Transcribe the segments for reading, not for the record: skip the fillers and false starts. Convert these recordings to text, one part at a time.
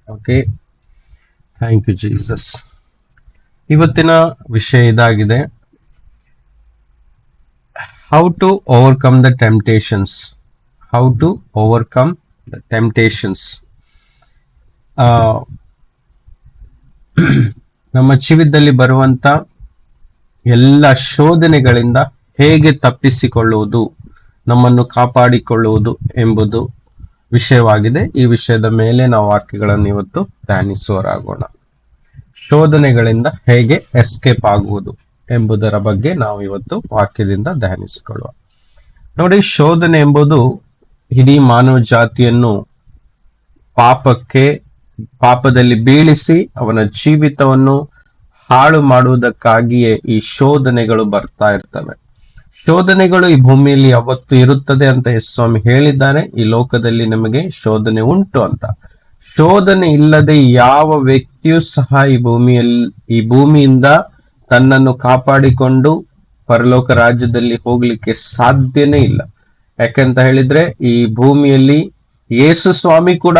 Okay, thank you Jesus. ಇವತ್ತಿನ ವಿಷಯ ಇದಾಗಿದೆ, how to overcome the temptations. How to overcome the temptations. ನಮ್ಮ ಜೀವಿತದಲ್ಲಿ ಬರುವಂತ ಎಲ್ಲ ಶೋಧನೆಗಳಿಂದ ಹೇಗೆ ತಪ್ಪಿಸಿಕೊಳ್ಳುವುದು, ನಮ್ಮನ್ನು ಕಾಪಾಡಿಕೊಳ್ಳುವುದು ಎಂಬುದು ವಿಷಯವಾಗಿದೆ. ಈ ವಿಷಯದ ಮೇಲೆ ನಾವು ವಾಕ್ಯಗಳನ್ನು ಇವತ್ತು ಧ್ಯಾನಿಸುವರಾಗೋಣ. ಶೋಧನೆಗಳಿಂದ ಹೇಗೆ ಎಸ್ಕೇಪ್ ಆಗುವುದು ಎಂಬುದರ ಬಗ್ಗೆ ನಾವು ಇವತ್ತು ವಾಕ್ಯದಿಂದ ಧ್ಯಾನಿಸಿಕೊಳ್ಳುವ. ನೋಡಿ, ಶೋಧನೆ ಎಂಬುದು ಇಡೀ ಮಾನವ ಜಾತಿಯನ್ನು ಪಾಪದಲ್ಲಿ ಬೀಳಿಸಿ ಅವನ ಜೀವಿತವನ್ನು ಹಾಳು ಮಾಡುವುದಕ್ಕಾಗಿಯೇ ಈ ಶೋಧನೆಗಳು ಬರ್ತಾ ಇರ್ತವೆ. ಶೋಧನೆಗಳು ಈ ಭೂಮಿಯಲ್ಲಿ ಯಾವತ್ತು ಇರುತ್ತದೆ ಅಂತ ಸ್ವಾಮಿ ಹೇಳಿದ್ದಾರೆ. ಈ ಲೋಕದಲ್ಲಿ ನಮಗೆ ಶೋಧನೆ ಉಂಟು ಅಂತ. ಶೋಧನೆ ಇಲ್ಲದೆ ಯಾವ ವ್ಯಕ್ತಿಯೂ ಸಹ ಈ ಭೂಮಿಯಿಂದ ತನ್ನನ್ನು ಕಾಪಾಡಿಕೊಂಡು ಪರಲೋಕ ರಾಜ್ಯದಲ್ಲಿ ಹೋಗ್ಲಿಕ್ಕೆ ಸಾಧ್ಯನೇ ಇಲ್ಲ. ಯಾಕಂತ ಹೇಳಿದ್ರೆ ಈ ಭೂಮಿಯಲ್ಲಿ ಯೇಸು ಸ್ವಾಮಿ ಕೂಡ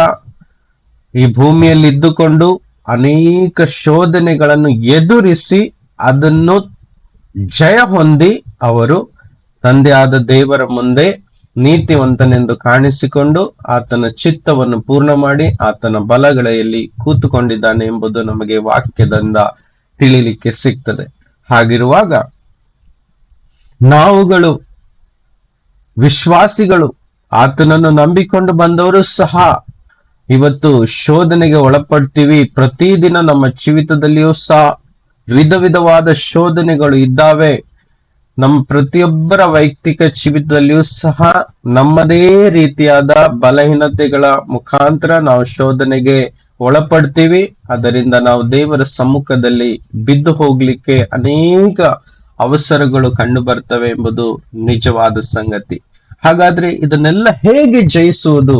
ಈ ಭೂಮಿಯಲ್ಲಿ ಇದ್ದುಕೊಂಡು ಅನೇಕ ಶೋಧನೆಗಳನ್ನು ಎದುರಿಸಿ ಅದನ್ನು ಜಯ ಹೊಂದಿ ಅವರು ತಂದೆಯಾದ ದೇವರ ಮುಂದೆ ನೀತಿವಂತನೆಂದು ಕಾಣಿಸಿಕೊಂಡು ಆತನ ಚಿತ್ತವನ್ನು ಪೂರ್ಣ ಮಾಡಿ ಆತನ ಬಲಗಡೆಯಲ್ಲಿ ಕೂತುಕೊಂಡಿದ್ದಾನೆ ಎಂಬುದು ನಮಗೆ ವಾಕ್ಯದಿಂದ ತಿಳಿಲಿಕ್ಕೆ ಸಿಗ್ತದೆ. ಹಾಗಿರುವಾಗ ನಾವುಗಳು ವಿಶ್ವಾಸಿಗಳು, ಆತನನ್ನು ನಂಬಿಕೊಂಡು ಬಂದವರು ಸಹ ಇವತ್ತು ಶೋಧನೆಗೆ ಒಳಪಡ್ತೀವಿ. ಪ್ರತಿದಿನ ನಮ್ಮ ಜೀವಿತದಲ್ಲಿಯೂ ಸಹ ವಿಧವಾದ ಶೋಧನೆಗಳು ಇದ್ದಾವೆ. ನಮ್ಮ ಪ್ರತಿಯೊಬ್ಬರ ವೈಯಕ್ತಿಕ ಜೀವಿತದಲ್ಲಿಯೂ ಸಹ ನಮ್ಮದೇ ರೀತಿಯಾದ ಬಲಹೀನತೆಗಳ ಮುಖಾಂತರ ನಾವು ಶೋಧನೆಗೆ ಒಳಪಡ್ತೀವಿ. ಅದರಿಂದ ನಾವು ದೇವರ ಸಮ್ಮುಖದಲ್ಲಿ ಬಿದ್ದು ಹೋಗ್ಲಿಕ್ಕೆ ಅನೇಕ ಅವಸರಗಳು ಕಂಡು ಬರ್ತವೆ ಎಂಬುದು ನಿಜವಾದ ಸಂಗತಿ. ಹಾಗಾದ್ರೆ ಇದನ್ನೆಲ್ಲ ಹೇಗೆ ಜಯಿಸುವುದು?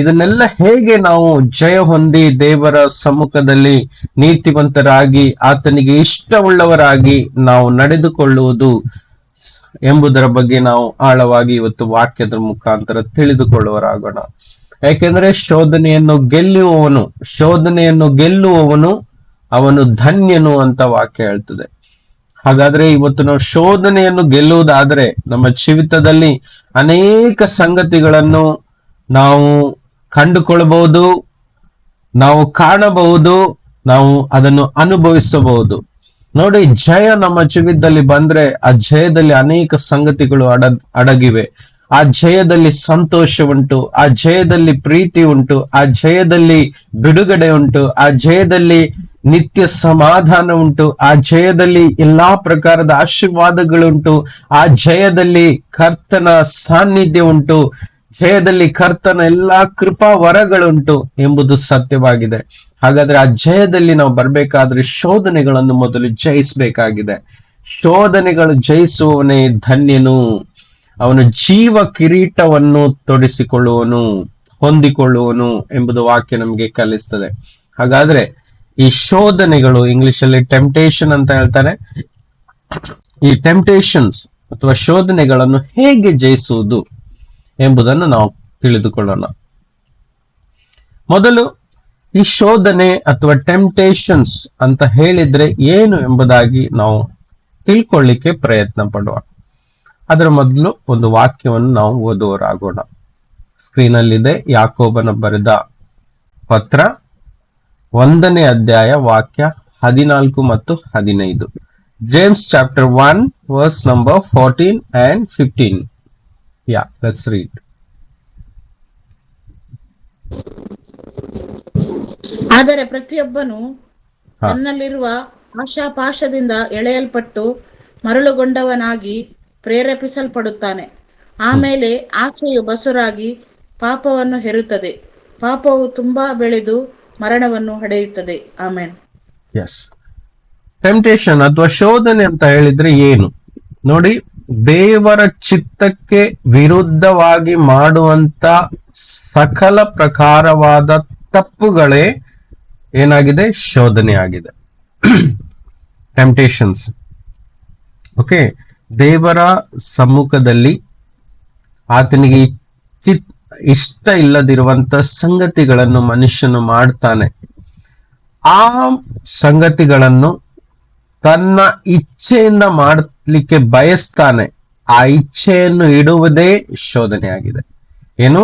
ಇದನ್ನೆಲ್ಲ ಹೇಗೆ ನಾವು ಜಯ ಹೊಂದಿ ದೇವರ ಸಮ್ಮುಖದಲ್ಲಿ ನೀತಿವಂತರಾಗಿ ಆತನಿಗೆ ಇಷ್ಟವುಳ್ಳವರಾಗಿ ನಾವು ನಡೆದುಕೊಳ್ಳುವುದು ಎಂಬುದರ ಬಗ್ಗೆ ನಾವು ಆಳವಾಗಿ ಇವತ್ತು ವಾಕ್ಯದ ಮುಖಾಂತರ ತಿಳಿದುಕೊಳ್ಳುವರಾಗೋಣ. ಯಾಕೆಂದ್ರೆ ಶೋಧನೆಯನ್ನು ಗೆಲ್ಲುವವನು ಅವನು ಧನ್ಯನು ಅಂತ ವಾಕ್ಯ ಹೇಳ್ತದೆ. ಹಾಗಾದ್ರೆ ಇವತ್ತು ನಾವು ಶೋಧನೆಯನ್ನು ಗೆಲ್ಲುವುದಾದ್ರೆ ನಮ್ಮ ಜೀವಿತದಲ್ಲಿ ಅನೇಕ ಸಂಗತಿಗಳನ್ನು ನಾವು ಕಂಡುಕೊಳ್ಳಬಹುದು, ನಾವು ಕಾಣಬಹುದು, ನಾವು ಅದನ್ನು ಅನುಭವಿಸಬಹುದು. ನೋಡಿ, ಜಯ ನಮ್ಮ ಜೀವಿತದಲ್ಲಿ ಬಂದ್ರೆ ಆ ಜಯದಲ್ಲಿ ಅನೇಕ ಸಂಗತಿಗಳು ಅಡಗಿವೆ. ಆ ಜಯದಲ್ಲಿ ಸಂತೋಷ ಉಂಟು, ಆ ಜಯದಲ್ಲಿ ಪ್ರೀತಿ ಉಂಟು, ಆ ಜಯದಲ್ಲಿ ಬಿಡುಗಡೆ ಉಂಟು, ಆ ಜಯದಲ್ಲಿ ನಿತ್ಯ ಸಮಾಧಾನ ಉಂಟು, ಆ ಜಯದಲ್ಲಿ ಎಲ್ಲಾ ಪ್ರಕಾರದ ಆಶೀರ್ವಾದಗಳುಂಟು, ಆ ಜಯದಲ್ಲಿ ಕರ್ತನ ಸಾನ್ನಿಧ್ಯ ಉಂಟು, ಜಯದಲ್ಲಿ ಕರ್ತನ ಎಲ್ಲಾ ಕೃಪಾ ವರಗಳುಂಟು ಎಂಬುದು ಸತ್ಯವಾಗಿದೆ. ಹಾಗಾದ್ರೆ ಆ ಜಯದಲ್ಲಿ ನಾವು ಬರ್ಬೇಕಾದ್ರೆ ಶೋಧನೆಗಳನ್ನು ಮೊದಲು ಜಯಿಸಬೇಕಾಗಿದೆ. ಶೋಧನೆಗಳು ಜಯಿಸುವವನೇ ಧನ್ಯನು, ಅವನು ಜೀವ ಕಿರೀಟವನ್ನು ಹೊಂದಿಕೊಳ್ಳುವನು ಎಂಬುದು ವಾಕ್ಯ ನಮಗೆ ಕಲಿಸ್ತದೆ. ಹಾಗಾದ್ರೆ ಈ ಶೋಧನೆಗಳು, ಇಂಗ್ಲಿಷ್ ಅಲ್ಲಿ ಟೆಂಪ್ಟೇಷನ್ ಅಂತ ಹೇಳ್ತಾರೆ, ಈ ಟೆಂಪ್ಟೇಷನ್ಸ್ ಅಥವಾ ಶೋಧನೆಗಳನ್ನು ಹೇಗೆ ಜಯಿಸುವುದು ಎಂಬುದನ್ನು ನಾವು ತಿಳಿದುಕೊಳ್ಳೋಣ. ಮೊದಲು ಈ ಶೋಧನೆ ಅಥವಾ ಟೆಂಪ್ಟೇಷನ್ಸ್ ಅಂತ ಹೇಳಿದ್ರೆ ಏನು ಎಂಬುದಾಗಿ ನಾವು ತಿಳ್ಕೊಳ್ಳಿಕ್ಕೆ ಪ್ರಯತ್ನ ಪಡುವ. ಅದರ ಮೊದಲು ಒಂದು ವಾಕ್ಯವನ್ನು ನಾವು ಓದುವರಾಗೋಣ. ಸ್ಕ್ರೀನಲ್ಲಿದೆ, ಯಾಕೋಬನ ಬರೆದ ಪತ್ರ 1ನೇ ಅಧ್ಯಾಯ ವಾಕ್ಯ 14 ಮತ್ತು 15. James chapter 1 verse number 14 and 15. Yeah, let's read. ಆದರೆ ಪ್ರತಿಯೊಬ್ಬನು ತನ್ನಲ್ಲಿರುವ ಆಶಾಪಾಶದಿಂದ ಎಳೆಯಲ್ಪಟ್ಟು ಮರಳುಗೊಂಡವನಾಗಿ ಪ್ರೇರೇಪಿಸಲ್ಪಡುತ್ತಾನೆ. ಆಮೇಲೆ ಆಶೆಯು ಬಸುರಾಗಿ ಪಾಪವನ್ನು ಹೆರುತ್ತದೆ, ಪಾಪವು ತುಂಬಾ ಬೆಳೆದು ಮರಣವನ್ನು ಹಡೆಯುತ್ತದೆ. ಆಮೇನ್. ಎಸ್, ಟೆಂಪ್ಟೇಷನ್ ಅಥವಾ ಶೋಧನೆ ಅಂತ ಹೇಳಿದ್ರೆ ಏನು? ನೋಡಿ, ದೇವರ ಚಿತ್ತಕ್ಕೆ ವಿರುದ್ಧವಾಗಿ ಮಾಡುವಂತ ಸಕಲ ಪ್ರಕಾರವಾದ ತಪ್ಪುಗಳೇ ಏನಾಗಿದೆ? ಶೋಧನೆ ಆಗಿದೆ. ಟೆಂಪ್ಟೇಷನ್ಸ್. ಓಕೆ, ದೇವರ ಸಮ್ಮುಖದಲ್ಲಿ ಆತನಿಗೆ ಇಷ್ಟ ಇಲ್ಲದಿರುವಂತ ಸಂಗತಿಗಳನ್ನು ಮನುಷ್ಯನು ಮಾಡ್ತಾನೆ. ಆ ಸಂಗತಿಗಳನ್ನು ತನ್ನ ಇಚ್ಛೆಯಿಂದ ಮಾಡಲಿಕ್ಕೆ ಬಯಸ್ತಾನೆ. ಆ ಇಚ್ಛೆಯನ್ನು ಇಡುವುದೇ ಶೋಧನೆಯಾಗಿದೆ. ಏನು?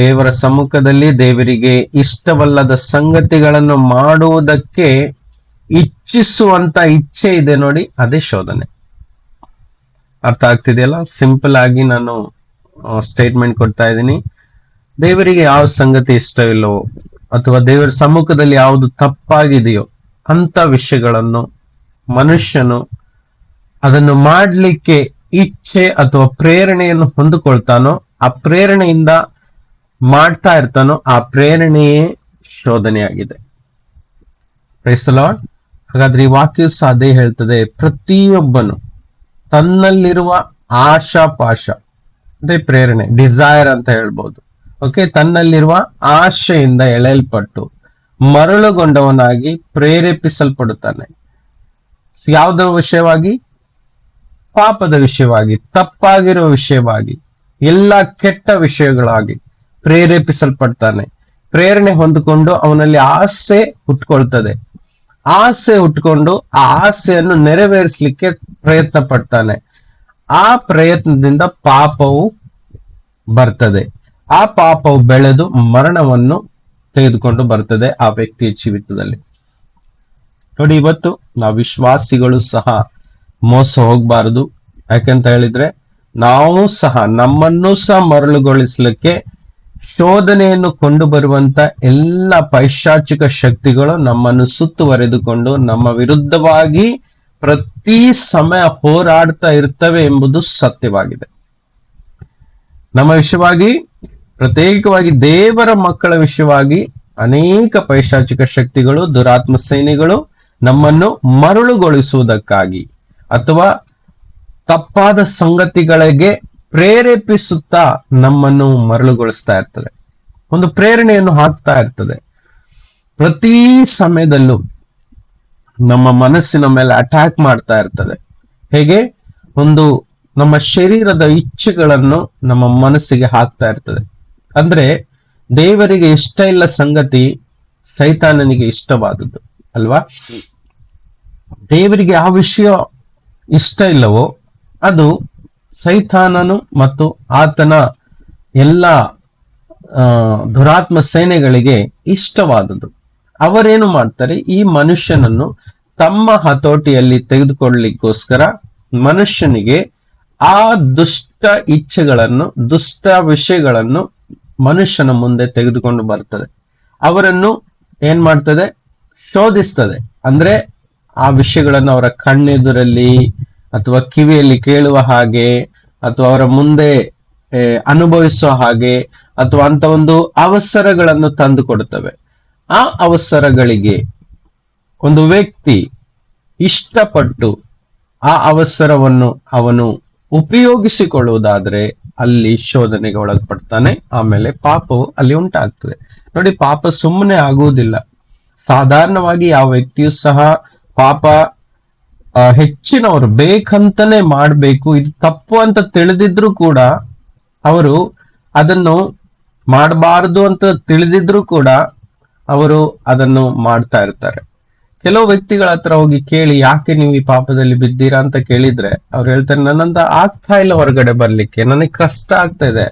ದೇವರ ಸಮ್ಮುಖದಲ್ಲಿ ದೇವರಿಗೆ ಇಷ್ಟವಲ್ಲದ ಸಂಗತಿಗಳನ್ನು ಮಾಡುವುದಕ್ಕೆ ಇಚ್ಛಿಸುವಂತ ಇಚ್ಛೆ ಇದೆ ನೋಡಿ, ಅದೇ ಶೋಧನೆ. ಅರ್ಥ ಆಗ್ತಿದೆಯಲ್ಲ? ಸಿಂಪಲ್ ಆಗಿ ನಾನು ಸ್ಟೇಟ್ಮೆಂಟ್ ಕೊಡ್ತಾ ಇದ್ದೀನಿ. ದೇವರಿಗೆ ಯಾವ ಸಂಗತಿ ಇಷ್ಟವಿಲ್ಲವೋ ಅಥವಾ ದೇವರ ಸಮ್ಮುಖದಲ್ಲಿ ಯಾವುದು ತಪ್ಪಾಗಿದೆಯೋ ಅಂತ ವಿಷಯಗಳನ್ನು ಮನುಷ್ಯನು ಅದನ್ನು ಮಾಡಲಿಕ್ಕೆ ಇಚ್ಛೆ ಅಥವಾ ಪ್ರೇರಣೆಯನ್ನು ಹೊಂದಿಕೊಳ್ತಾನೋ, ಆ ಪ್ರೇರಣೆಯಿಂದ ಮಾಡ್ತಾ ಇರ್ತಾನೋ, ಆ ಪ್ರೇರಣೆಯೇ ಶೋಧನೆಯಾಗಿದೆ. Praise the Lord. ಹಾಗಾದ್ರೆ ಈ ವಾಕ್ಯ ಸಹ ಅದೇ ಹೇಳ್ತದೆ, ಪ್ರತಿಯೊಬ್ಬನು ತನ್ನಲ್ಲಿರುವ ಆಶಾಪಾಶ ಅಂದ್ರೆ ಪ್ರೇರಣೆ, ಡಿಸೈರ್ ಅಂತ ಹೇಳ್ಬೋದು, ಓಕೆ, ತನ್ನಲ್ಲಿರುವ ಆಶೆಯಿಂದ ಎಳೆಯಲ್ಪಟ್ಟು ಮರಳುಗೊಂಡವನಾಗಿ ಪ್ರೇರೇಪಿಸಲ್ಪಡುತ್ತಾನೆ. ಯಾವುದರ ವಿಷಯವಾಗಿ? ಪಾಪದ ವಿಷಯವಾಗಿ, ತಪ್ಪಾಗಿರುವ ವಿಷಯವಾಗಿ, ಎಲ್ಲ ಕೆಟ್ಟ ವಿಷಯಗಳಾಗಿ ಪ್ರೇರೇಪಿಸಲ್ಪಡ್ತಾನೆ. ಪ್ರೇರಣೆ ಹೊಂದಿಕೊಂಡು ಅವನಲ್ಲಿ ಆಸೆ ಹುಟ್ಕೊಳ್ತದೆ. ಆಸೆ ಹುಟ್ಕೊಂಡು ಆ ಆಸೆಯನ್ನು ನೆರವೇರಿಸಲಿಕ್ಕೆ ಪ್ರಯತ್ನ ಪಡ್ತಾನೆ. ಆ ಪ್ರಯತ್ನದಿಂದ ಪಾಪವು ಬರ್ತದೆ. ಆ ಪಾಪವು ಬೆಳೆದು ಮರಣವನ್ನು ತೆಗೆದುಕೊಂಡು ಬರ್ತದೆ ಆ ವ್ಯಕ್ತಿಯ ಜೀವಿತದಲ್ಲಿ. ನೋಡಿ, ಇವತ್ತು ನಾವು ವಿಶ್ವಾಸಿಗಳು ಸಹ ಮೋಸ ಹೋಗ್ಬಾರದು. ಯಾಕಂತ ಹೇಳಿದ್ರೆ ನಾವು ಸಹ ನಮ್ಮನ್ನು ಸಹ ಮರಳುಗೊಳಿಸಲಿಕ್ಕೆ ಶೋಧನೆಯನ್ನು ಕೊಂಡು ಬರುವಂತ ಎಲ್ಲ ಪೈಶಾಚಿಕ ಶಕ್ತಿಗಳು ನಮ್ಮನ್ನು ಸುತ್ತುವರೆದುಕೊಂಡು ನಮ್ಮ ವಿರುದ್ಧವಾಗಿ ಪ್ರತಿ ಸಮಯ ಹೋರಾಡ್ತಾ ಇರ್ತವೆ ಎಂಬುದು ಸತ್ಯವಾಗಿದೆ. ನಮ್ಮ ವಿಷಯವಾಗಿ, ಪ್ರತ್ಯೇಕವಾಗಿ ದೇವರ ಮಕ್ಕಳ ವಿಷಯವಾಗಿ ಅನೇಕ ಪೈಶಾಚಿಕ ಶಕ್ತಿಗಳು, ದುರಾತ್ಮ ಸೇನೆಗಳು ನಮ್ಮನ್ನು ಮರಳುಗೊಳಿಸುವುದಕ್ಕಾಗಿ ಅಥವಾ ತಪ್ಪಾದ ಸಂಗತಿಗಳಿಗೆ ಪ್ರೇರೇಪಿಸುತ್ತಾ ನಮ್ಮನ್ನು ಮರಳುಗೊಳಿಸ್ತಾ ಇರ್ತದೆ. ಒಂದು ಪ್ರೇರಣೆಯನ್ನು ಹಾಕ್ತಾ ಇರ್ತದೆ. ಪ್ರತಿ ಸಮಯದಲ್ಲೂ ನಮ್ಮ ಮನಸ್ಸಿನ ಮೇಲೆ ಅಟ್ಯಾಕ್ ಮಾಡ್ತಾ ಇರ್ತದೆ. ಹೇಗೆ? ಒಂದು ನಮ್ಮ ಶರೀರದ ಇಚ್ಛೆಗಳನ್ನು ನಮ್ಮ ಮನಸ್ಸಿಗೆ ಹಾಕ್ತಾ ಇರ್ತದೆ. ಅಂದ್ರೆ ದೇವರಿಗೆ ಇಷ್ಟ ಇಲ್ಲ ಸಂಗತಿ ಸೈತಾನನಿಗೆ ಇಷ್ಟವಾದದ್ದು ಅಲ್ವಾ? ದೇವರಿಗೆ ಯಾವ ವಿಷಯ ಇಷ್ಟ ಇಲ್ಲವೋ ಅದು ಸೈತಾನನು ಮತ್ತು ಆತನ ಎಲ್ಲ ದುರಾತ್ಮ ಸೇನೆಗಳಿಗೆ ಇಷ್ಟವಾದದ್ದು. ಅವರೇನು ಮಾಡ್ತಾರೆ? ಈ ಮನುಷ್ಯನನ್ನು ತಮ್ಮ ಹತೋಟಿಯಲ್ಲಿ ತೆಗೆದುಕೊಳ್ಳಲಿಕ್ಕೋಸ್ಕರ ಮನುಷ್ಯನಿಗೆ ಆ ದುಷ್ಟ ಇಚ್ಛೆಗಳನ್ನು, ದುಷ್ಟ ವಿಷಯಗಳನ್ನು ಮನುಷ್ಯನ ಮುಂದೆ ತೆಗೆದುಕೊಂಡು ಬರ್ತದೆ. ಅವರನ್ನು ಏನ್ ಮಾಡ್ತದೆ? ಶೋಧಿಸ್ತದೆ. ಅಂದ್ರೆ ಆ ವಿಷಯಗಳನ್ನು ಅವರ ಕಣ್ಣೆದುರಲ್ಲಿ ಅಥವಾ ಕಿವಿಯಲ್ಲಿ ಕೇಳುವ ಹಾಗೆ ಅಥವಾ ಅವರ ಮುಂದೆ ಅನುಭವಿಸುವ ಹಾಗೆ ಅಥವಾ ಅಂತ ಒಂದು ಅವಸರಗಳನ್ನು ತಂದು ಕೊಡುತ್ತವೆ. ಆ ಅವಸರಗಳಿಗೆ ಒಂದು ವ್ಯಕ್ತಿ ಇಷ್ಟಪಟ್ಟು ಆ ಅವಸರವನ್ನು ಅವನು ಉಪಯೋಗಿಸಿಕೊಳ್ಳುವುದಾದ್ರೆ ಅಲ್ಲಿ ಶೋಧನೆಗೆ ಒಳಪಡ್ತಾನೆ. ಆಮೇಲೆ ಪಾಪವು ಅಲ್ಲಿ ಉಂಟಾಗ್ತದೆ. ನೋಡಿ, ಪಾಪ ಸುಮ್ಮನೆ ಆಗುವುದಿಲ್ಲ. ಸಾಧಾರಣವಾಗಿ ಯಾವ ವ್ಯಕ್ತಿಯು ಸಹ ಪಾಪ ಹೆಚ್ಚಿನವರು ಬೇಕಂತಾನೆ ಮಾಡಬೇಕು, ಇದು ತಪ್ಪು ಅಂತ ತಿಳಿದಿದ್ರು ಕೂಡ ಅವರು ಅದನ್ನು ಮಾಡಬಾರದು ಅಂತ ತಿಳಿದಿದ್ರು ಕೂಡ ಅವರು ಅದನ್ನು ಮಾಡ್ತಾ ಇರ್ತಾರೆ. ಕೆಲವು ವ್ಯಕ್ತಿಗಳ ಹತ್ರ ಹೋಗಿ ಕೇಳಿ, ಯಾಕೆ ನೀವು ಈ ಪಾಪದಲ್ಲಿ ಬಿದ್ದೀರಾ ಅಂತ ಕೇಳಿದ್ರೆ ಅವ್ರು ಹೇಳ್ತಾರೆ, ನನ್ನಿಂದ ಆಗ್ತಾ ಇಲ್ಲ ಹೊರಗಡೆ ಬರ್ಲಿಕ್ಕೆ, ನನಗೆ ಕಷ್ಟ ಆಗ್ತಾ ಇದೆ,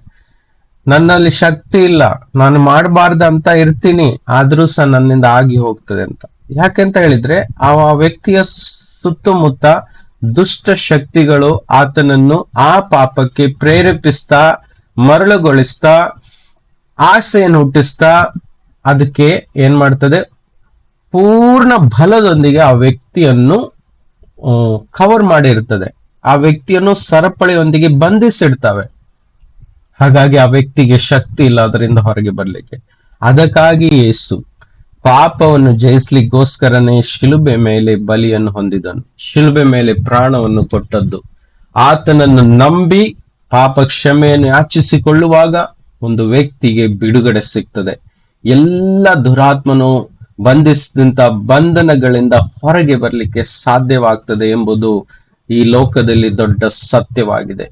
ನನ್ನಲ್ಲಿ ಶಕ್ತಿ ಇಲ್ಲ, ನಾನು ಮಾಡಬಾರ್ದು ಅಂತ ಇರ್ತೀನಿ, ಆದ್ರೂ ಸಹ ನನ್ನಿಂದ ಆಗಿ ಹೋಗ್ತದೆ ಅಂತ. ಯಾಕೆಂತ ಹೇಳಿದ್ರೆ ಆ ವ್ಯಕ್ತಿಯ ಸುತ್ತಮುತ್ತ ದುಷ್ಟ ಶಕ್ತಿಗಳು ಆತನನ್ನು ಆ ಪಾಪಕ್ಕೆ ಪ್ರೇರೇಪಿಸ್ತಾ, ಮರಳುಗೊಳಿಸ್ತಾ, ಆಸೆಯನ್ನು ಹುಟ್ಟಿಸ್ತಾ ಅದಕ್ಕೆ ಏನ್ ಮಾಡ್ತದೆ? ಪೂರ್ಣ ಬಲದೊಂದಿಗೆ ಆ ವ್ಯಕ್ತಿಯನ್ನು ಕವರ್ ಮಾಡಿರ್ತದೆ. ಆ ವ್ಯಕ್ತಿಯನ್ನು ಸರಪಳಿಯೊಂದಿಗೆ ಬಂಧಿಸಿಡ್ತವೆ. ಹಾಗಾಗಿ ಆ ವ್ಯಕ್ತಿಗೆ ಶಕ್ತಿ ಇಲ್ಲ ಅದರಿಂದ ಹೊರಗೆ ಬರ್ಲಿಕ್ಕೆ. ಅದಕ್ಕಾಗಿ ಯೇಸು ಪಾಪವನ್ನು ಜಯಿಸ್ಲಿಕ್ಕೋಸ್ಕರನೇ ಶಿಲುಬೆ ಮೇಲೆ ಬಲಿಯನ್ನು ಹೊಂದಿದನು, ಶಿಲುಬೆ ಮೇಲೆ ಪ್ರಾಣವನ್ನು ಕೊಟ್ಟದ್ದು. ಆತನನ್ನು ನಂಬಿ ಪಾಪ ಕ್ಷಮೆಯನ್ನು ಯಾಚಿಸಿಕೊಳ್ಳುವಾಗ ಒಂದು ವ್ಯಕ್ತಿಗೆ ಬಿಡುಗಡೆ ಸಿಗ್ತದೆ. ಎಲ್ಲ ದುರಾತ್ಮನು ಬಂಧಿಸಿದಂತ ಬಂಧನಗಳಿಂದ ಹೊರಗೆ ಬರಲಿಕ್ಕೆ ಸಾಧ್ಯವಾಗ್ತದೆ ಎಂಬುದು ಈ ಲೋಕದಲ್ಲಿ ದೊಡ್ಡ ಸತ್ಯವಾಗಿದೆ.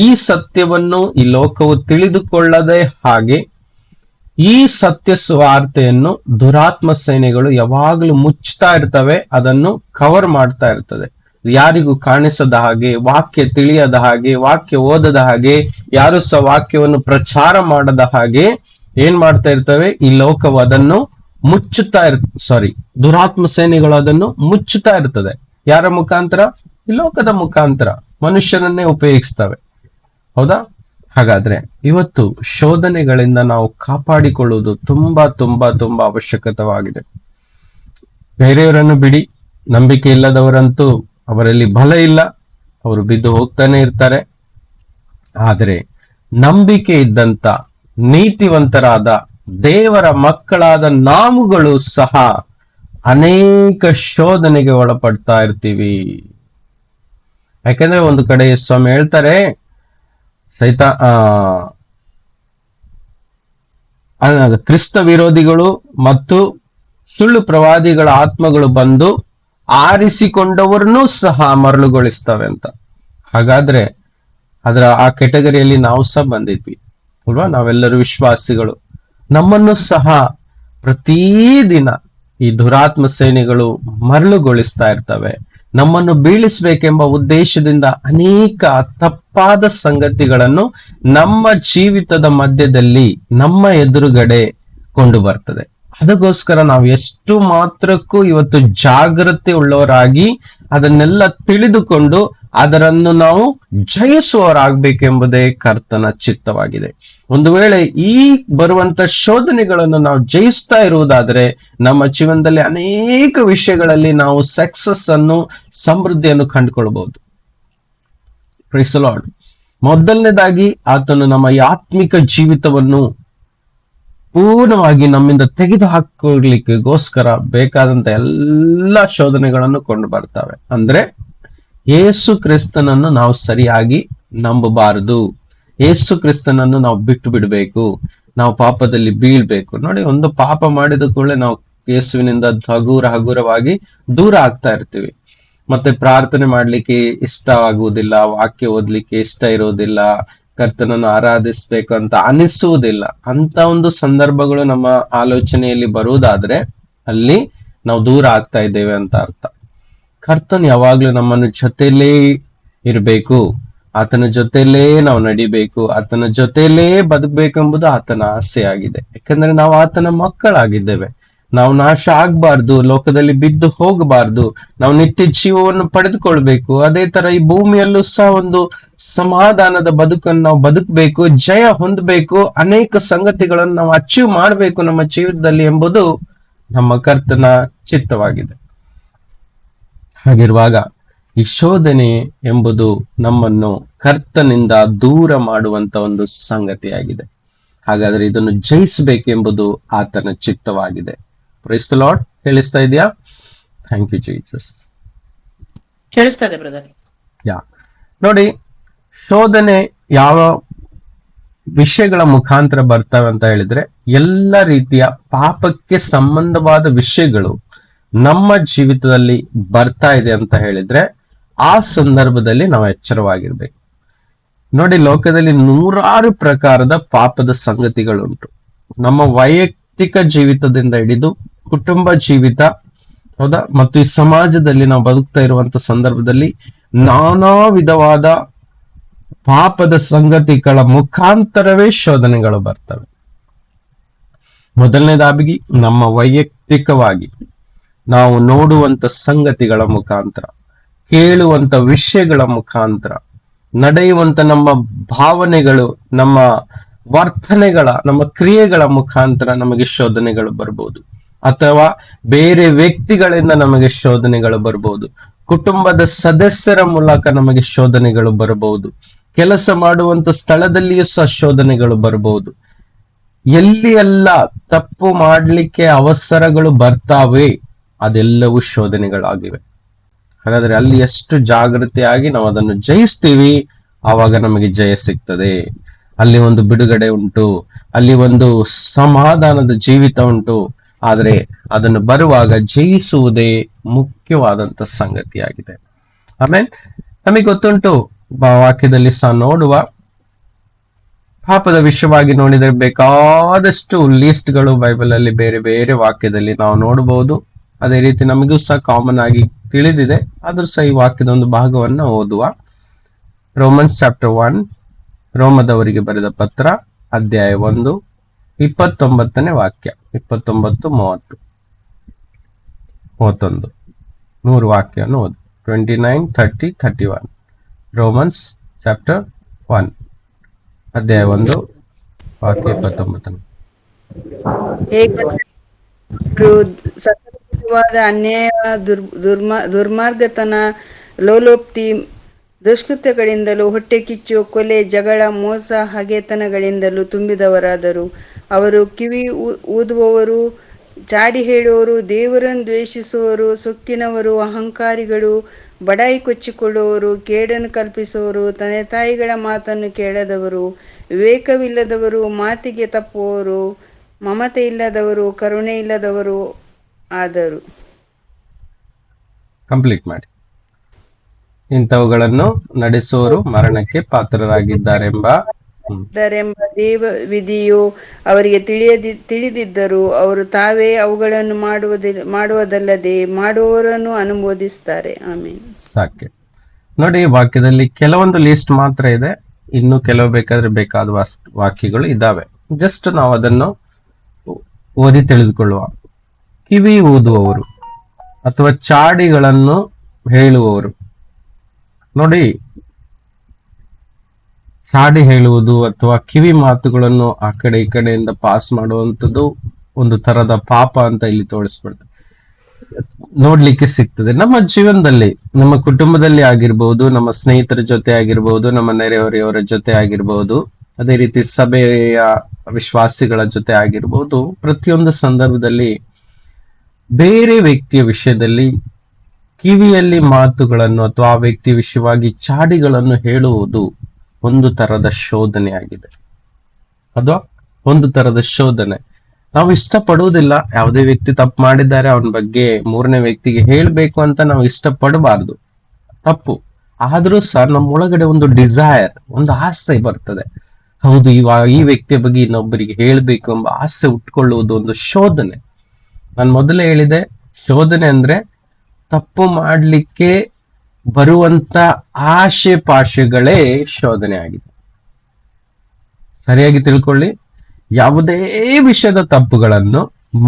ಈ ಸತ್ಯವನ್ನು ಈ ಲೋಕವು ತಿಳಿದುಕೊಳ್ಳದೆ ಹಾಗೆ ಈ ಸತ್ಯ ಸುವಾರ್ತೆಯನ್ನು ದುರಾತ್ಮ ಸೇನೆಗಳು ಯಾವಾಗಲೂ ಮುಚ್ತಾ ಇರ್ತವೆ, ಅದನ್ನು ಕವರ್ ಮಾಡ್ತಾ ಇರ್ತದೆ. ಯಾರಿಗೂ ಕಾಣಿಸದ ಹಾಗೆ, ವಾಕ್ಯ ತಿಳಿಯದ ಹಾಗೆ, ವಾಕ್ಯ ಓದದ ಹಾಗೆ, ಯಾರು ಸಹ ವಾಕ್ಯವನ್ನು ಪ್ರಚಾರ ಮಾಡದ ಹಾಗೆ ಏನ್ ಮಾಡ್ತಾ ಇರ್ತವೆ? ಈ ಲೋಕವು ಅದನ್ನು ಮುಚ್ಚುತ್ತಾ ದುರಾತ್ಮ ಸೇನೆಗಳು ಅದನ್ನು ಮುಚ್ಚುತ್ತಾ ಇರ್ತದೆ. ಯಾರ ಮುಖಾಂತರ? ಈ ಲೋಕದ ಮುಖಾಂತರ ಮನುಷ್ಯನನ್ನೇ ಉಪಯೋಗಿಸ್ತವೆ. ಹೌದಾ? ಹಾಗಾದ್ರೆ ಇವತ್ತು ಶೋಧನೆಗಳಿಂದ ನಾವು ಕಾಪಾಡಿಕೊಳ್ಳುವುದು ತುಂಬಾ ತುಂಬಾ ತುಂಬಾ ಅವಶ್ಯಕತವಾಗಿದೆ. ಬೇರೆಯವರನ್ನು ಬಿಡಿ, ನಂಬಿಕೆ ಇಲ್ಲದವರಂತೂ ಅವರಲ್ಲಿ ಬಲ ಇಲ್ಲ, ಅವರು ಬಿದ್ದು ಹೋಗ್ತಾನೆ ಇರ್ತಾರೆ. ಆದರೆ ನಂಬಿಕೆ ಇದ್ದಂತ ನೀತಿವಂತರಾದ ದೇವರ ಮಕ್ಕಳಾದ ನಾವುಗಳು ಸಹ ಅನೇಕ ಶೋಧನೆಗೆ ಒಳಪಡ್ತಾ ಇರ್ತೀವಿ. ಯಾಕೆಂದ್ರೆ ಒಂದು ಕಡೆ ಸ್ವಾಮಿ ಹೇಳ್ತಾರೆ, ಕ್ರಿಸ್ತ ವಿರೋಧಿಗಳು ಮತ್ತು ಸುಳ್ಳು ಪ್ರವಾದಿಗಳ ಆತ್ಮಗಳು ಬಂದು ಆರಿಸಿಕೊಂಡವರನ್ನೂ ಸಹ ಮರಳುಗೊಳಿಸ್ತವೆ ಅಂತ. ಹಾಗಾದ್ರೆ ಆ ಕೆಟಗರಿಯಲ್ಲಿ ನಾವು ಸಹ ಬಂದಿದ್ವಿ ಅಲ್ವಾ? ನಾವೆಲ್ಲರೂ ವಿಶ್ವಾಸಿಗಳು. ನಮ್ಮನ್ನು ಸಹ ಪ್ರತಿದಿನ ಈ ದುರಾತ್ಮ ಸೇನೆಗಳು ಮರಳುಗೊಳಿಸ್ತಾ ಇರ್ತವೆ. ನಮ್ಮನ್ನು ಬೀಳಿಸ್ಬೇಕೆಂಬ ಉದ್ದೇಶದಿಂದ ಅನೇಕ ತಪ್ಪಾದ ಸಂಗತಿಗಳನ್ನು ನಮ್ಮ ಜೀವಿತದ ಮಧ್ಯದಲ್ಲಿ ನಮ್ಮ ಎದುರುಗಡೆ ಕೊಂಡು ಬರ್ತದೆ. ಅದಕ್ಕೋಸ್ಕರ ನಾವು ಎಷ್ಟು ಮಾತ್ರಕ್ಕೂ ಇವತ್ತು ಜಾಗೃತಿ ಉಳ್ಳವರಾಗಿ ಅದನ್ನೆಲ್ಲ ತಿಳಿದುಕೊಂಡು ಅದರನ್ನು ನಾವು ಜಯಿಸುವವರಾಗಬೇಕೆಂಬುದೇ ಕರ್ತನ ಚಿತ್ತವಾಗಿದೆ. ಒಂದು ವೇಳೆ ಈ ಬರುವಂತ ಶೋಧನೆಗಳನ್ನು ನಾವು ಜಯಿಸ್ತಾ ಇರುವುದಾದರೆ ನಮ್ಮ ಜೀವನದಲ್ಲಿ ಅನೇಕ ವಿಷಯಗಳಲ್ಲಿ ನಾವು ಸಕ್ಸಸ್ ಅನ್ನು, ಸಮೃದ್ಧಿಯನ್ನು ಕಂಡುಕೊಳ್ಬಹುದು. Price the lord. ಮೊದಲನೇದಾಗಿ ಆತನು ನಮ್ಮ ಆತ್ಮಿಕ ಜೀವಿತವನ್ನು ಪೂರ್ಣವಾಗಿ ನಮ್ಮಿಂದ ತೆಗೆದು ಹಾಕೊಳ್ಳಿಕ್ಕೆಗೋಸ್ಕರ ಬೇಕಾದಂತ ಎಲ್ಲ ಶೋಧನೆಗಳನ್ನು ಕೊಂಡು ಬರ್ತವೆ. ಅಂದ್ರೆ ಯೇಸು ಕ್ರಿಸ್ತನನ್ನು ನಾವು ಸರಿಯಾಗಿ ನಂಬಬಾರದು, ಯೇಸು ಕ್ರಿಸ್ತನನ್ನು ನಾವು ಬಿಟ್ಟು ಬಿಡಬೇಕು, ನಾವು ಪಾಪದಲ್ಲಿ ಬೀಳ್ಬೇಕು. ನೋಡಿ, ಒಂದು ಪಾಪ ಮಾಡಿದ ಕೂಡಲೇ ನಾವು ಯೇಸುವಿನಿಂದ ಹಗುರವಾಗಿ ದೂರ ಆಗ್ತಾ ಇರ್ತೀವಿ. ಮತ್ತೆ ಪ್ರಾರ್ಥನೆ ಮಾಡ್ಲಿಕ್ಕೆ ಇಷ್ಟ ಆಗುವುದಿಲ್ಲ, ವಾಕ್ಯ ಓದ್ಲಿಕ್ಕೆ ಇಷ್ಟ ಇರೋದಿಲ್ಲ, ಕರ್ತನನ್ನು ಆರಾಧಿಸ್ಬೇಕು ಅಂತ ಅನಿಸುವುದಿಲ್ಲ. ಅಂತ ಒಂದು ಸಂದರ್ಭಗಳು ನಮ್ಮ ಆಲೋಚನೆಯಲ್ಲಿ ಬರುವುದಾದ್ರೆ ಅಲ್ಲಿ ನಾವು ದೂರ ಆಗ್ತಾ ಇದ್ದೇವೆ ಅಂತ ಅರ್ಥ. ಕರ್ತನ್ ಯಾವಾಗ್ಲೂ ನಮ್ಮನ್ನು ಜೊತೆಲೇ ಇರಬೇಕು, ಆತನ ಜೊತೆಲೇ ನಾವು ನಡಿಬೇಕು, ಆತನ ಜೊತೆಲೇ ಬದುಕಬೇಕೆಂಬುದು ಆತನ ಆಸೆ ಆಗಿದೆ. ಯಾಕಂದ್ರೆ ನಾವು ಆತನ ಮಕ್ಕಳಾಗಿದ್ದೇವೆ. ನಾವು ನಾಶ ಆಗ್ಬಾರ್ದು, ಲೋಕದಲ್ಲಿ ಬಿದ್ದು ಹೋಗಬಾರ್ದು, ನಾವು ನಿತ್ಯ ಜೀವವನ್ನು ಪಡೆದುಕೊಳ್ಬೇಕು. ಅದೇ ತರ ಈ ಭೂಮಿಯಲ್ಲೂ ಸಹ ಒಂದು ಸಮಾಧಾನದ ಬದುಕನ್ನು ನಾವು ಬದುಕಬೇಕು, ಜಯ ಹೊಂದಬೇಕು, ಅನೇಕ ಸಂಗತಿಗಳನ್ನು ನಾವು ಅಚೀವ್ ಮಾಡಬೇಕು ನಮ್ಮ ಜೀವಿತದಲ್ಲಿ ಎಂಬುದು ನಮ್ಮ ಕರ್ತನ ಚಿತ್ತವಾಗಿದೆ. ಹಾಗಿರುವಾಗ ಈ ಶೋಧನೆ ಎಂಬುದು ನಮ್ಮನ್ನು ಕರ್ತನಿಂದ ದೂರ ಮಾಡುವಂತ ಒಂದು ಸಂಗತಿಯಾಗಿದೆ. ಹಾಗಾದ್ರೆ ಇದನ್ನು ಜಯಿಸಬೇಕೆಂಬುದು ಆತನ ಚಿತ್ತವಾಗಿದೆ. Price the Lord. ಕೇಳಿಸ್ತಾ ಇದೆಯಾ? Thank you Jesus. ಕೇಳಿಸ್ತದೆ ಬ್ರದರ್. ನೋಡಿ, ಶೋಧನೆ ಯಾವ ವಿಷಯಗಳ ಮುಖಾಂತರ ಬರ್ತವೆ ಅಂತ ಹೇಳಿದ್ರೆ, ಎಲ್ಲ ರೀತಿಯ ಪಾಪಕ್ಕೆ ಸಂಬಂಧವಾದ ವಿಷಯಗಳು ನಮ್ಮ ಜೀವಿತದಲ್ಲಿ ಬರ್ತಾ ಇದೆ ಅಂತ ಹೇಳಿದ್ರೆ ಆ ಸಂದರ್ಭದಲ್ಲಿ ನಾವು ಎಚ್ಚರವಾಗಿರ್ಬೇಕು. ನೋಡಿ, ಲೋಕದಲ್ಲಿ ನೂರಾರು ಪ್ರಕಾರದ ಪಾಪದ ಸಂಗತಿಗಳುಂಟು. ನಮ್ಮ ವೈಯಕ್ತಿಕ ಜೀವಿತದಿಂದ ಹಿಡಿದು ಕುಟುಂಬ ಜೀವಿತ, ಹೌದಾ, ಮತ್ತು ಈ ಸಮಾಜದಲ್ಲಿ ನಾವು ಬದುಕ್ತಾ ಇರುವಂತ ಸಂದರ್ಭದಲ್ಲಿ ನಾನಾ ವಿಧವಾದ ಪಾಪದ ಸಂಗತಿಗಳ ಮುಖಾಂತರವೇ ಶೋಧನೆಗಳು ಬರ್ತವೆ. ಮೊದಲನೇದಾಗಿ ನಮ್ಮ ವೈಯಕ್ತಿಕವಾಗಿ ನಾವು ನೋಡುವಂತ ಸಂಗತಿಗಳ ಮುಖಾಂತರ, ಕೇಳುವಂತ ವಿಷಯಗಳ ಮುಖಾಂತರ, ನಡೆಯುವಂತ ನಮ್ಮ ಭಾವನೆಗಳು, ನಮ್ಮ ವರ್ತನೆಗಳ, ನಮ್ಮ ಕ್ರಿಯೆಗಳ ಮುಖಾಂತರ ನಮಗೆ ಶೋಧನೆಗಳು ಬರ್ಬೋದು. ಅಥವಾ ಬೇರೆ ವ್ಯಕ್ತಿಗಳಿಂದ ನಮಗೆ ಶೋಧನೆಗಳು ಬರ್ಬೋದು. ಕುಟುಂಬದ ಸದಸ್ಯರ ಮೂಲಕ ನಮಗೆ ಶೋಧನೆಗಳು ಬರಬಹುದು. ಕೆಲಸ ಮಾಡುವಂತ ಸ್ಥಳದಲ್ಲಿಯೂ ಸಹ ಶೋಧನೆಗಳು ಬರಬಹುದು. ಎಲ್ಲಿ ಎಲ್ಲ ತಪ್ಪು ಮಾಡ್ಲಿಕ್ಕೆ ಅವಸರಗಳು ಬರ್ತಾವೆ ಅದೆಲ್ಲವೂ ಶೋಧನೆಗಳಾಗಿವೆ. ಹಾಗಾದ್ರೆ ಅಲ್ಲಿ ಎಷ್ಟು ಜಾಗೃತಿಯಾಗಿ ನಾವು ಅದನ್ನು ಜಯಿಸ್ತೀವಿ, ಆವಾಗ ನಮಗೆ ಜಯ ಸಿಗ್ತದೆ. ಅಲ್ಲಿ ಒಂದು ಬಿಡುಗಡೆ ಉಂಟು, ಅಲ್ಲಿ ಒಂದು ಸಮಾಧಾನದ ಜೀವಿತ ಉಂಟು. ಆದರೆ ಅದನ್ನು ಬರುವಾಗ ಜಯಿಸುವುದೇ ಮುಖ್ಯವಾದಂತ ಸಂಗತಿಯಾಗಿದೆ. ಆಮೇಲೆ ನಮಗೆ ಗೊತ್ತುಂಟು, ವಾಕ್ಯದಲ್ಲಿ ಸಹ ನೋಡುವ, ಪಾಪದ ವಿಷಯವಾಗಿ ನೋಡಿದರೆ ಬೇಕಾದಷ್ಟು ಲಿಸ್ಟ್ಗಳು ಬೈಬಲ್ ಅಲ್ಲಿ ಬೇರೆ ಬೇರೆ ವಾಕ್ಯದಲ್ಲಿ ನಾವು ನೋಡಬಹುದು. ಅದೇ ರೀತಿ ನಮಗೂ ಸಹ ಕಾಮನ್ ಆಗಿ ತಿಳಿದಿದೆ. ಆದ್ರೂ ಸಹ ಈ ವಾಕ್ಯದ ಒಂದು ಭಾಗವನ್ನ ಓದುವ. ರೋಮನ್ಸ್ ಚಾಪ್ಟರ್ 1, ರೋಮದವರಿಗೆ ಬರೆದ ಪತ್ರ, ಅಧ್ಯಾಯ 1, 29ನೇ ವಾಕ್ಯ, 29, 30, 31, 3 ವಾಕ್ಯವನ್ನು ಓದು. 29, 30, 31. ರೋಮನ್ಸ್ ಚಾಪ್ಟರ್ 1, ಅಧ್ಯಾಯ 1, ವಾಕ್ಯ 29. ಹೇಗೆಂದರೆ ಸಕಲ ವಿಧವಾದ ಅನ್ಯಾಯ, ದುರ್ಮಾರ್ಗತನ, ಲೋಲೋಕ್ತಿ, ದುಷ್ಕೃತ್ಯಗಳಿಂದಲೂ, ಹೊಟ್ಟೆ ಕಿಚ್ಚು, ಕೊಲೆ, ಜಗಳ, ಮೋಸ, ಹಗೆತನಗಳಿಂದಲೂ ತುಂಬಿದವರಾದರು. ಅವರು ಕಿವಿ ಊದುವವರು, ಚಾಡಿ ಹೇಳುವವರು, ದೇವರನ್ನು ದ್ವೇಷಿಸುವವರು, ಸೊಕ್ಕಿನವರು, ಅಹಂಕಾರಿಗಳು, ಬಡಾಯಿ ಕೊಚ್ಚಿಕೊಳ್ಳುವವರು, ಕೇಡನ್ನು ಕಲ್ಪಿಸುವವರು, ತಂದೆ ತಾಯಿಗಳ ಮಾತನ್ನು ಕೇಳದವರು, ವಿವೇಕವಿಲ್ಲದವರು, ಮಾತಿಗೆ ತಪ್ಪುವವರು, ಮಮತೆ ಇಲ್ಲದವರು, ಕರುಣೆ ಇಲ್ಲದವರು ಆದರು. ಕಂಪ್ಲೀಟ್ ಮಾಡಿ. ಇಂಥವುಗಳನ್ನು ನಡೆಸುವವರು ಮರಣಕ್ಕೆ ಪಾತ್ರರಾಗಿದ್ದಾರೆಂಬ ದೇವ ವಿಧಿಯು ಅವರಿಗೆ ತಿಳಿದಿದ್ದರು. ಅವರು ತಾವೇ ಅವುಗಳನ್ನು ಮಾಡುವುದಲ್ಲದೆ ಮಾಡುವವರನ್ನು ಅನುಮೋದಿಸುತ್ತಾರೆ. ಆಮೇಲೆ ಸಾಕೆ. ನೋಡಿ, ವಾಕ್ಯದಲ್ಲಿ ಕೆಲವೊಂದು ಲಿಸ್ಟ್ ಮಾತ್ರ ಇದೆ. ಇನ್ನು ಕೆಲವು ಬೇಕಾದ ವಾಕ್ಯಗಳು ಇದ್ದಾವೆ. ಜಸ್ಟ್ ನಾವು ಅದನ್ನು ಓದಿ ತಿಳಿದುಕೊಳ್ಳುವ. ಕಿವಿ ಊದುವವರು ಅಥವಾ ಚಾಡಿಗಳನ್ನು ಹೇಳುವವರು. ನೋಡಿ, ಚಾಡಿ ಹೇಳುವುದು ಅಥವಾ ಕಿವಿ ಮಾತುಗಳನ್ನು ಆ ಕಡೆ ಈ ಕಡೆಯಿಂದ ಪಾಸ್ ಮಾಡುವಂಥದ್ದು ಒಂದು ತರದ ಪಾಪ ಅಂತ ಇಲ್ಲಿ ತೋರಿಸ್ಬಿಡ್ತದೆ, ನೋಡ್ಲಿಕ್ಕೆ ಸಿಗ್ತದೆ. ನಮ್ಮ ಜೀವನದಲ್ಲಿ, ನಮ್ಮ ಕುಟುಂಬದಲ್ಲಿ ಆಗಿರ್ಬಹುದು, ನಮ್ಮ ಸ್ನೇಹಿತರ ಜೊತೆ ಆಗಿರ್ಬಹುದು, ನಮ್ಮ ನೆರೆಹೊರೆಯವರ ಜೊತೆ ಆಗಿರ್ಬಹುದು, ಅದೇ ರೀತಿ ಸಭೆಯ ವಿಶ್ವಾಸಿಗಳ ಜೊತೆ ಆಗಿರ್ಬಹುದು, ಪ್ರತಿಯೊಂದು ಸಂದರ್ಭದಲ್ಲಿ ಬೇರೆ ವ್ಯಕ್ತಿಯ ವಿಷಯದಲ್ಲಿ ಕಿವಿಯಲ್ಲಿ ಮಾತುಗಳನ್ನು ಅಥವಾ ಆ ವ್ಯಕ್ತಿ ವಿಷಯವಾಗಿ ಚಾಡಿಗಳನ್ನು ಹೇಳುವುದು ಒಂದು ತರದ ಶೋಧನೆ ಆಗಿದೆ. ಅದು ಒಂದು ತರದ ಶೋಧನೆ. ನಾವು ಇಷ್ಟಪಡುವುದಿಲ್ಲ. ಯಾವುದೇ ವ್ಯಕ್ತಿ ತಪ್ಪು ಮಾಡಿದ್ದಾರೆ, ಅವನ ಬಗ್ಗೆ ಮೂರನೇ ವ್ಯಕ್ತಿಗೆ ಹೇಳಬೇಕು ಅಂತ ನಾವು ಇಷ್ಟಪಡಬಾರ್ದು, ತಪ್ಪು. ಆದ್ರೂ ಸಹ ನಮ್ಮ ಒಳಗಡೆ ಒಂದು ಡಿಸೈರ್, ಒಂದು ಆಸೆ ಬರ್ತದೆ. ಹೌದು, ಈ ವ್ಯಕ್ತಿಯ ಬಗ್ಗೆ ಇನ್ನೊಬ್ಬರಿಗೆ ಹೇಳಬೇಕು ಎಂಬ ಆಸೆ ಉಟ್ಕೊಳ್ಳುವುದು ಒಂದು ಶೋಧನೆ. ನಾನು ಮೊದಲೇ ಹೇಳಿದೆ, ಶೋಧನೆ ಅಂದ್ರೆ ತಪ್ಪು ಮಾಡ್ಲಿಕ್ಕೆ ಬರುವಂತ ಆಶೆ ಪಾಶೆಗಳೇ ಶೋಧನೆ ಆಗಿದೆ. ಸರಿಯಾಗಿ ತಿಳ್ಕೊಳ್ಳಿ. ಯಾವುದೇ ವಿಷಯದ ತಪ್ಪುಗಳನ್ನು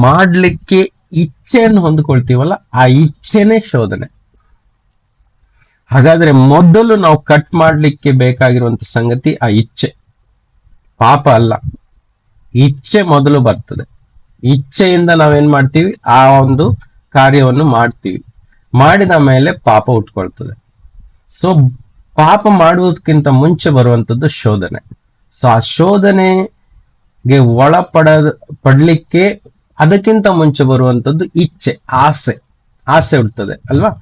ಮಾಡ್ಲಿಕ್ಕೆ ಇಚ್ಛೆಯನ್ನು ಹೊಂದ್ಕೊಳ್ತೀವಲ್ಲ, ಆ ಇಚ್ಛೆನೇ ಶೋಧನೆ. ಹಾಗಾದ್ರೆ ಮೊದಲು ನಾವು ಕಟ್ ಮಾಡ್ಲಿಕ್ಕೆ ಬೇಕಾಗಿರುವಂತ ಸಂಗತಿ ಆ ಇಚ್ಛೆ, ಪಾಪ ಅಲ್ಲ. ಇಚ್ಛೆ ಮೊದಲು ಬರ್ತದೆ. ಇಚ್ಛೆಯಿಂದ ನಾವೇನ್ ಮಾಡ್ತೀವಿ, ಆ ಒಂದು ಕಾರ್ಯವನ್ನು ಮಾಡ್ತೀವಿ. ಮಾಡಿದ ಮೇಲೆ ಪಾಪ ಉಟ್ಕೊಳ್ತದೆ. ಸೊ ಪಾಪ ಮಾಡುವುದಕ್ಕಿಂತ ಮುಂಚೆ ಬರುವಂತದ್ದು ಶೋಧನೆ. ಸೊ ಆ ಶೋಧನೆಗೆ ಪಡ್ಲಿಕ್ಕೆ ಅದಕ್ಕಿಂತ ಮುಂಚೆ ಬರುವಂತದ್ದು ಇಚ್ಛೆ, ಆಸೆ ಹುಡ್ತದೆ ಅಲ್ವಾ.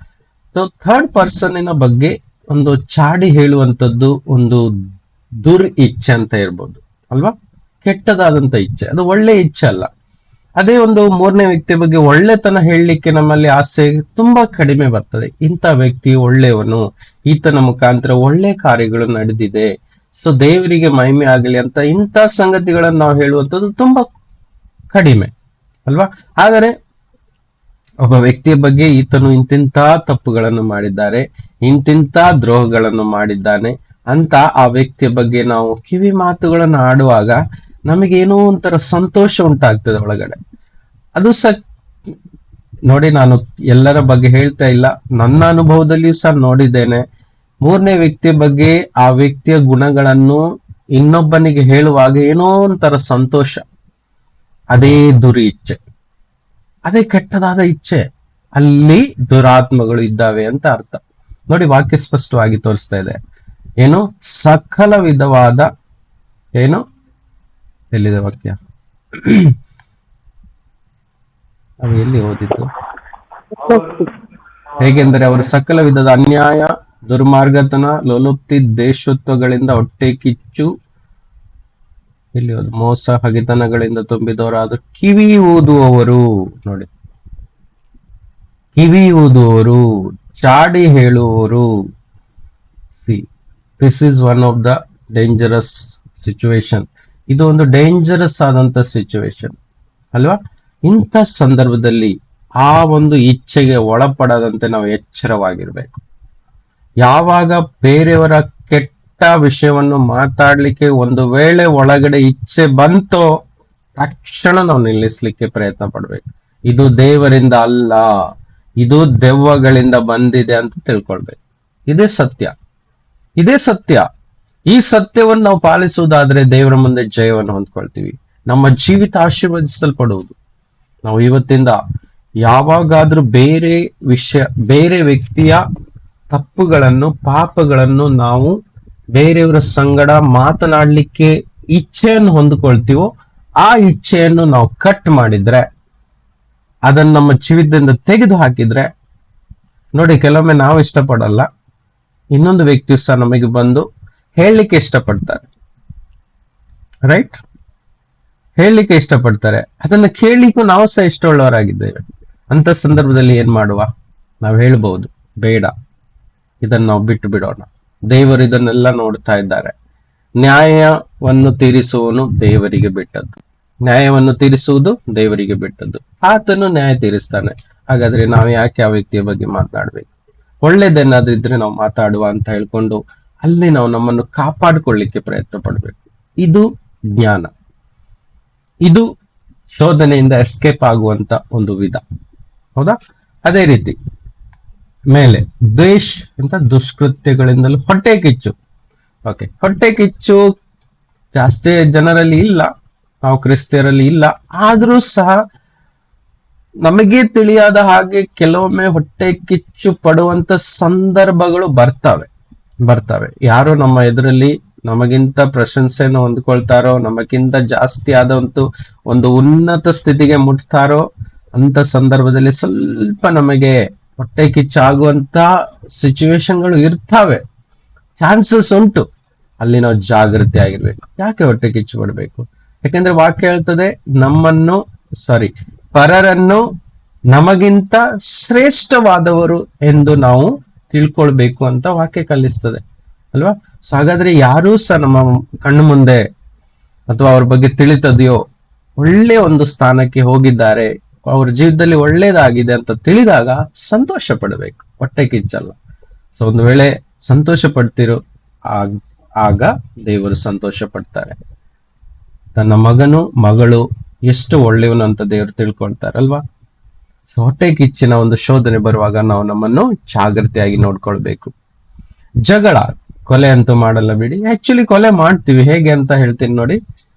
ಸೊ ಥರ್ಡ್ ಪರ್ಸನ್ನಿನ ಬಗ್ಗೆ ಒಂದು ಚಾಡಿ ಹೇಳುವಂಥದ್ದು ಒಂದು ಇಚ್ಛೆ ಅಂತ ಇರ್ಬೋದು ಅಲ್ವಾ, ಕೆಟ್ಟದಾದಂತ ಇಚ್ಛೆ. ಅದು ಒಳ್ಳೆ ಇಚ್ಛೆ ಅಲ್ಲ. ಅದೇ ಒಂದು ಮೂರನೇ ವ್ಯಕ್ತಿ ಬಗ್ಗೆ ಒಳ್ಳೆತನ ಹೇಳಲಿಕ್ಕೆ ನಮ್ಮಲ್ಲಿ ಆಸೆ ತುಂಬಾ ಕಡಿಮೆ ಬರ್ತದೆ. ಇಂಥ ವ್ಯಕ್ತಿ ಒಳ್ಳೆಯವನು, ಈತನ ಮುಖಾಂತರ ಒಳ್ಳೆ ಕಾರ್ಯಗಳು ನಡೆದಿದೆ, ಸೊ ದೇವರಿಗೆ ಮಹಿಮೆ ಆಗಲಿ ಅಂತ ಇಂಥ ಸಂಗತಿಗಳನ್ನು ನಾವು ಹೇಳುವಂಥದ್ದು ತುಂಬಾ ಕಡಿಮೆ ಅಲ್ವಾ. ಆದರೆ ಒಬ್ಬ ವ್ಯಕ್ತಿಯ ಬಗ್ಗೆ ಈತನು ಇಂತಿಂತ ತಪ್ಪುಗಳನ್ನು ಮಾಡಿದ್ದಾರೆ, ಇಂತಿಂತ ದ್ರೋಹಗಳನ್ನು ಮಾಡಿದ್ದಾನೆ ಅಂತ ಆ ವ್ಯಕ್ತಿಯ ಬಗ್ಗೆ ನಾವು ಕಿವಿ ಮಾತುಗಳನ್ನು ಆಡುವಾಗ ನಮಗೇನೋ ಒಂಥರ ಸಂತೋಷ ಉಂಟಾಗ್ತದೆ ಒಳಗಡೆ. ಅದು ನೋಡಿ, ನಾನು ಎಲ್ಲರ ಬಗ್ಗೆ ಹೇಳ್ತಾ ಇಲ್ಲ, ನನ್ನ ಅನುಭವದಲ್ಲಿ ಸಹ ನೋಡಿದ್ದೇನೆ. ಮೂರನೇ ವ್ಯಕ್ತಿಯ ಬಗ್ಗೆ ಆ ವ್ಯಕ್ತಿಯ ಗುಣಗಳನ್ನು ಇನ್ನೊಬ್ಬನಿಗೆ ಹೇಳುವಾಗ ಏನೋ ಒಂಥರ ಸಂತೋಷ. ಅದೇ ಇಚ್ಛೆ, ಅದೇ ಕೆಟ್ಟದಾದ ಇಚ್ಛೆ. ಅಲ್ಲಿ ದುರಾತ್ಮಗಳು ಇದ್ದಾವೆ ಅಂತ ಅರ್ಥ. ನೋಡಿ, ವಾಕ್ಯ ಸ್ಪಷ್ಟವಾಗಿ ತೋರಿಸ್ತಾ ಇದೆ. ಏನು? ಸಕಲ ವಿಧವಾದ, ಏನು ಎಲ್ಲಿದೆ ವಾಕ್ಯ, ನಾವು ಎಲ್ಲಿ ಓದಿದ್ದು? ಹೇಗೆಂದರೆ ಅವರು ಸಕಲ ವಿಧದ ಅನ್ಯಾಯ, ದುರ್ಮಾರ್ಗತನ, ಲೋಲುಪ್ತಿ, ದೇಶತ್ವಗಳಿಂದ, ಹೊಟ್ಟೆ ಕಿಚ್ಚು, ಇಲ್ಲಿ ಮೋಸ, ಹಗೆತನಗಳಿಂದ ತುಂಬಿದವರಾದ ಕಿವಿ ಊದುವವರು. ನೋಡಿ, ಕಿವಿ ಊದುವವರು, ಚಾಡಿ ಹೇಳುವವರು. This is one of the dangerous situation. ಇದು ಒಂದು ಡೇಂಜರಸ್ ಆದಂತ ಸಿಚುವೇಶನ್ ಅಲ್ವಾ? ಇಂಥ ಸಂದರ್ಭದಲ್ಲಿ ಆ ಒಂದು ಇಚ್ಛೆಗೆ ಒಳಪಡದಂತೆ ನಾವು ಎಚ್ಚರವಾಗಿರ್ಬೇಕು. ಯಾವಾಗ ಬೇರೆಯವರ ಕೆಟ್ಟ ವಿಷಯವನ್ನು ಮಾತಾಡ್ಲಿಕ್ಕೆ ಒಂದು ವೇಳೆ ಒಳಗಡೆ ಇಚ್ಛೆ ಬಂತೋ ತಕ್ಷಣ ನಾವು ನಿಲ್ಲಿಸ್ಲಿಕ್ಕೆ ಪ್ರಯತ್ನ ಪಡ್ಬೇಕು. ಇದು ದೇವರಿಂದ ಅಲ್ಲ, ಇದು ದೆವ್ವಗಳಿಂದ ಬಂದಿದೆ ಅಂತ ತಿಳ್ಕೊಳ್ಬೇಕು. ಇದೇ ಸತ್ಯ, ಇದೇ ಸತ್ಯ. ಈ ಸತ್ಯವನ್ನು ನಾವು ಪಾಲಿಸುವುದಾದ್ರೆ ದೇವರ ಮುಂದೆ ಜಯವನ್ನು ಹೊಂದ್ಕೊಳ್ತೀವಿ. ನಮ್ಮ ಜೀವಿತ ಆಶೀರ್ವದಿಸಲ್ಪಡುವುದು. ನಾವು ಇವತ್ತಿಂದ ಯಾವಾಗಾದ್ರೂ ಬೇರೆ ವ್ಯಕ್ತಿಯ ತಪ್ಪುಗಳನ್ನು, ಪಾಪಗಳನ್ನು ನಾವು ಬೇರೆಯವರ ಸಂಗಡ ಮಾತನಾಡ್ಲಿಕ್ಕೆ ಇಚ್ಛೆಯನ್ನು ಹೊಂದಿಕೊಳ್ತೀವೋ ಆ ಇಚ್ಛೆಯನ್ನು ನಾವು ಕಟ್ ಮಾಡಿದ್ರೆ, ಅದನ್ನು ನಮ್ಮ ಜೀವಿತದಿಂದ ತೆಗೆದು ಹಾಕಿದ್ರೆ, ನೋಡಿ ಕೆಲವೊಮ್ಮೆ ನಾವು ಇಷ್ಟಪಡಲ್ಲ, ಇನ್ನೊಂದು ವ್ಯಕ್ತಿಯು ಸಹ ನಮಗೆ ಬಂದು ಹೇಳಲಿಕ್ಕೆ ಇಷ್ಟಪಡ್ತಾರೆ, ರೈಟ್? ಹೇಳಲಿಕ್ಕೆ ಇಷ್ಟಪಡ್ತಾರೆ. ಅದನ್ನ ಕೇಳಲಿಕ್ಕೂ ನಾವು ಸಹ ಇಷ್ಟವುಳ್ಳವರಾಗಿದ್ದೇವೆ. ಅಂತ ಸಂದರ್ಭದಲ್ಲಿ ಏನ್ ಮಾಡುವ? ನಾವು ಹೇಳ್ಬಹುದು, ಬೇಡ, ಇದನ್ನು ನಾವು ಬಿಟ್ಟು ಬಿಡೋಣ. ದೇವರು ಇದನ್ನೆಲ್ಲ ನೋಡ್ತಾ ಇದ್ದಾರೆ. ನ್ಯಾಯವನ್ನು ತೀರಿಸುವನು ದೇವರಿಗೆ ಬಿಟ್ಟದ್ದು. ನ್ಯಾಯವನ್ನು ತೀರಿಸುವುದು ದೇವರಿಗೆ ಬಿಟ್ಟದ್ದು. ಆತನು ನ್ಯಾಯ ತೀರಿಸ್ತಾನೆ. ಹಾಗಾದ್ರೆ ನಾವು ಯಾಕೆ ಆ ವ್ಯಕ್ತಿಯ ಬಗ್ಗೆ ಮಾತನಾಡ್ಬೇಕು? ಒಳ್ಳೇದೇನಾದ್ರೂ ಇದ್ರೆ ನಾವು ಮಾತಾಡುವ ಅಂತ ಹೇಳ್ಕೊಂಡು ಅಲ್ಲಿ ನಾವು ನಮ್ಮನ್ನು ಕಾಪಾಡಿಕೊಳ್ಳಿಕ್ಕೆ ಪ್ರಯತ್ನ ಪಡ್ಬೇಕು. ಇದು ಜ್ಞಾನ. ಇದು ಶೋಧನೆಯಿಂದ ಎಸ್ಕೇಪ್ ಆಗುವಂತ ಒಂದು ವಿಧ, ಹೌದಾ? ಅದೇ ರೀತಿ ಮೇಲೆ ದ್ವೇಷ ಅಂತ ದುಷ್ಕೃತ್ಯಗಳಿಂದಲೂ ಹೊಟ್ಟೆ ಕಿಚ್ಚು. ಓಕೆ, ಹೊಟ್ಟೆ ಕಿಚ್ಚು ಜಾಸ್ತಿ ಜನರಲ್ಲಿ ಇಲ್ಲ, ನಾವು ಕ್ರಿಸ್ತಿಯರಲ್ಲಿ ಇಲ್ಲ. ಆದ್ರೂ ಸಹ ನಮಗೆ ತಿಳಿಯಾದ ಹಾಗೆ ಕೆಲವೊಮ್ಮೆ ಹೊಟ್ಟೆ ಕಿಚ್ಚು ಪಡುವಂತ ಸಂದರ್ಭಗಳು ಬರ್ತವೆ. ಯಾರು ನಮ್ಮ ಎದುರಲ್ಲಿ ನಮಗಿಂತ ಪ್ರಶಂಸೆಯನ್ನು ಹೊಂದ್ಕೊಳ್ತಾರೋ, ನಮಗಿಂತ ಜಾಸ್ತಿ ಆದಂತೂ ಒಂದು ಉನ್ನತ ಸ್ಥಿತಿಗೆ ಮುಟ್ತಾರೋ ಅಂತ ಸಂದರ್ಭದಲ್ಲಿ ಸ್ವಲ್ಪ ನಮಗೆ ಹೊಟ್ಟೆ ಕಿಚ್ಚಾಗುವಂತ ಸಿಚುವೇಶನ್ಗಳು ಇರ್ತವೆ, ಚಾನ್ಸಸ್ ಉಂಟು. ಅಲ್ಲಿ ನಾವು ಜಾಗೃತಿ ಆಗಿರ್ಬೇಕು. ಯಾಕೆ ಹೊಟ್ಟೆ ಕಿಚ್ಚು ಪಡಬೇಕು? ಯಾಕಂದ್ರೆ ವಾಕ್ಯ ಹೇಳ್ತದೆ, ಪರರನ್ನು ನಮಗಿಂತ ಶ್ರೇಷ್ಠವಾದವರು ಎಂದು ನಾವು ತಿಳ್ಕೊಳ್ಬೇಕು ಅಂತ ವಾಕ್ಯ ಕಲಿಸ್ತದೆ ಅಲ್ವಾ? ಸೊ ಹಾಗಾದ್ರೆ ಯಾರೂ ಸಹ ನಮ್ಮ ಕಣ್ಣು ಮುಂದೆ ಅಥವಾ ಅವ್ರ ಬಗ್ಗೆ ತಿಳಿತದೆಯೋ, ಒಳ್ಳೆ ಒಂದು ಸ್ಥಾನಕ್ಕೆ ಹೋಗಿದ್ದಾರೆ, ಅವ್ರ ಜೀವಿತದಲ್ಲಿ ಒಳ್ಳೇದಾಗಿದೆ ಅಂತ ತಿಳಿದಾಗ ಸಂತೋಷ ಪಡಬೇಕು, ಹೊಟ್ಟೆ ಕಿಚ್ಚಲ್ಲ. ಸೊ ಒಂದು ವೇಳೆ ಸಂತೋಷ ಪಡ್ತಿರೋ ಆಗ ದೇವರು ಸಂತೋಷ ಪಡ್ತಾರೆ. ತನ್ನ ಮಗಳು ಎಷ್ಟು ಒಳ್ಳೆಯವನು ಅಂತ ದೇವರು ತಿಳ್ಕೊಳ್ತಾರಲ್ವಾ? ಸೊ ಹೊಟ್ಟೆ ಕಿಚ್ಚಿನ ಒಂದು ಶೋಧನೆ ಬರುವಾಗ ನಾವು ನಮ್ಮನ್ನು ಜಾಗೃತಿಯಾಗಿ ನೋಡ್ಕೊಳ್ಬೇಕು. ಜಗಳ, ಕೊಲೆ ಅಂತೂ ಮಾಡಲ್ಲ ಬಿಡಿ. ಆಕ್ಚುಲಿ ಕೊಲೆ ಮಾಡ್ತೀವಿ. ಹೇಗೆ ಅಂತ ಹೇಳ್ತೀನಿ ನೋಡಿ.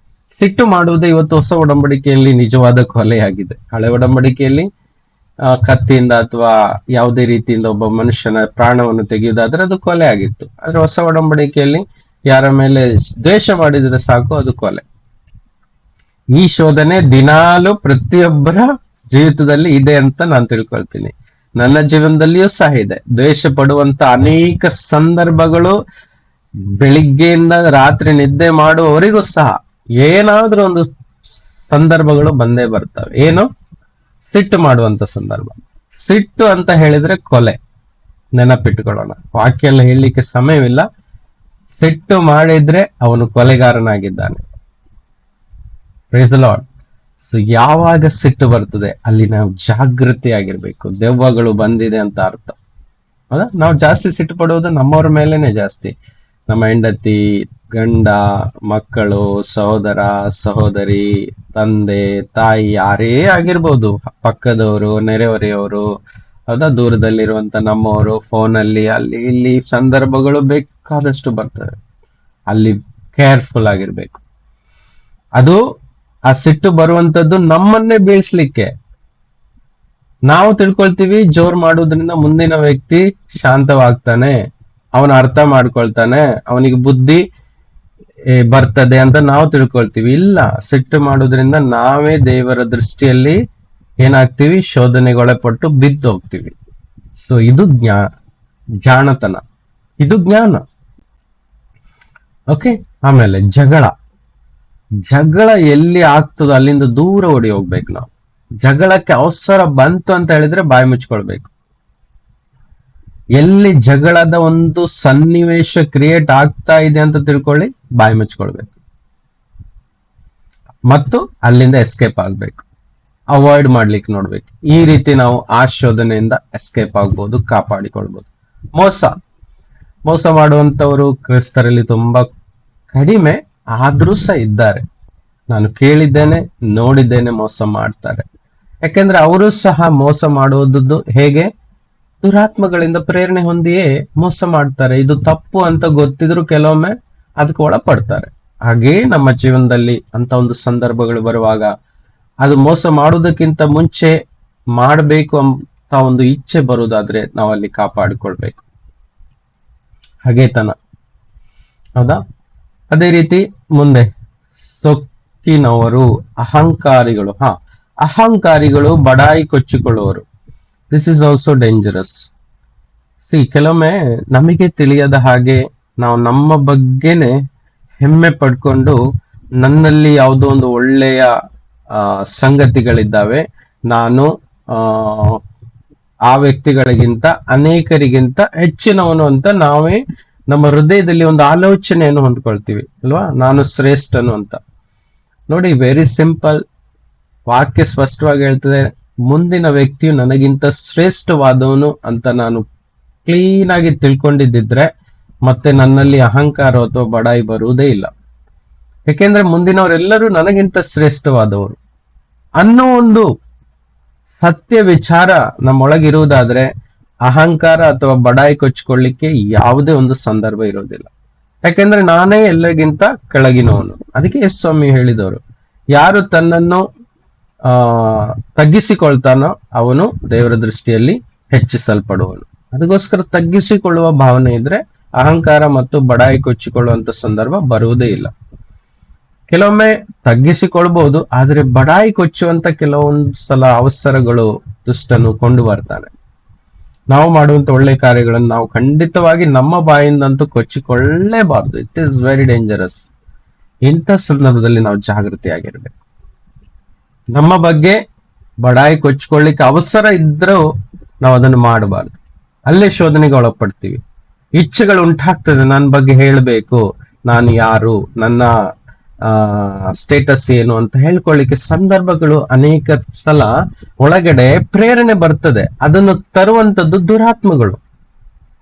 ಸಿಟ್ಟು ಮಾಡುವುದೇ ಇವತ್ತು ಹೊಸ ಒಡಂಬಡಿಕೆಯಲ್ಲಿ ನಿಜವಾದ ಕೊಲೆಯಾಗಿದೆ. ಹಳೆ ಒಡಂಬಡಿಕೆಯಲ್ಲಿ ಕತ್ತಿಯಿಂದ ಅಥವಾ ಯಾವುದೇ ರೀತಿಯಿಂದ ಒಬ್ಬ ಮನುಷ್ಯನ ಪ್ರಾಣವನ್ನು ತೆಗೆಯುವುದಾದ್ರೆ ಅದು ಕೊಲೆ ಆಗಿತ್ತು. ಆದ್ರೆ ಹೊಸ ಒಡಂಬಡಿಕೆಯಲ್ಲಿ ಯಾರ ಮೇಲೆ ದ್ವೇಷ ಮಾಡಿದ್ರೆ ಸಾಕು, ಅದು ಕೊಲೆ. ಈ ಶೋಧನೆ ದಿನಾಲು ಪ್ರತಿಯೊಬ್ಬರ ಜೀವಿತದಲ್ಲಿ ಇದೆ ಅಂತ ನಾನು ತಿಳ್ಕೊಳ್ತೀನಿ. ನನ್ನ ಜೀವನದಲ್ಲಿಯೂ ಸಹ ಇದೆ. ದ್ವೇಷ ಪಡುವಂತ ಅನೇಕ ಸಂದರ್ಭಗಳು ಬೆಳಿಗ್ಗೆಯಿಂದ ರಾತ್ರಿ ನಿದ್ದೆ ಮಾಡುವವರಿಗೂ ಸಹ ಏನಾದ್ರೂ ಒಂದು ಸಂದರ್ಭಗಳು ಬಂದೇ ಬರ್ತವೆ. ಏನು? ಸಿಟ್ಟು ಮಾಡುವಂತ ಸಂದರ್ಭ. ಸಿಟ್ಟು ಅಂತ ಹೇಳಿದ್ರೆ ಕೊಲೆ. ನೆನಪಿಟ್ಟುಕೊಳ್ಳೋಣ. ವಾಕ್ಯ ಎಲ್ಲ ಹೇಳಲಿಕ್ಕೆ ಸಮಯವಿಲ್ಲ. ಸಿಟ್ಟು ಮಾಡಿದ್ರೆ ಅವನು ಕೊಲೆಗಾರನಾಗಿದ್ದಾನೆ. Praise the Lord. ಸೊ ಯಾವಾಗ ಸಿಟ್ಟು ಬರ್ತದೆ ಅಲ್ಲಿ ನಾವು ಜಾಗೃತಿ ಆಗಿರ್ಬೇಕು. ದೆವ್ವಗಳು ಬಂದಿದೆ ಅಂತ ಅರ್ಥ. ಹೌದಾ? ನಾವು ಜಾಸ್ತಿ ಸಿಟ್ಟು ಪಡುವುದು ನಮ್ಮವ್ರ ಮೇಲೇನೆ ಜಾಸ್ತಿ. ನಮ್ಮ ಹೆಂಡತಿ, ಗಂಡ, ಮಕ್ಕಳು, ಸಹೋದರ, ಸಹೋದರಿ, ತಂದೆ, ತಾಯಿ, ಯಾರೇ ಆಗಿರ್ಬೋದು, ಪಕ್ಕದವರು, ನೆರೆಹೊರೆಯವರು, ಹೌದಾ, ದೂರದಲ್ಲಿರುವಂತ ನಮ್ಮವರು, ಫೋನಲ್ಲಿ, ಅಲ್ಲಿ ಇಲ್ಲಿ ಸಂದರ್ಭಗಳು ಬೇಕಾದಷ್ಟು ಬರ್ತವೆ. ಅಲ್ಲಿ ಕೇರ್ಫುಲ್ ಆಗಿರ್ಬೇಕು. ಅದು ಆ ಸಿಟ್ಟು ಬರುವಂತದ್ದು ನಮ್ಮನ್ನೇ ಬೀಳ್ಸ್ಲಿಕ್ಕೆ. ನಾವು ತಿಳ್ಕೊಳ್ತೀವಿ ಜೋರ್ ಮಾಡುವುದರಿಂದ ಮುಂದಿನ ವ್ಯಕ್ತಿ ಶಾಂತವಾಗ್ತಾನೆ, ಅವನ ಅರ್ಥ ಮಾಡ್ಕೊಳ್ತಾನೆ, ಅವನಿಗೆ ಬುದ್ಧಿ ಬರ್ತದೆ ಅಂತ ನಾವು ತಿಳ್ಕೊಳ್ತೀವಿ. ಇಲ್ಲ, ಸಿಟ್ಟು ಮಾಡೋದ್ರಿಂದ ನಾವೇ ದೇವರ ದೃಷ್ಟಿಯಲ್ಲಿ ಏನಾಗ್ತೀವಿ? ಶೋಧನೆಗೊಳಪಟ್ಟು ಬಿದ್ದು ಹೋಗ್ತೀವಿ. ಸೊ ಇದು ಜಾಣತನ, ಇದು ಜ್ಞಾನ. ಓಕೆ. ಆಮೇಲೆ ಜಗಳ ಎಲ್ಲಿ ಆಗ್ತದೋ ಅಲ್ಲಿಂದ ದೂರ ಓಡಿ ಹೋಗ್ಬೇಕು ನಾವು. ಜಗಳಕ್ಕೆ ಅವಸರ ಬಂತು ಅಂತ ಹೇಳಿದ್ರೆ ಬಾಯಿ ಮುಚ್ಕೊಳ್ಬೇಕು. ಎಲ್ಲಿ ಜಗಳದ ಒಂದು ಸನ್ನಿವೇಶ ಕ್ರಿಯೇಟ್ ಆಗ್ತಾ ಇದೆ ಅಂತ ತಿಳ್ಕೊಳ್ಳಿ, ಬಾಯಿ ಮುಚ್ಕೊಳ್ಬೇಕು. ಮತ್ತು ಅಲ್ಲಿಂದ ಎಸ್ಕೇಪ್ ಆಗ್ಬೇಕು, ಅವಾಯ್ಡ್ ಮಾಡ್ಲಿಕ್ಕೆ ನೋಡ್ಬೇಕು. ಈ ರೀತಿ ನಾವು ಆ ಶೋಧನೆಯಿಂದ ಎಸ್ಕೇಪ್ ಆಗ್ಬೋದು, ಕಾಪಾಡಿಕೊಳ್ಬೋದು. ಮೋಸ ಮಾಡುವಂತವರು ಕ್ರಿಸ್ತರಲ್ಲಿ ತುಂಬಾ ಕಡಿಮೆ, ಆದ್ರೂ ಸಹ ಇದ್ದಾರೆ. ನಾನು ಕೇಳಿದ್ದೇನೆ, ನೋಡಿದ್ದೇನೆ, ಮೋಸ ಮಾಡ್ತಾರೆ. ಯಾಕೆಂದ್ರೆ ಅವರು ಸಹ ಮೋಸ ಮಾಡುವುದು ಹೇಗೆ? ದುರಾತ್ಮಗಳಿಂದ ಪ್ರೇರಣೆ ಹೊಂದಿಯೇ ಮೋಸ ಮಾಡ್ತಾರೆ. ಇದು ತಪ್ಪು ಅಂತ ಗೊತ್ತಿದ್ರು ಕೆಲವೊಮ್ಮೆ ಅದಕ್ಕೆ ಒಳಪಡ್ತಾರೆ. ಹಾಗೇ ನಮ್ಮ ಜೀವನದಲ್ಲಿ ಅಂತ ಒಂದು ಸಂದರ್ಭಗಳು ಬರುವಾಗ ಅದು ಮೋಸ ಮಾಡುವುದಕ್ಕಿಂತ ಮುಂಚೆ ಮಾಡಬೇಕು ಅಂತ ಒಂದು ಇಚ್ಛೆ ಬರುವುದಾದ್ರೆ ನಾವು ಅಲ್ಲಿ ಕಾಪಾಡಿಕೊಳ್ಬೇಕು. ಹಾಗೇತನ, ಹೌದಾ? ಅದೇ ರೀತಿ ಮುಂದೆ ಸೊಕ್ಕಿನವರು, ಅಹಂಕಾರಿಗಳು. ಅಹಂಕಾರಿಗಳು, ಬಡಾಯಿ ಕೊಚ್ಚಿಕೊಳ್ಳುವರು. This is also dangerous. ಕೆಲವೊಮ್ಮೆ ನಮಗೆ ತಿಳಿಯದ ಹಾಗೆ ನಾವು ನಮ್ಮ ಬಗ್ಗೆನೆ ಹೆಮ್ಮೆ ಪಡ್ಕೊಂಡು, ನನ್ನಲ್ಲಿ ಯಾವುದೋ ಒಂದು ಒಳ್ಳೆಯ ಸಂಗತಿಗಳಿದ್ದಾವೆ, ನಾನು ಆ ವ್ಯಕ್ತಿಗಳಿಗಿಂತ, ಅನೇಕರಿಗಿಂತ ಹೆಚ್ಚಿನವನು ಅಂತ ನಾವೇ ನಮ್ಮ ಹೃದಯದಲ್ಲಿ ಒಂದು ಆಲೋಚನೆಯನ್ನು ಹೊಂದ್ಕೊಳ್ತೀವಿ ಅಲ್ವಾ? ನಾನು ಶ್ರೇಷ್ಠನು ಅಂತ. ನೋಡಿ, ವೆರಿ ಸಿಂಪಲ್. ವಾಕ್ಯ ಸ್ಪಷ್ಟವಾಗಿ ಹೇಳ್ತದೆ, ಮುಂದಿನ ವ್ಯಕ್ತಿಯು ನನಗಿಂತ ಶ್ರೇಷ್ಠವಾದವನು ಅಂತ ನಾನು ಕ್ಲೀನ್ ಆಗಿ ತಿಳ್ಕೊಂಡಿದ್ದಿದ್ರೆ ಮತ್ತೆ ನನ್ನಲ್ಲಿ ಅಹಂಕಾರ ಅಥವಾ ಬಡಾಯಿ ಬರುವುದೇ ಇಲ್ಲ. ಯಾಕೆಂದ್ರೆ ಮುಂದಿನವರೆಲ್ಲರೂ ನನಗಿಂತ ಶ್ರೇಷ್ಠವಾದವರು ಅನ್ನೋ ಒಂದು ಸತ್ಯ ವಿಚಾರ ನಮ್ಮೊಳಗಿರುವುದಾದ್ರೆ ಅಹಂಕಾರ ಅಥವಾ ಬಡಾಯಿ ಕೊಚ್ಚಿಕೊಳ್ಳಿಕ್ಕೆ ಯಾವುದೇ ಒಂದು ಸಂದರ್ಭ ಇರೋದಿಲ್ಲ. ಯಾಕೆಂದ್ರೆ ನಾನೇ ಎಲ್ಲರಿಗಿಂತ ಕೆಳಗಿನವನು. ಅದಕ್ಕೆ ಯೇಸು ಸ್ವಾಮಿ ಹೇಳಿದವರು, ಯಾರು ತನ್ನನ್ನು ತಗ್ಗಿಸಿಕೊಳ್ತಾನೋ ಅವನು ದೇವರ ದೃಷ್ಟಿಯಲ್ಲಿ ಹೆಚ್ಚಿಸಲ್ಪಡುವನು. ಅದಕ್ಕೋಸ್ಕರ ತಗ್ಗಿಸಿಕೊಳ್ಳುವ ಭಾವನೆ ಇದ್ರೆ ಅಹಂಕಾರ ಮತ್ತು ಬಡಾಯಿ ಕೊಚ್ಚಿಕೊಳ್ಳುವಂತ ಸಂದರ್ಭ ಬರುವುದೇ ಇಲ್ಲ. ಕೆಲವೊಮ್ಮೆ ತಗ್ಗಿಸಿಕೊಳ್ಬಹುದು, ಆದ್ರೆ ಬಡಾಯಿ ಕೊಚ್ಚುವಂತ ಕೆಲವೊಂದು ಸಲ ಅವಸರಗಳು ದುಷ್ಟನು ಕೊಂಡು ಬರ್ತಾನೆ. ನಾವು ಮಾಡುವಂತ ಒಳ್ಳೆ ಕಾರ್ಯಗಳನ್ನು ನಾವು ಖಂಡಿತವಾಗಿ ನಮ್ಮ ಬಾಯಿಂದಂತೂ ಕೊಚ್ಚಿಕೊಳ್ಳಲೇಬಾರ್ದು. It is very dangerous. ಇಂಥ ಸಂದರ್ಭದಲ್ಲಿ ನಾವು ಜಾಗೃತಿಯಾಗಿರ್ಬೇಕು. ನಮ್ಮ ಬಗ್ಗೆ ಬಡಾಯಿ ಕೊಚ್ಚಿಕೊಳ್ಳಿಕ್ಕೆ ಅವಸರ ಇದ್ರೂ ನಾವು ಅದನ್ನು ಮಾಡಬಾರ್ದು. ಅಲ್ಲೇ ಶೋಧನೆಗೆ ಒಳಪಡ್ತೀವಿ. ಇಚ್ಛೆಗಳು ಉಂಟಾಗ್ತದೆ, ನನ್ನ ಬಗ್ಗೆ ಹೇಳಬೇಕು, ನಾನು ಯಾರು, ನನ್ನ ಸ್ಟೇಟಸ್ ಏನು ಅಂತ ಹೇಳ್ಕೊಳ್ಳಿಕ್ಕೆ ಸಂದರ್ಭಗಳು ಅನೇಕ ಸಲ ಒಳಗಡೆ ಪ್ರೇರಣೆ ಬರ್ತದೆ. ಅದನ್ನು ತರುವಂತದ್ದು ದುರಾತ್ಮಗಳು.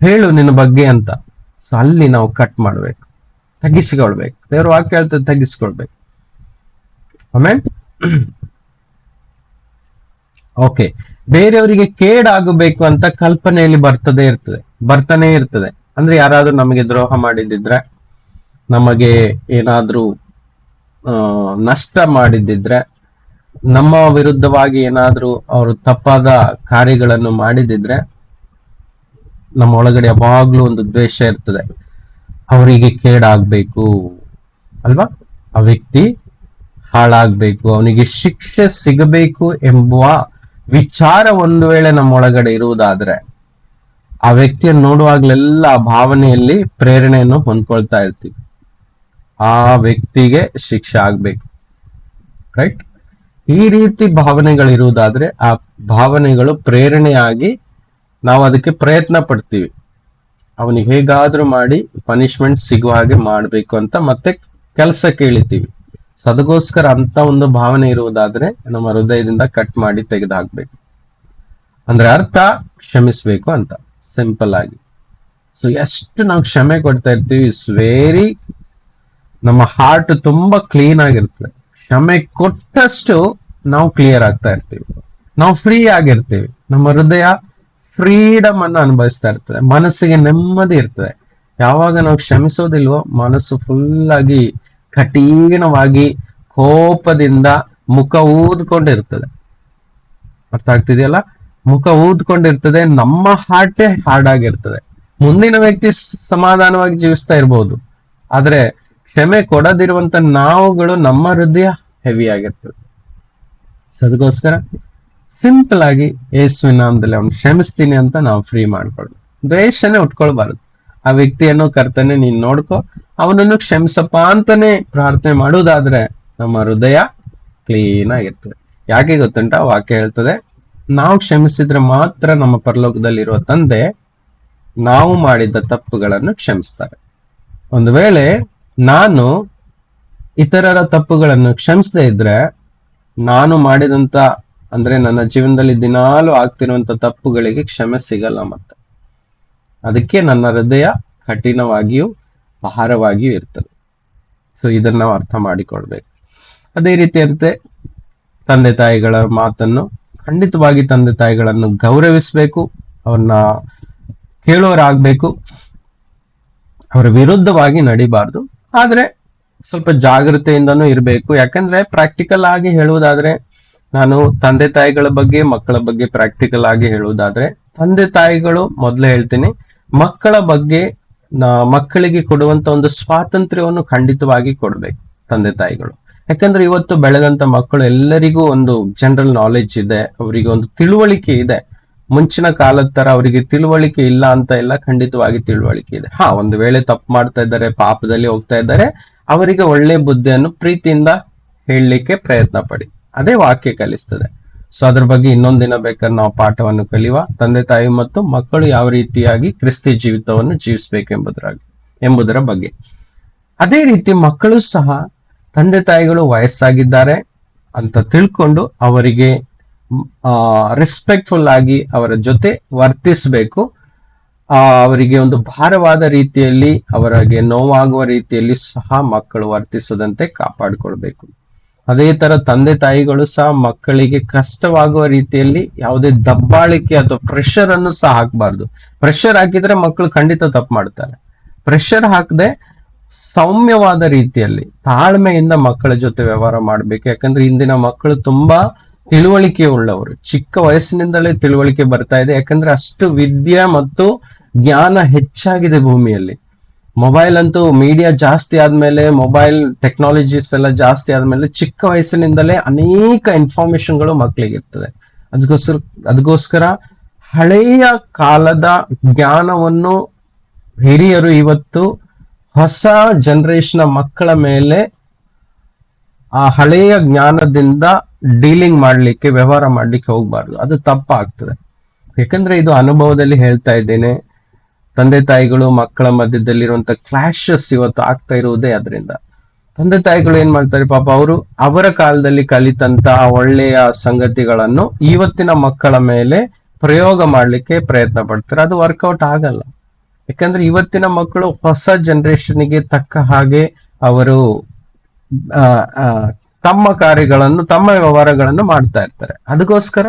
ಹೇಳು ನಿನ್ನ ಬಗ್ಗೆ ಅಂತ. ಸೊ ಅಲ್ಲಿ ನಾವು ಕಟ್ ಮಾಡ್ಬೇಕು, ತಗ್ಗಿಸಿಕೊಳ್ಬೇಕು. ದೇವ್ರ ವಾಕ್ಯ ಹೇಳ್ತದೆ ತಗ್ಗಿಸಿಕೊಳ್ಬೇಕು. ಆಮೇಲೆ ಓಕೆ, ಬೇರೆಯವರಿಗೆ ಕೇಡಾಗಬೇಕು ಅಂತ ಕಲ್ಪನೆಯಲ್ಲಿ ಬರ್ತಾನೆ ಇರ್ತದೆ. ಅಂದ್ರೆ ಯಾರಾದ್ರೂ ನಮಗೆ ದ್ರೋಹ ಮಾಡಿದಿದ್ರೆ, ನಮಗೆ ಏನಾದ್ರೂ ನಷ್ಟ ಮಾಡಿದ್ದಿದ್ರೆ, ನಮ್ಮ ವಿರುದ್ಧವಾಗಿ ಏನಾದ್ರೂ ಅವರು ತಪ್ಪಾದ ಕಾರ್ಯಗಳನ್ನು ಮಾಡಿದಿದ್ರೆ ನಮ್ಮ ಒಳಗಡೆ ಯಾವಾಗ್ಲೂ ಒಂದು ದ್ವೇಷ ಇರ್ತದೆ. ಅವರಿಗೆ ಕೇಡಾಗ್ಬೇಕು ಅಲ್ವಾ, ಆ ವ್ಯಕ್ತಿ ಹಾಳಾಗ್ಬೇಕು, ಅವನಿಗೆ ಶಿಕ್ಷೆ ಸಿಗಬೇಕು ಎಂಬುವ ವಿಚಾರ ಒಂದು ವೇಳೆ ನಮ್ಮ ಒಳಗಡೆ ಇರುವುದಾದ್ರೆ ಆ ವ್ಯಕ್ತಿಯನ್ನು ನೋಡುವಾಗ್ಲೆಲ್ಲ ಆ ಭಾವನೆಯಲ್ಲಿ ಪ್ರೇರಣೆಯನ್ನು ಹೊಂದ್ಕೊಳ್ತಾ ಇರ್ತೀವಿ. ಆ ವ್ಯಕ್ತಿಗೆ ಶಿಕ್ಷೆ ಆಗ್ಬೇಕು, ರೈಟ್? ಈ ರೀತಿ ಭಾವನೆಗಳಿರುವುದಾದ್ರೆ ಆ ಭಾವನೆಗಳು ಪ್ರೇರಣೆಯಾಗಿ ನಾವು ಅದಕ್ಕೆ ಪ್ರಯತ್ನ ಪಡ್ತೀವಿ. ಅವನಿಗೆ ಹೇಗಾದ್ರೂ ಮಾಡಿ ಪನಿಷ್ಮೆಂಟ್ ಸಿಗುವ ಹಾಗೆ ಮಾಡ್ಬೇಕು ಅಂತ ಮತ್ತೆ ಕೆಲಸ ಕೇಳಿತೀವಿ. ಅದಕ್ಕೋಸ್ಕರ ಅಂತ ಒಂದು ಭಾವನೆ ಇರುವುದಾದ್ರೆ ನಮ್ಮ ಹೃದಯದಿಂದ ಕಟ್ ಮಾಡಿ ತೆಗೆದು ಹಾಕ್ಬೇಕು. ಅಂದ್ರೆ ಅರ್ಥ ಕ್ಷಮಿಸ್ಬೇಕು ಅಂತ, ಸಿಂಪಲ್ ಆಗಿ. ಸೊ ಎಷ್ಟು ನಾವು ಕ್ಷಮೆ ಕೊಡ್ತಾ ಇರ್ತೀವಿ, ಇಟ್ಸ್ ವೆರಿ, ನಮ್ಮ ಹಾರ್ಟ್ ತುಂಬಾ ಕ್ಲೀನ್ ಆಗಿರ್ತದೆ. ಕ್ಷಮೆ ಕೊಟ್ಟಷ್ಟು ನಾವು ಕ್ಲಿಯರ್ ಆಗ್ತಾ ಇರ್ತೀವಿ, ನಾವು ಫ್ರೀ ಆಗಿರ್ತೀವಿ. ನಮ್ಮ ಹೃದಯ ಫ್ರೀಡಮ್ ಅನ್ನು ಅನುಭವಿಸ್ತಾ ಇರ್ತದೆ, ಮನಸ್ಸಿಗೆ ನೆಮ್ಮದಿ ಇರ್ತದೆ. ಯಾವಾಗ ನಾವು ಕ್ಷಮಿಸೋದಿಲ್ವೋ ಮನಸ್ಸು ಫುಲ್ ಆಗಿ ಕಠಿಣವಾಗಿ ಕೋಪದಿಂದ ಮುಖ ಊದ್ಕೊಂಡಿರ್ತದೆ. ಅರ್ಥ ಆಗ್ತಿದೆಯಲ್ಲ? ಮುಖ ಊದ್ಕೊಂಡಿರ್ತದೆ, ನಮ್ಮ ಹಾರ್ಟೇ ಹಾರ್ಡ್ ಆಗಿರ್ತದೆ. ಮುಂದಿನ ವ್ಯಕ್ತಿ ಸಮಾಧಾನವಾಗಿ ಜೀವಿಸ್ತಾ ಇರ್ಬೋದು, ಆದ್ರೆ ಕ್ಷಮೆ ಕೊಡದಿರುವಂತ ನಾವುಗಳು, ನಮ್ಮ ಹೃದಯ ಹೆವಿ ಆಗಿರ್ತದೆ. ಅದಕ್ಕೋಸ್ಕರ ಸಿಂಪಲ್ ಆಗಿ ಯೇಸುವಿನ ನಾಮದಲ್ಲಿ ಅವ್ನು ಕ್ಷಮಿಸ್ತೀನಿ ಅಂತ ನಾವು ಫ್ರೀ ಮಾಡ್ಕೊಳ್ಳೋದು. ದ್ವೇಷನೇ ಉಟ್ಕೊಳ್ಬಾರದು. ಆ ವ್ಯಕ್ತಿಯನ್ನು ಕರ್ತನೆ ನೀನ್ ನೋಡ್ಕೊ, ಅವನನ್ನು ಕ್ಷಮಿಸಪ್ಪ ಅಂತಾನೆ ಪ್ರಾರ್ಥನೆ ಮಾಡುವುದಾದ್ರೆ ನಮ್ಮ ಹೃದಯ ಕ್ಲೀನ್ ಆಗಿರ್ತದೆ. ಯಾಕೆ ಗೊತ್ತುಂಟ? ವಾಕ್ಯ ಹೇಳ್ತದೆ, ನಾವು ಕ್ಷಮಿಸಿದ್ರೆ ಮಾತ್ರ ನಮ್ಮ ಪರಲೋಕದಲ್ಲಿರುವ ತಂದೆ ನಾವು ಮಾಡಿದ ತಪ್ಪುಗಳನ್ನು ಕ್ಷಮಿಸ್ತಾರೆ. ಒಂದು ವೇಳೆ ನಾನು ಇತರರ ತಪ್ಪುಗಳನ್ನು ಕ್ಷಮಿಸದೇ ಇದ್ರೆ ನಾನು ಮಾಡಿದಂತ ಅಂದ್ರೆ ನನ್ನ ಜೀವನದಲ್ಲಿ ದಿನಾಲು ಆಗ್ತಿರುವಂತ ತಪ್ಪುಗಳಿಗೆ ಕ್ಷಮೆ ಸಿಗಲ್ಲ ಮತ್ತೆ. ಅದಕ್ಕೆ ನನ್ನ ಹೃದಯ ಕಠಿಣವಾಗಿಯೂ ಭಾರವಾಗಿಯೂ ಇರ್ತದೆ. ಸೊ ಇದನ್ನ ನಾವು ಅರ್ಥ ಮಾಡಿಕೊಳ್ಬೇಕು. ಅದೇ ರೀತಿಯಂತೆ ತಂದೆ ತಾಯಿಗಳ ಮಾತನ್ನು ಖಂಡಿತವಾಗಿ ತಂದೆ ತಾಯಿಗಳನ್ನು ಗೌರವಿಸಬೇಕು, ಅವ್ರನ್ನ ಕೇಳೋರಾಗ್ಬೇಕು, ಅವರ ವಿರುದ್ಧವಾಗಿ ನಡಿಬಾರ್ದು. ಆದ್ರೆ ಸ್ವಲ್ಪ ಜಾಗೃತೆಯಿಂದನೂ ಇರಬೇಕು. ಯಾಕಂದ್ರೆ ಪ್ರಾಕ್ಟಿಕಲ್ ಆಗಿ ಹೇಳುವುದಾದ್ರೆ, ನಾನು ತಂದೆ ತಾಯಿಗಳ ಬಗ್ಗೆ ಮಕ್ಕಳ ಬಗ್ಗೆ ಪ್ರಾಕ್ಟಿಕಲ್ ಆಗಿ ಹೇಳುವುದಾದ್ರೆ, ತಂದೆ ತಾಯಿಗಳು ಮೊದಲೇ ಹೇಳ್ತೀನಿ, ಮಕ್ಕಳ ಬಗ್ಗೆ ಮಕ್ಕಳಿಗೆ ಕೊಡುವಂತ ಒಂದು ಸ್ವಾತಂತ್ರ್ಯವನ್ನು ಖಂಡಿತವಾಗಿ ಕೊಡ್ಬೇಕು ತಂದೆ ತಾಯಿಗಳು. ಯಾಕಂದ್ರೆ ಇವತ್ತು ಬೆಳೆದಂತ ಮಕ್ಕಳು ಎಲ್ಲರಿಗೂ ಒಂದು ಜನರಲ್ ನಾಲೆಡ್ಜ್ ಇದೆ, ಅವರಿಗೆ ಒಂದು ತಿಳುವಳಿಕೆ ಇದೆ. ಮುಂಚಿನ ಕಾಲದ ತರ ಅವರಿಗೆ ತಿಳುವಳಿಕೆ ಇಲ್ಲ ಅಂತ ಇಲ್ಲ, ಖಂಡಿತವಾಗಿ ತಿಳುವಳಿಕೆ ಇದೆ. ಒಂದು ವೇಳೆ ತಪ್ಪು ಮಾಡ್ತಾ ಇದ್ದಾರೆ, ಪಾಪದಲ್ಲಿ ಹೋಗ್ತಾ ಇದ್ದಾರೆ, ಅವರಿಗೆ ಒಳ್ಳೆ ಬುದ್ಧಿಯನ್ನು ಪ್ರೀತಿಯಿಂದ ಹೇಳಲಿಕ್ಕೆ ಪ್ರಯತ್ನ ಪಡಿ. ಅದೇ ವಾಕ್ಯ ಕಲಿಸ್ತದೆ. ಸೊ ಅದ್ರ ಬಗ್ಗೆ ಇನ್ನೊಂದಿನ ಬೇಕಾದ್ರೆ ನಾವು ಪಾಠವನ್ನು ಕಲಿಯುವ. ತಂದೆ ತಾಯಿ ಮತ್ತು ಮಕ್ಕಳು ಯಾವ ರೀತಿಯಾಗಿ ಕ್ರಿಸ್ತಿ ಜೀವಿತವನ್ನು ಎಂಬುದರ ಬಗ್ಗೆ. ಅದೇ ರೀತಿ ಮಕ್ಕಳು ಸಹ ತಂದೆ ತಾಯಿಗಳು ವಯಸ್ಸಾಗಿದ್ದಾರೆ ಅಂತ ತಿಳ್ಕೊಂಡು ಅವರಿಗೆ ರೆಸ್ಪೆಕ್ಟ್ಫುಲ್ ಆಗಿ ಅವರ ಜೊತೆ ವರ್ತಿಸಬೇಕು. ಅವರಿಗೆ ಒಂದು ಭಾರವಾದ ರೀತಿಯಲ್ಲಿ, ಅವರಿಗೆ ನೋವಾಗುವ ರೀತಿಯಲ್ಲಿ ಸಹ ಮಕ್ಕಳು ವರ್ತಿಸದಂತೆ ಕಾಪಾಡಿಕೊಳ್ಬೇಕು. ಅದೇ ತರ ತಂದೆ ತಾಯಿಗಳು ಸಹ ಮಕ್ಕಳಿಗೆ ಕಷ್ಟವಾಗುವ ರೀತಿಯಲ್ಲಿ ಯಾವುದೇ ದಬ್ಬಾಳಿಕೆ ಅಥವಾ ಪ್ರೆಷರ್ ಅನ್ನು ಸಹ ಹಾಕಬಾರ್ದು. ಪ್ರೆಷರ್ ಹಾಕಿದ್ರೆ ಮಕ್ಕಳು ಖಂಡಿತ ತಪ್ಪು ಮಾಡ್ತಾರೆ. ಪ್ರೆಷರ್ ಹಾಕದೆ ಸೌಮ್ಯವಾದ ರೀತಿಯಲ್ಲಿ ತಾಳ್ಮೆಯಿಂದ ಮಕ್ಕಳ ಜೊತೆ ವ್ಯವಹಾರ ಮಾಡ್ಬೇಕು. ಯಾಕಂದ್ರೆ ಇಂದಿನ ಮಕ್ಕಳು ತುಂಬಾ ತಿಳುವಳಿಕೆ ಉಳ್ಳವರು, ಚಿಕ್ಕ ವಯಸ್ಸಿನಿಂದಲೇ ತಿಳುವಳಿಕೆ ಬರ್ತಾ ಇದೆ. ಯಾಕಂದ್ರೆ ಅಷ್ಟು ವಿದ್ಯೆ ಮತ್ತು ಜ್ಞಾನ ಹೆಚ್ಚಾಗಿದೆ ಭೂಮಿಯಲ್ಲಿ. ಮೊಬೈಲ್ ಅಂತೂ ಮೀಡಿಯಾ ಜಾಸ್ತಿ ಆದ್ಮೇಲೆ, ಮೊಬೈಲ್ ಟೆಕ್ನಾಲಜೀಸ್ ಎಲ್ಲ ಜಾಸ್ತಿ ಆದ್ಮೇಲೆ ಚಿಕ್ಕ ವಯಸ್ಸಿನಿಂದಲೇ ಅನೇಕ ಇನ್ಫಾರ್ಮೇಶನ್ಗಳು ಮಕ್ಕಳಿಗೆ ಇರ್ತದೆ. ಅದಕ್ಕೋಸ್ಕರ ಹಳೆಯ ಕಾಲದ ಜ್ಞಾನವನ್ನು ಹಿರಿಯರು ಇವತ್ತು ಹೊಸ ಜನರೇಷನ್ ಮಕ್ಕಳ ಮೇಲೆ ಆ ಹಳೆಯ ಜ್ಞಾನದಿಂದ ಡೀಲಿಂಗ್ ಮಾಡ್ಲಿಕ್ಕೆ, ವ್ಯವಹಾರ ಮಾಡ್ಲಿಕ್ಕೆ ಹೋಗ್ಬಾರ್ದು. ಅದು ತಪ್ಪಾಗ್ತದೆ. ಯಾಕಂದ್ರೆ ಇದು ಅನುಭವದಲ್ಲಿ ಹೇಳ್ತಾ ಇದ್ದೇನೆ. ತಂದೆ ತಾಯಿಗಳು ಮಕ್ಕಳ ಮಧ್ಯದಲ್ಲಿರುವಂತ ಕ್ಲಾಶಸ್ ಇವತ್ತು ಆಗ್ತಾ ಇರುವುದೇ ಅದರಿಂದ. ತಂದೆ ತಾಯಿಗಳು ಏನ್ ಮಾಡ್ತಾರೆ, ಪಾಪ ಅವರು ಅವರ ಕಾಲದಲ್ಲಿ ಕಲಿತಂತ ಒಳ್ಳೆಯ ಸಂಗತಿಗಳನ್ನು ಇವತ್ತಿನ ಮಕ್ಕಳ ಮೇಲೆ ಪ್ರಯೋಗ ಮಾಡ್ಲಿಕ್ಕೆ ಪ್ರಯತ್ನ ಪಡ್ತಾರೆ. ಅದು ವರ್ಕೌಟ್ ಆಗಲ್ಲ. ಯಾಕಂದ್ರೆ ಇವತ್ತಿನ ಮಕ್ಕಳು ಹೊಸ ಜನರೇಷನ್ಗೆ ತಕ್ಕ ಹಾಗೆ ಅವರು ತಮ್ಮ ಕಾರ್ಯಗಳನ್ನು, ತಮ್ಮ ವ್ಯವಹಾರಗಳನ್ನು ಮಾಡ್ತಾ ಇರ್ತಾರೆ. ಅದಕ್ಕೋಸ್ಕರ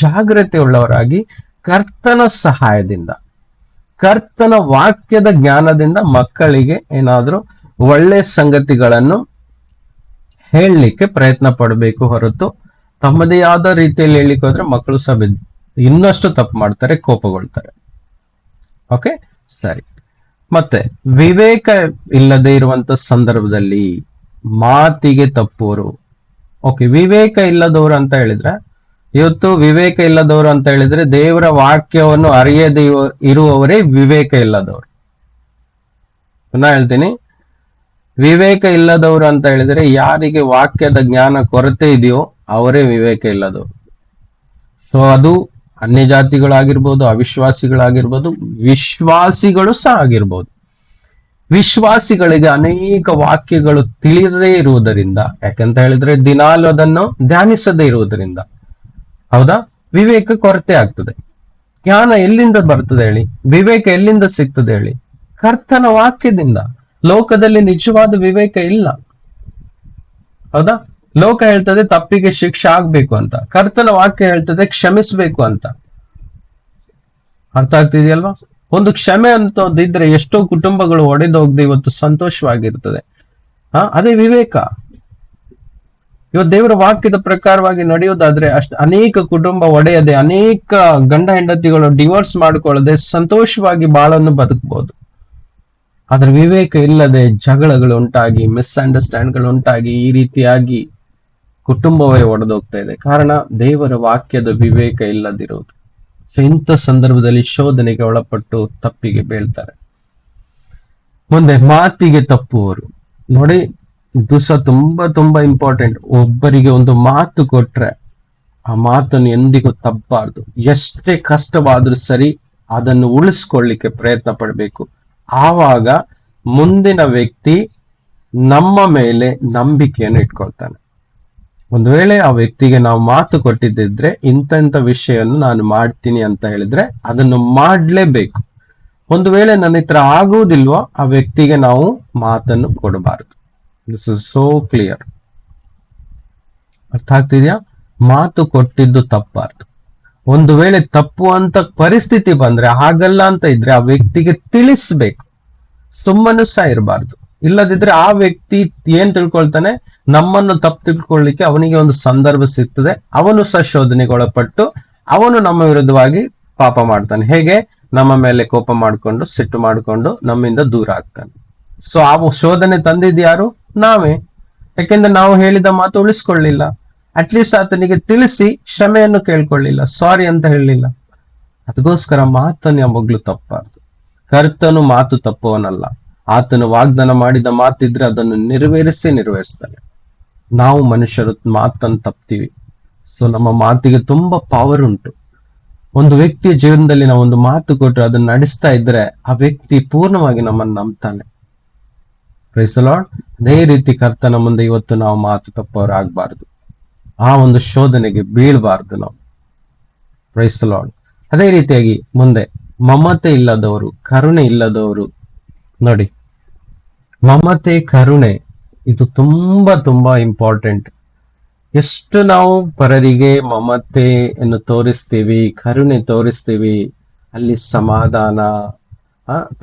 ಜಾಗ್ರತೆ ಉಳ್ಳವರಾಗಿ ಕರ್ತನ ಸಹಾಯದಿಂದ, ಕರ್ತನ ವಾಕ್ಯದ ಜ್ಞಾನದಿಂದ ಮಕ್ಕಳಿಗೆ ಏನಾದ್ರೂ ಒಳ್ಳೆ ಸಂಗತಿಗಳನ್ನು ಹೇಳಲಿಕ್ಕೆ ಪ್ರಯತ್ನ ಪಡಬೇಕು ಹೊರತು ತಮ್ಮದೇ ಆದ ರೀತಿಯಲ್ಲಿ ಹೇಳಲಿಕ್ಕೆ ಹೋದ್ರೆ ಮಕ್ಕಳು ಸಹ ಇನ್ನಷ್ಟು ತಪ್ಪು ಮಾಡ್ತಾರೆ, ಕೋಪಗೊಳ್ತಾರೆ. ಓಕೆ, ಸರಿ. ಮತ್ತೆ ವಿವೇಕ ಇಲ್ಲದೆ ಇರುವಂತ ಸಂದರ್ಭದಲ್ಲಿ ಮಾತಿಗೆ ತಪ್ಪುವರು. ಓಕೆ, ವಿವೇಕ ಇಲ್ಲದವರು ಅಂತ ಹೇಳಿದ್ರೆ, ಇವತ್ತು ವಿವೇಕ ಇಲ್ಲದವರು ಅಂತ ಹೇಳಿದ್ರೆ ದೇವರ ವಾಕ್ಯವನ್ನು ಅರಿಯದೆ ಇರುವವರೇ ವಿವೇಕ ಇಲ್ಲದವರು. ಪುನಃ ಹೇಳ್ತೀನಿ, ವಿವೇಕ ಇಲ್ಲದವರು ಅಂತ ಹೇಳಿದ್ರೆ ಯಾರಿಗೆ ವಾಕ್ಯದ ಜ್ಞಾನ ಕೊರತೆ ಇದೆಯೋ ಅವರೇ ವಿವೇಕ ಇಲ್ಲದವರು. ಸೊ ಅದು ಅನ್ಯ ಜಾತಿಗಳಾಗಿರ್ಬೋದು, ಅವಿಶ್ವಾಸಿಗಳಾಗಿರ್ಬೋದು, ವಿಶ್ವಾಸಿಗಳು ಸಹ ಆಗಿರ್ಬೋದು. ವಿಶ್ವಾಸಿಗಳಿಗೆ ಅನೇಕ ವಾಕ್ಯಗಳು ತಿಳಿಯದೇ ಇರುವುದರಿಂದ, ಯಾಕಂತ ಹೇಳಿದ್ರೆ ದಿನಾಲು ಅದನ್ನು ಧ್ಯಾನಿಸದೇ ಇರುವುದರಿಂದ, ಹೌದಾ, ವಿವೇಕ ಕೊರತೆ ಆಗ್ತದೆ. ಜ್ಞಾನ ಎಲ್ಲಿಂದ ಬರ್ತದೆ ಹೇಳಿ? ವಿವೇಕ ಎಲ್ಲಿಂದ ಸಿಗ್ತದೆ ಹೇಳಿ? ಕರ್ತನ ವಾಕ್ಯದಿಂದ. ಲೋಕದಲ್ಲಿ ನಿಜವಾದ ವಿವೇಕ ಇಲ್ಲ, ಹೌದಾ? ಲೋಕ ಹೇಳ್ತದೆ ತಪ್ಪಿಗೆ ಶಿಕ್ಷೆ ಆಗ್ಬೇಕು ಅಂತ, ಕರ್ತನ ವಾಕ್ಯ ಹೇಳ್ತದೆ ಕ್ಷಮಿಸ್ಬೇಕು ಅಂತ. ಅರ್ಥ ಆಗ್ತಿದೆಯಲ್ವಾ? ಒಂದು ಕ್ಷಮೆ ಅಂತದಿದ್ರೆ ಎಷ್ಟೋ ಕುಟುಂಬಗಳು ಒಡೆದೋಗದೆ ಇವತ್ತು ಸಂತೋಷವಾಗಿರ್ತದೆ. ಅದೇ ವಿವೇಕ. ಇವತ್ತು ದೇವರ ವಾಕ್ಯದ ಪ್ರಕಾರವಾಗಿ ನಡೆಯೋದಾದ್ರೆ ಅನೇಕ ಕುಟುಂಬ ಒಡೆಯದೆ, ಅನೇಕ ಗಂಡ ಹೆಂಡತಿಗಳು ಡಿವೋರ್ಸ್ ಮಾಡಿಕೊಳ್ಳದೆ ಸಂತೋಷವಾಗಿ ಬಾಳನ್ನು ಬದುಕಬಹುದು. ಆದ್ರೆ ವಿವೇಕ ಇಲ್ಲದೆ ಜಗಳಗಳು ಉಂಟಾಗಿ, ಮಿಸ್ಅಂಡರ್ಸ್ಟ್ಯಾಂಡ್ಗಳು ಉಂಟಾಗಿ, ಈ ರೀತಿಯಾಗಿ ಕುಟುಂಬವೇ ಒಡೆದೋಗ್ತಾ ಇದೆ. ಕಾರಣ ದೇವರ ವಾಕ್ಯದ ವಿವೇಕ ಇಲ್ಲದಿರುವುದು. ಇಂಥ ಸಂದರ್ಭದಲ್ಲಿ ಶೋಧನೆಗೆ ಒಳಪಟ್ಟು ತಪ್ಪಿಗೆ ಬೀಳ್ತಾರೆ. ಮುಂದೆ ಮಾತಿಗೆ ತಪ್ಪುವರು. ನೋಡಿ, ಇದು ಸಹ ತುಂಬಾ ಇಂಪಾರ್ಟೆಂಟ್. ಒಬ್ಬರಿಗೆ ಒಂದು ಮಾತು ಕೊಟ್ರೆ ಆ ಮಾತನ್ನು ಎಂದಿಗೂ ತಪ್ಪಬಾರ್ದು. ಎಷ್ಟೇ ಕಷ್ಟವಾದ್ರೂ ಸರಿ ಅದನ್ನು ಉಳಿಸ್ಕೊಳ್ಳಿಕ್ಕೆ ಪ್ರಯತ್ನ ಪಡಬೇಕು. ಆವಾಗ ಮುಂದಿನ ವ್ಯಕ್ತಿ ನಮ್ಮ ಮೇಲೆ ನಂಬಿಕೆಯನ್ನು ಇಟ್ಕೊಳ್ತಾನೆ. ಒಂದು ವೇಳೆ ಆ ವ್ಯಕ್ತಿಗೆ ನಾವು ಮಾತು ಕೊಟ್ಟಿದ್ದಿದ್ರೆ ಇಂಥ ವಿಷಯವನ್ನು ನಾನು ಮಾಡ್ತೀನಿ ಅಂತ ಹೇಳಿದ್ರೆ ಅದನ್ನು ಮಾಡ್ಲೇಬೇಕು. ಒಂದು ವೇಳೆ ನನ್ನ ಹತ್ರ ಆಗುವುದಿಲ್ವೋ ಆ ವ್ಯಕ್ತಿಗೆ ನಾವು ಮಾತನ್ನು ಕೊಡಬಾರದು. This is so clear. ಅರ್ಥ ಆಗ್ತಿದ್ಯಾ? ಮಾತು ಕೊಟ್ಟಿದ್ದು ತಪ್ಪಾರ್ದು. ಒಂದು ವೇಳೆ ತಪ್ಪು ಅಂತ ಪರಿಸ್ಥಿತಿ ಬಂದ್ರೆ ಹಾಗಲ್ಲ ಅಂತ ಇದ್ರೆ ಆ ವ್ಯಕ್ತಿಗೆ ತಿಳಿಸ್ಬೇಕು, ಸುಮ್ಮನೆ ಸಹ ಇರಬಾರ್ದು. ಇಲ್ಲದಿದ್ರೆ ಆ ವ್ಯಕ್ತಿ ಏನ್ ತಿಳ್ಕೊಳ್ತಾನೆ, ನಮ್ಮನ್ನು ತಪ್ಪು ತಿಳ್ಕೊಳ್ಳಿಕ್ಕೆ ಅವನಿಗೆ ಒಂದು ಸಂದರ್ಭ ಸಿಗ್ತದೆ, ಅವನು ಸಹ ಶೋಧನೆಗೆ ಒಳಪಟ್ಟು ಅವನು ನಮ್ಮ ವಿರುದ್ಧವಾಗಿ ಪಾಪ ಮಾಡ್ತಾನೆ. ಹೇಗೆ? ನಮ್ಮ ಮೇಲೆ ಕೋಪ ಮಾಡಿಕೊಂಡು ಸಿಟ್ಟು ಮಾಡಿಕೊಂಡು ನಮ್ಮಿಂದ ದೂರ ಆಗ್ತಾನೆ. ಸೊ ಆ ಶೋಧನೆ ತಂದಿದ್ಯಾರು? ನಾವೇ. ಯಾಕೆಂದ್ರೆ ನಾವು ಹೇಳಿದ ಮಾತು ಉಳಿಸ್ಕೊಳ್ಳಿಲ್ಲ. ಅಟ್ಲೀಸ್ಟ್ ಆತನಿಗೆ ತಿಳಿಸಿ ಕ್ಷಮೆಯನ್ನು ಕೇಳ್ಕೊಳ್ಳಿಲ್ಲ, ಸಾರಿ ಅಂತ ಹೇಳಲಿಲ್ಲ. ಅದಕ್ಕೋಸ್ಕರ ಮಾತನ್ನು ಯಾವಾಗ್ಲೂ ತಪ್ಪಾರ್ದು. ಕರ್ತನು ಮಾತು ತಪ್ಪುವನಲ್ಲ. ಆತನು ವಾಗ್ದಾನ ಮಾಡಿದ ಮಾತಿದ್ರೆ ಅದನ್ನು ನೆರವೇರಿಸ್ತಾನೆ. ನಾವು ಮನುಷ್ಯರು ಮಾತನ್ನು ತಪ್ತೀವಿ. ಸೊ ನಮ್ಮ ಮಾತಿಗೆ ತುಂಬಾ ಪವರ್ ಉಂಟು. ಒಂದು ವ್ಯಕ್ತಿಯ ಜೀವನದಲ್ಲಿ ನಾವು ಒಂದು ಮಾತು ಕೊಟ್ಟು ಅದನ್ನ ನಡೆಸ್ತಾ ಇದ್ರೆ ಆ ವ್ಯಕ್ತಿ ಪೂರ್ಣವಾಗಿ ನಮ್ಮನ್ನು ನಂಬ್ತಾನೆ. Price the lord. ಅದೇ ರೀತಿ ಕರ್ತನ ಮುಂದೆ ಇವತ್ತು ನಾವು ಮಾತು ತಪ್ಪವರಾಗಬಾರ್ದು. ಆ ಒಂದು ಶೋಧನೆಗೆ ಬೀಳಬಾರ್ದು ನಾವು. Praise the lord. ಅದೇ ರೀತಿಯಾಗಿ ಮುಂದೆ ಮಮತೆ ಇಲ್ಲದವರು, ಕರುಣೆ ಇಲ್ಲದವರು. ನೋಡಿ, ಮಮತೆ ಕರುಣೆ ಇದು ತುಂಬಾ ತುಂಬಾ ಇಂಪಾರ್ಟೆಂಟ್. ಎಷ್ಟು ನಾವು ಪರರಿಗೆ ಮಮತೆಯನ್ನು ತೋರಿಸ್ತೀವಿ, ಕರುಣೆ ತೋರಿಸ್ತೀವಿ, ಅಲ್ಲಿ ಸಮಾಧಾನ,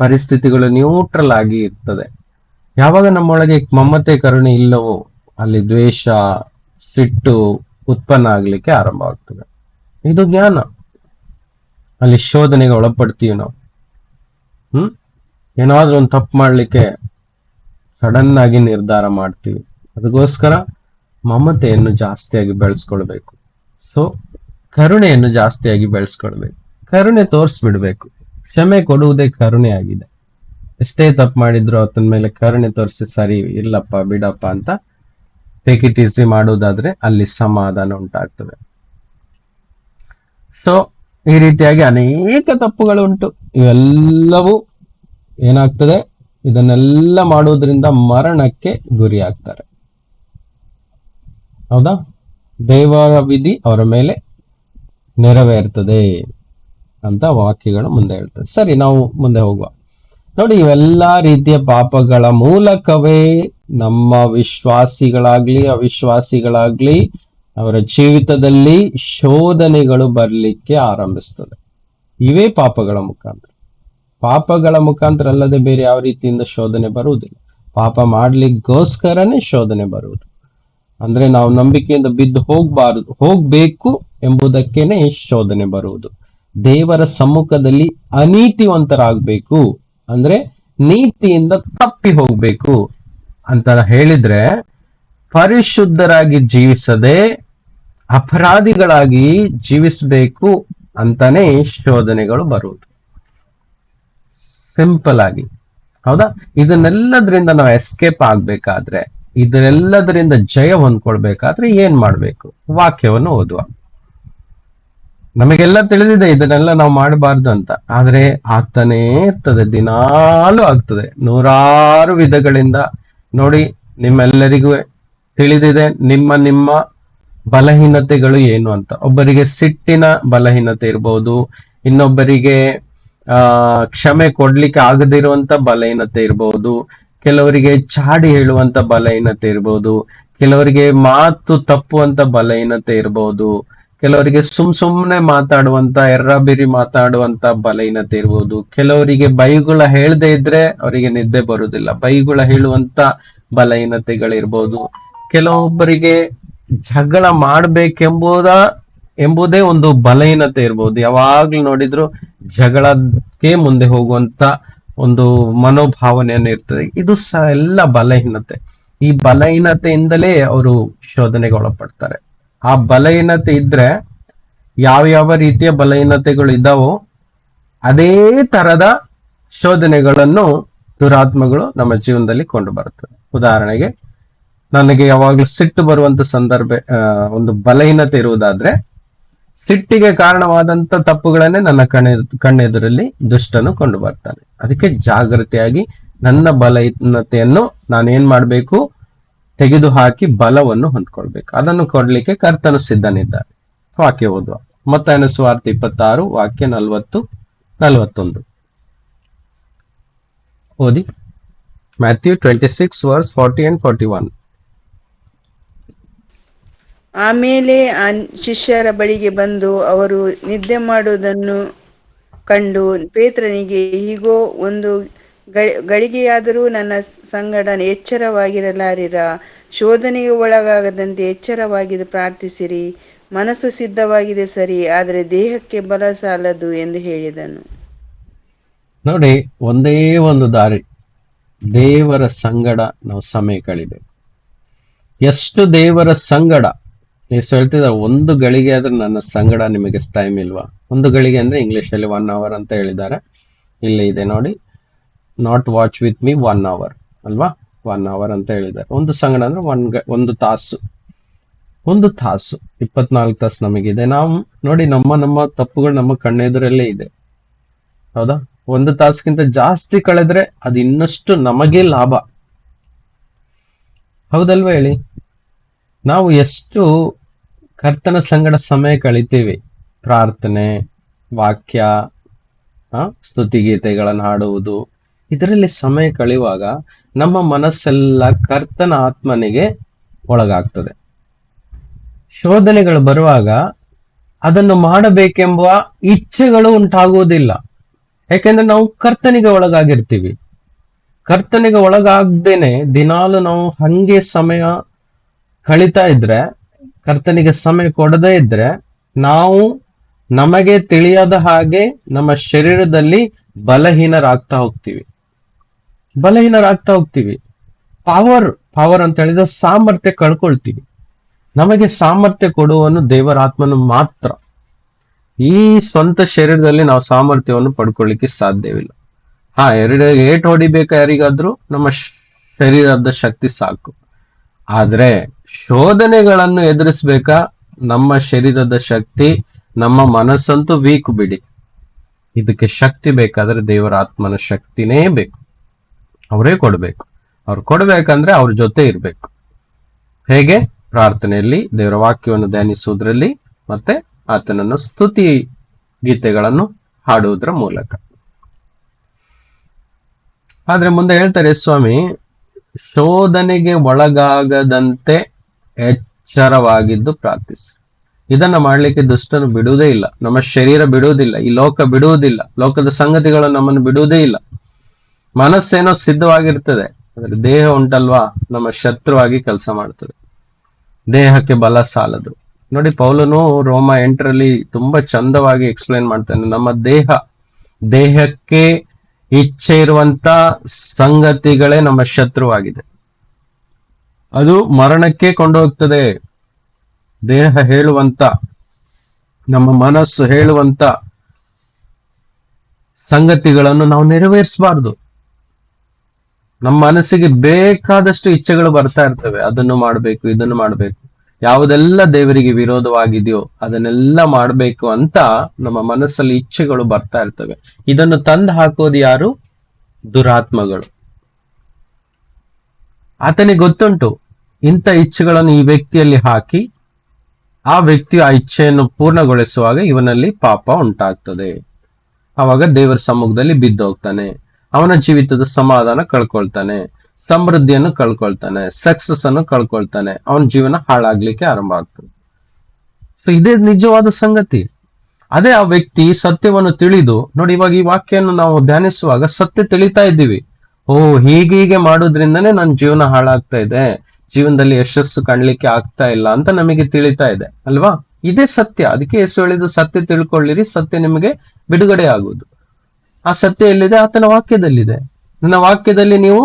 ಪರಿಸ್ಥಿತಿಗಳು ನ್ಯೂಟ್ರಲ್ ಆಗಿ ಇರ್ತದೆ. ಯಾವಾಗ ನಮ್ಮೊಳಗೆ ಮಮತೆ ಕರುಣೆ ಇಲ್ಲವೋ ಅಲ್ಲಿ ದ್ವೇಷ, ಸಿಟ್ಟು ಉತ್ಪನ್ನ ಆಗ್ಲಿಕ್ಕೆ ಆರಂಭ ಆಗ್ತದೆ. ಇದು ಜ್ಞಾನ. ಅಲ್ಲಿ ಶೋಧನೆಗೆ ಒಳಪಡ್ತೀವಿ ನಾವು. ಏನಾದ್ರೂ ಒಂದು ತಪ್ಪು ಮಾಡ್ಲಿಕ್ಕೆ ಸಡನ್ ಆಗಿ ನಿರ್ಧಾರ ಮಾಡ್ತೀವಿ. ಅದಕ್ಕೋಸ್ಕರ ಮಮತೆಯನ್ನು ಜಾಸ್ತಿಯಾಗಿ ಬೆಳೆಸ್ಕೊಳ್ಬೇಕು. ಸೊ ಕರುಣೆಯನ್ನು ಜಾಸ್ತಿಯಾಗಿ ಬೆಳೆಸ್ಕೊಳ್ಬೇಕು. ಕರುಣೆ ತೋರಿಸ್ಬಿಡ್ಬೇಕು. ಕ್ಷಮೆ ಕೊಡುವುದೇ ಕರುಣೆ ಆಗಿದೆ. ಎಷ್ಟೇ ತಪ್ಪು ಮಾಡಿದ್ರು ಆತನ ಮೇಲೆ ಕರುಣೆ ತೋರಿಸಿ, ಸರಿ ಇಲ್ಲಪ್ಪ ಬಿಡಪ್ಪ ಅಂತ ಟೇಕ್ ಇಟ್ ಈಸಿ ಮಾಡುವುದಾದ್ರೆ ಅಲ್ಲಿ ಸಮಾಧಾನ ಉಂಟಾಗ್ತದೆ. ಸೊ ಈ ರೀತಿಯಾಗಿ ಅನೇಕ ತಪ್ಪುಗಳು ಉಂಟು. ಇವೆಲ್ಲವೂ ಏನಾಗ್ತದೆ, ಇದನ್ನೆಲ್ಲ ಮಾಡುವುದರಿಂದ ಮರಣಕ್ಕೆ ಗುರಿ ಆಗ್ತಾರೆ. ಹೌದಾ? ದೇವರ ವಿಧಿ ಅವರ ಮೇಲೆ ನೆರವೇರ್ತದೆ ಅಂತ ವಾಕ್ಯಗಳು ಮುಂದೆ ಹೇಳ್ತದೆ. ಸರಿ, ನಾವು ಮುಂದೆ ಹೋಗುವ. ನೋಡಿ, ಇವೆಲ್ಲಾ ರೀತಿಯ ಪಾಪಗಳ ಮೂಲಕವೇ ನಮ್ಮ ವಿಶ್ವಾಸಿಗಳಾಗ್ಲಿ ಅವಿಶ್ವಾಸಿಗಳಾಗ್ಲಿ ಅವರ ಜೀವಿತದಲ್ಲಿ ಶೋಧನೆಗಳು ಬರ್ಲಿಕ್ಕೆ ಆರಂಭಿಸ್ತದೆ. ಇವೇ ಪಾಪಗಳ ಮುಖಾಂತರ. ಪಾಪಗಳ ಮುಖಾಂತರ ಅಲ್ಲದೆ ಬೇರೆ ಯಾವ ರೀತಿಯಿಂದ ಶೋಧನೆ ಬರುವುದಿಲ್ಲ. ಪಾಪ ಮಾಡ್ಲಿಕ್ಕೋಸ್ಕರನೇ ಶೋಧನೆ ಬರುವುದು. ಅಂದ್ರೆ ನಾವು ನಂಬಿಕೆಯಿಂದ ಬಿದ್ದು ಹೋಗ್ಬೇಕು ಎಂಬುದಕ್ಕೇನೆ ಶೋಧನೆ ಬರುವುದು. ದೇವರ ಸಮ್ಮುಖದಲ್ಲಿ ಅನೀತಿವಂತರಾಗಬೇಕು ಅಂದ್ರೆ ನೀತಿಯಿಂದ ತಪ್ಪಿ ಹೋಗ್ಬೇಕು ಅಂತ ಹೇಳಿದ್ರೆ, ಪರಿಶುದ್ಧರಾಗಿ ಜೀವಿಸದೆ ಅಪರಾಧಿಗಳಾಗಿ ಜೀವಿಸಬೇಕು ಅಂತಾನೆ ಶೋಧನೆಗಳು ಬರುವುದು. ಸಿಂಪಲ್ ಆಗಿ. ಹೌದಾ? ಇದನ್ನೆಲ್ಲದರಿಂದ ನಾವು ಎಸ್ಕೇಪ್ ಆಗ್ಬೇಕಾದ್ರೆ, ಇದರೆಲ್ಲದರಿಂದ ಜಯ ಹೊಂದ್ಕೊಳ್ಬೇಕಾದ್ರೆ ಏನ್ ಮಾಡ್ಬೇಕು? ವಾಕ್ಯವನ್ನು ಓದುವ. ನಮಗೆಲ್ಲ ತಿಳಿದಿದೆ ಇದನ್ನೆಲ್ಲ ನಾವು ಮಾಡಬಾರ್ದು ಅಂತ. ಆದ್ರೆ ಆಗ್ತಾನೇ ಇರ್ತದೆ, ದಿನಾಲೂ ಆಗ್ತದೆ, ನೂರಾರು ವಿಧಗಳಿಂದ. ನೋಡಿ, ನಿಮ್ಮೆಲ್ಲರಿಗೂ ತಿಳಿದಿದೆ ನಿಮ್ಮ ಬಲಹೀನತೆಗಳು ಏನು ಅಂತ. ಒಬ್ಬರಿಗೆ ಸಿಟ್ಟಿನ ಬಲಹೀನತೆ ಇರ್ಬೋದು, ಇನ್ನೊಬ್ಬರಿಗೆ ಕ್ಷಮೆ ಕೊಡ್ಲಿಕ್ಕೆ ಆಗದಿರುವಂತ ಬಲಹೀನತೆ ಇರಬಹುದು, ಕೆಲವರಿಗೆ ಚಾಡಿ ಹೇಳುವಂತ ಬಲಹೀನತೆ ಇರಬಹುದು, ಕೆಲವರಿಗೆ ಮಾತು ತಪ್ಪುವಂತ ಬಲಹೀನತೆ ಇರಬಹುದು, ಕೆಲವರಿಗೆ ಸುಮ್ನೆ ಮಾತಾಡುವಂತ ಎರ್ರಬಿರಿ ಮಾತಾಡುವಂತ ಬಲಹೀನತೆ ಇರಬಹುದು, ಕೆಲವರಿಗೆ ಬೈಗುಳ ಹೇಳದೆ ಇದ್ರೆ ಅವರಿಗೆ ನಿದ್ದೆ ಬರುವುದಿಲ್ಲ, ಬೈಗುಳ ಹೇಳುವಂತ ಬಲಹೀನತೆಗಳಿರ್ಬೋದು, ಕೆಲವೊಬ್ಬರಿಗೆ ಜಗಳ ಎಂಬುದೇ ಒಂದು ಬಲಹೀನತೆ ಇರ್ಬೋದು. ಯಾವಾಗ್ಲೂ ನೋಡಿದ್ರು ಜಗಳಕ್ಕೆ ಮುಂದೆ ಹೋಗುವಂತ ಒಂದು ಮನೋಭಾವನೆಯನ್ನು ಇರ್ತದೆ. ಇದು ಸಹ ಎಲ್ಲ ಬಲಹೀನತೆ. ಈ ಬಲಹೀನತೆಯಿಂದಲೇ ಅವರು ಶೋಧನೆಗೆ ಒಳಪಡ್ತಾರೆ. ಆ ಬಲಹೀನತೆ ಇದ್ರೆ ಯಾವ ರೀತಿಯ ಬಲಹೀನತೆಗಳು ಇದ್ದಾವೋ ಅದೇ ತರದ ಶೋಧನೆಗಳನ್ನು ದುರಾತ್ಮಗಳು ನಮ್ಮ ಜೀವನದಲ್ಲಿ ಕೊಂಡು ಬರುತ್ತವೆ. ಉದಾಹರಣೆಗೆ, ನನಗೆ ಯಾವಾಗ್ಲೂ ಸಿಟ್ಟು ಬರುವಂತ ಸಂದರ್ಭ, ಒಂದು ಬಲಹೀನತೆ ಇರುವುದಾದ್ರೆ, ಸಿಟ್ಟಿಗೆ ಕಾರಣವಾದಂತ ತಪ್ಪುಗಳನ್ನೇ ನನ್ನ ಕಣ್ಣೆದುರಲ್ಲಿ ದುಷ್ಟನು ಕೊಂಡು ಬರ್ತಾನೆ. ಅದಕ್ಕೆ ಜಾಗೃತಿಯಾಗಿ ನನ್ನ ಬಲಹೀನತೆಯನ್ನು ನಾನೇನ್ ಮಾಡ್ಬೇಕು, ತೆಗೆದುಹಾಕಿ ಬಲವನ್ನು ಹೊಂದ್ಕೊಳ್ಬೇಕು. ಅದನ್ನು ಕೊಡ್ಲಿಕ್ಕೆ ಕರ್ತನು ಸಿದ್ಧನಿದ್ದಾರೆ. ವಾಕ್ಯ ಓದುವ. ಮತ್ತಾಯನ ಸುವಾರ್ತೆ 26 ವಾಕ್ಯ 40-41 ಓದಿ. Matthew 26 verse 40 and 41. ಆಮೇಲೆ ಆ ಶಿಷ್ಯರ ಬಳಿಗೆ ಬಂದು ಅವರು ನಿದ್ದೆ ಮಾಡುವುದನ್ನು ಕಂಡು ಪೇತ್ರನಿಗೆ, ಹೀಗೋ ಒಂದು ಗಳಿಗೆಯಾದರೂ ನನ್ನ ಸಂಗಡ ಎಚ್ಚರವಾಗಿರಲಾರಿರ, ಶೋಧನೆಗೆ ಒಳಗಾಗದಂತೆ ಎಚ್ಚರವಾಗಿ ಪ್ರಾರ್ಥಿಸಿರಿ. ಮನಸ್ಸು ಸಿದ್ಧವಾಗಿದೆ ಸರಿ, ಆದರೆ ದೇಹಕ್ಕೆ ಬಲ ಸಾಲದು ಎಂದು ಹೇಳಿದನು. ನೋಡಿ, ಒಂದೇ ಒಂದು ದಾರಿ, ದೇವರ ಸಂಗಡ ನಾವು ಸಮಯ ಕಳಿಬೇಕು. ಎಷ್ಟು ದೇವರ ಸಂಗಡ ಎಷ್ಟು ಹೇಳ್ತಿದ್ದಾರೆ, ಒಂದು ಗಳಿಗೆ ಆದ್ರೆ ನನ್ನ ಸಂಗಡ ನಿಮಗೆ ಟೈಮ್ ಇಲ್ವಾ? ಒಂದು ಗಳಿಗೆ ಅಂದ್ರೆ ಇಂಗ್ಲಿಷ್ ಅಲ್ಲಿ 1 hour ಅಂತ ಹೇಳಿದ್ದಾರೆ. ಇಲ್ಲಿ ಇದೆ ನೋಡಿ, not watch with me 1 hour ಅಲ್ವಾ? 1 hour ಅಂತ ಹೇಳಿದ್ದಾರೆ. ಒಂದು ಸಂಗಡ ಅಂದ್ರೆ ಒಂದು ತಾಸು. 24 ತಾಸು ನಮಗಿದೆ. ನಾವು ನೋಡಿ, ನಮ್ಮ ತಪ್ಪುಗಳು ನಮ್ಮ ಕಣ್ಣೆದುರಲ್ಲೇ ಇದೆ, ಹೌದಾ? 1 ತಾಸಿಗಿಂತ ಜಾಸ್ತಿ ಕಳೆದ್ರೆ ಅದು ಇನ್ನಷ್ಟು ನಮಗೆ ಲಾಭ, ಹೌದಲ್ವಾ ಹೇಳಿ? ನಾವು ಎಷ್ಟು ಕರ್ತನ ಸಂಗಡ ಸಮಯ ಕಳಿತೀವಿ, ಪ್ರಾರ್ಥನೆ, ವಾಕ್ಯ, ಸ್ತುತಿಗೀತೆಗಳನ್ನು ಹಾಡುವುದು, ಇದರಲ್ಲಿ ಸಮಯ ಕಳೆಯುವಾಗ ನಮ್ಮ ಮನಸ್ಸೆಲ್ಲ ಕರ್ತನ ಆತ್ಮನಿಗೆ ಒಳಗಾಗ್ತದೆ. ಶೋಧನೆಗಳು ಬರುವಾಗ ಅದನ್ನು ಮಾಡಬೇಕೆಂಬ ಇಚ್ಛೆಗಳು ಉಂಟಾಗುವುದಿಲ್ಲ. ಯಾಕೆಂದ್ರೆ ನಾವು ಕರ್ತನಿಗೆ ಒಳಗಾಗಿರ್ತೀವಿ. ಕರ್ತನಿಗೆ ಒಳಗಾಗ್ದೇನೆ ದಿನಾಲು ನಾವು ಹಂಗೆ ಸಮಯ ಕಳೀತಾ ಇದ್ರೆ, ಕರ್ತನಿಗೆ ಸಮಯ ಕೊಡದೇ ಇದ್ರೆ, ನಾವು ನಮಗೆ ತಿಳಿಯದ ಹಾಗೆ ನಮ್ಮ ಶರೀರದಲ್ಲಿ ಬಲಹೀನರಾಗ್ತಾ ಹೋಗ್ತೀವಿ. ಪವರ್ ಅಂತ ಹೇಳಿದ್ರೆ ಸಾಮರ್ಥ್ಯ ಕಳ್ಕೊಳ್ತೀವಿ. ನಮಗೆ ಸಾಮರ್ಥ್ಯ ಕೊಡುವನು ದೇವರಾತ್ಮನು ಮಾತ್ರ. ಈ ಸ್ವಂತ ಶರೀರದಲ್ಲಿ ನಾವು ಸಾಮರ್ಥ್ಯವನ್ನು ಪಡ್ಕೊಳ್ಳಿಕ್ಕೆ ಸಾಧ್ಯವಿಲ್ಲ. 2 ಏಟು ಹೊಡಿಬೇಕಾ ಯಾರಿಗಾದ್ರೂ, ನಮ್ಮ ಶರೀರದ ಶಕ್ತಿ ಸಾಕು. ಆದ್ರೆ ಶೋಧನೆಗಳನ್ನು ಎದುರಿಸ್ಬೇಕಾ, ನಮ್ಮ ಶರೀರದ ಶಕ್ತಿ, ನಮ್ಮ ಮನಸ್ಸಂತೂ ವೀಕ್ ಬಿಡಿ. ಇದಕ್ಕೆ ಶಕ್ತಿ ಬೇಕಾದ್ರೆ ದೇವರ ಆತ್ಮನ ಶಕ್ತಿನೇ ಬೇಕು. ಅವರೇ ಕೊಡ್ಬೇಕು. ಅವ್ರು ಕೊಡ್ಬೇಕಂದ್ರೆ ಅವ್ರ ಜೊತೆ ಇರ್ಬೇಕು. ಹೇಗೆ? ಪ್ರಾರ್ಥನೆಯಲ್ಲಿ, ದೇವರ ವಾಕ್ಯವನ್ನು ಧ್ಯಾನಿಸುವುದರಲ್ಲಿ, ಮತ್ತೆ ಆತನನ್ನು ಸ್ತುತಿ ಗೀತೆಗಳನ್ನು ಹಾಡುವುದರ ಮೂಲಕ. ಆದ್ರೆ ಮುಂದೆ ಹೇಳ್ತಾರೆ ಸ್ವಾಮಿ, ಶೋಧನೆಗೆ ಒಳಗಾಗದಂತೆ ಎಚ್ಚರವಾಗಿದ್ದು ಪ್ರಾರ್ಥಿಸಿ. ಇದನ್ನ ಮಾಡ್ಲಿಕ್ಕೆ ದುಷ್ಟನು ಬಿಡುವುದೇ ಇಲ್ಲ, ನಮ್ಮ ಶರೀರ ಬಿಡುವುದಿಲ್ಲ, ಈ ಲೋಕ ಬಿಡುವುದಿಲ್ಲ, ಲೋಕದ ಸಂಗತಿಗಳು ನಮ್ಮನ್ನು ಬಿಡುವುದೇ ಇಲ್ಲ. ಮನಸ್ಸೇನೋ ಸಿದ್ಧವಾಗಿರ್ತದೆ, ಆದ್ರೆ ದೇಹ ಉಂಟಲ್ವಾ, ನಮ್ಮ ಶತ್ರುವಾಗಿ ಕೆಲಸ ಮಾಡ್ತದೆ. ದೇಹಕ್ಕೆ ಬಲ ಸಾಲದು. ನೋಡಿ, ಪೌಲನು ರೋಮ 8 ತುಂಬಾ ಚಂದವಾಗಿ ಎಕ್ಸ್ಪ್ಲೈನ್ ಮಾಡ್ತಾನೆ. ನಮ್ಮ ದೇಹಕ್ಕೆ ಇಚ್ಛೆ ಇರುವಂತ ಸಂಗತಿಗಳೇ ನಮ್ಮ ಶತ್ರುವಾಗಿದೆ. ಅದು ಮರಣಕ್ಕೆ ಕೊಂಡೋಗ್ತದೆ. ದೇಹ ಹೇಳುವಂತ, ನಮ್ಮ ಮನಸ್ಸು ಹೇಳುವಂತ ಸಂಗತಿಗಳನ್ನು ನಾವು ನೆರವೇರಿಸಬಾರ್ದು. ನಮ್ಮ ಮನಸ್ಸಿಗೆ ಬೇಕಾದಷ್ಟು ಇಚ್ಛೆಗಳು ಬರ್ತಾ ಇರ್ತವೆ. ಅದನ್ನು ಮಾಡ್ಬೇಕು, ಇದನ್ನು ಮಾಡ್ಬೇಕು, ಯಾವುದೆಲ್ಲ ದೇವರಿಗೆ ವಿರೋಧವಾಗಿದೆಯೋ ಅದನ್ನೆಲ್ಲ ಮಾಡ್ಬೇಕು ಅಂತ ನಮ್ಮ ಮನಸ್ಸಲ್ಲಿ ಇಚ್ಛೆಗಳು ಬರ್ತಾ ಇರ್ತವೆ. ಇದನ್ನು ತಂದು ಹಾಕೋದು ಯಾರು? ದುರಾತ್ಮಗಳು. ಆತನಿಗೆ ಗೊತ್ತುಂಟು, ಇಂಥ ಇಚ್ಛೆಗಳನ್ನು ಈ ವ್ಯಕ್ತಿಯಲ್ಲಿ ಹಾಕಿ ಆ ವ್ಯಕ್ತಿಯು ಆ ಇಚ್ಛೆಯನ್ನು ಪೂರ್ಣಗೊಳಿಸುವಾಗ ಇವನಲ್ಲಿ ಪಾಪ ಉಂಟಾಗ್ತದೆ. ಆವಾಗ ದೇವರ ಸಮ್ಮುಖದಲ್ಲಿ ಬಿದ್ದೋಗ್ತಾನೆ. ಅವನ ಜೀವಿತದ ಸಮಾಧಾನ ಕಳ್ಕೊಳ್ತಾನೆ, ಸಮೃದ್ಧಿಯನ್ನು ಕಳ್ಕೊಳ್ತಾನೆ, ಸಕ್ಸಸ್ ಅನ್ನು ಕಳ್ಕೊಳ್ತಾನೆ. ಅವನ ಜೀವನ ಹಾಳಾಗ್ಲಿಕ್ಕೆ ಆರಂಭ ಆಗ್ತದೆ. ಸೊ ಇದೇ ನಿಜವಾದ ಸಂಗತಿ. ಅದೇ ಆ ವ್ಯಕ್ತಿ ಸತ್ಯವನ್ನು ತಿಳಿದು, ನೋಡಿ, ಇವಾಗ ಈ ವಾಕ್ಯವನ್ನು ನಾವು ಧ್ಯಾನಿಸುವಾಗ ಸತ್ಯ ತಿಳಿತಾ ಇದ್ದೀವಿ. ಹೀಗೆ ಮಾಡೋದ್ರಿಂದನೇ ನನ್ನ ಜೀವನ ಹಾಳಾಗ್ತಾ ಇದೆ, ಜೀವನದಲ್ಲಿ ಯಶಸ್ಸು ಕಾಣ್ಲಿಕ್ಕೆ ಆಗ್ತಾ ಇಲ್ಲ ಅಂತ ನಮಗೆ ತಿಳಿತಾ ಇದೆ ಅಲ್ವಾ? ಇದೇ ಸತ್ಯ. ಅದಕ್ಕೆ ಯೇಸು ಹೇಳಿದ್ದು, ಸತ್ಯ ತಿಳ್ಕೊಳ್ಳಿರಿ, ಸತ್ಯ ನಿಮಗೆ ಬಿಡುಗಡೆ ಆಗುವುದು. ಆ ಸತ್ಯ ಎಲ್ಲಿದೆ? ಆತನ ವಾಕ್ಯದಲ್ಲಿದೆ. ನನ್ನ ವಾಕ್ಯದಲ್ಲಿ ನೀವು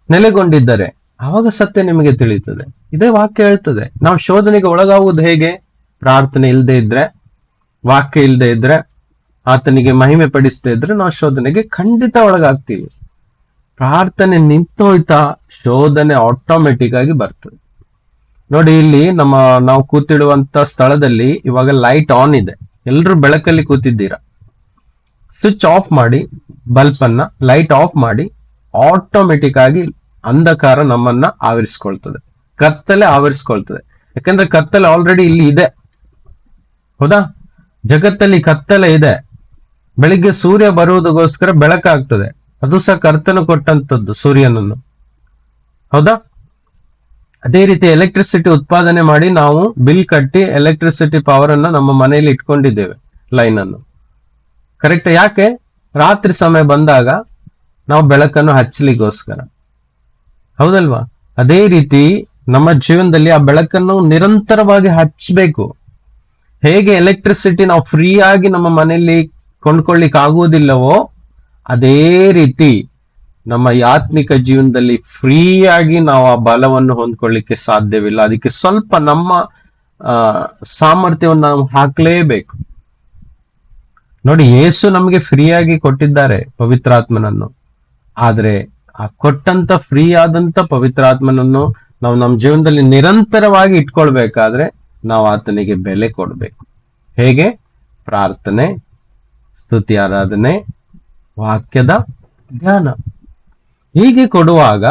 ನೆಲೆಗೊಂಡಿದ್ದರೆ ಆವಾಗ ಸತ್ಯ ನಿಮಗೆ ತಿಳಿಯುತ್ತದೆ. ಇದೇ ವಾಕ್ಯ ಹೇಳ್ತದೆ. ನಾವು ಶೋಧನೆಗೆ ಒಳಗಾಗುವುದು ಹೇಗೆ? ಪ್ರಾರ್ಥನೆ ಇಲ್ಲದೆ ಇದ್ರೆ, ವಾಕ್ಯ ಇಲ್ಲದೆ ಇದ್ರೆ, ಆತನಿಗೆ ಮಹಿಮೆ ಪಡಿಸದೇ ಇದ್ರೆ ನಾವು ಶೋಧನೆಗೆ ಖಂಡಿತ ಒಳಗಾಗ್ತೀವಿ. ಪ್ರಾರ್ಥನೆ ನಿಂತೋಯ್ತಾ ಶೋಧನೆ ಆಟೋಮೆಟಿಕ್ ಆಗಿ ಬರ್ತದೆ. ನೋಡಿ, ಇಲ್ಲಿ ನಾವು ಕೂತಿಡುವಂತ ಸ್ಥಳದಲ್ಲಿ ಇವಾಗ ಲೈಟ್ ಆನ್ ಇದೆ. ಎಲ್ರು ಬೆಳಕಲ್ಲಿ ಕೂತಿದ್ದೀರಾ. ಸ್ವಿಚ್ ಆಫ್ ಮಾಡಿ, ಬಲ್ಬ್ ಅನ್ನ ಲೈಟ್ ಆಫ್ ಮಾಡಿ, ಆಟೋಮೆಟಿಕ್ ಆಗಿ ಅಂಧಕಾರ ನಮ್ಮನ್ನ ಆವರಿಸ್ಕೊಳ್ತದೆ, ಕತ್ತಲೆ ಆವರಿಸ್ಕೊಳ್ತದೆ. ಯಾಕಂದ್ರೆ ಕತ್ತಲೆ ಆಲ್ರೆಡಿ ಇಲ್ಲಿ ಇದೆ, ಹೌದಾ? ಜಗತ್ತಲ್ಲಿ ಕತ್ತಲೆ ಇದೆ. ಬೆಳಿಗ್ಗೆ ಸೂರ್ಯ ಬರುವುದಕ್ಕೋಸ್ಕರ ಬೆಳಕಾಗ್ತದೆ, ಅದು ಸಹ ಕರ್ತನು ಕೊಟ್ಟಂತದ್ದು ಸೂರ್ಯನನ್ನು, ಹೌದಾ? ಅದೇ ರೀತಿ ಎಲೆಕ್ಟ್ರಿಸಿಟಿ ಉತ್ಪಾದನೆ ಮಾಡಿ ನಾವು ಬಿಲ್ ಕಟ್ಟಿ ಎಲೆಕ್ಟ್ರಿಸಿಟಿ ಪವರ್ ಅನ್ನ ನಮ್ಮ ಮನೆಯಲ್ಲಿ ಇಟ್ಕೊಂಡಿದ್ದೇವೆ, ಲೈನ್ ಅನ್ನು. ಕರೆಕ್ಟ್? ಯಾಕೆ? ರಾತ್ರಿ ಸಮಯ ಬಂದಾಗ ನಾವು ಬೆಳಕನ್ನು ಹಚ್ಚಲಿಕ್ಕೋಸ್ಕರ, ಹೌದಲ್ವಾ? ಅದೇ ರೀತಿ ನಮ್ಮ ಜೀವನದಲ್ಲಿ ಆ ಬೆಳಕನ್ನು ನಿರಂತರವಾಗಿ ಹಚ್ಚಬೇಕು. ಹೇಗೆ ಎಲೆಕ್ಟ್ರಿಸಿಟಿ ನಾವು ಫ್ರೀ ಆಗಿ ನಮ್ಮ ಮನೆಯಲ್ಲಿ ಕೊಂಡ್ಕೊಳ್ಳಿಕ್ ಆಗುವುದಿಲ್ಲವೋ, ಅದೇ ರೀತಿ ನಮ್ಮ ಆತ್ಮಿಕ ಜೀವನದಲ್ಲಿ ಫ್ರೀಯಾಗಿ ನಾವು ಆ ಬಲವನ್ನು ಹೊಂದ್ಕೊಳ್ಳಿಕ್ಕೆ ಸಾಧ್ಯವಿಲ್ಲ. ಅದಕ್ಕೆ ಸ್ವಲ್ಪ ನಮ್ಮ ಸಾಮರ್ಥ್ಯವನ್ನು ನಾವು ಹಾಕಲೇಬೇಕು. ನೋಡಿ, ಯೇಸು ನಮಗೆ ಫ್ರೀಯಾಗಿ ಕೊಟ್ಟಿದ್ದಾರೆ ಪವಿತ್ರಾತ್ಮನನ್ನು. ಆದ್ರೆ ಆ ಕೊಟ್ಟಂತ ಫ್ರೀ ಆದಂತ ಪವಿತ್ರಾತ್ಮನನ್ನು ನಾವು ನಮ್ಮ ಜೀವನದಲ್ಲಿ ನಿರಂತರವಾಗಿ ಇಟ್ಕೊಳ್ಬೇಕಾದ್ರೆ ನಾವು ಆತನಿಗೆ ಬೆಲೆ ಕೊಡ್ಬೇಕು. ಹೇಗೆ? ಪ್ರಾರ್ಥನೆ, ಸ್ತುತಿ, ಆರಾಧನೆ, ವಾಕ್ಯದ ಧ್ಯಾನ. ಹೀಗೆ ಕೊಡುವಾಗ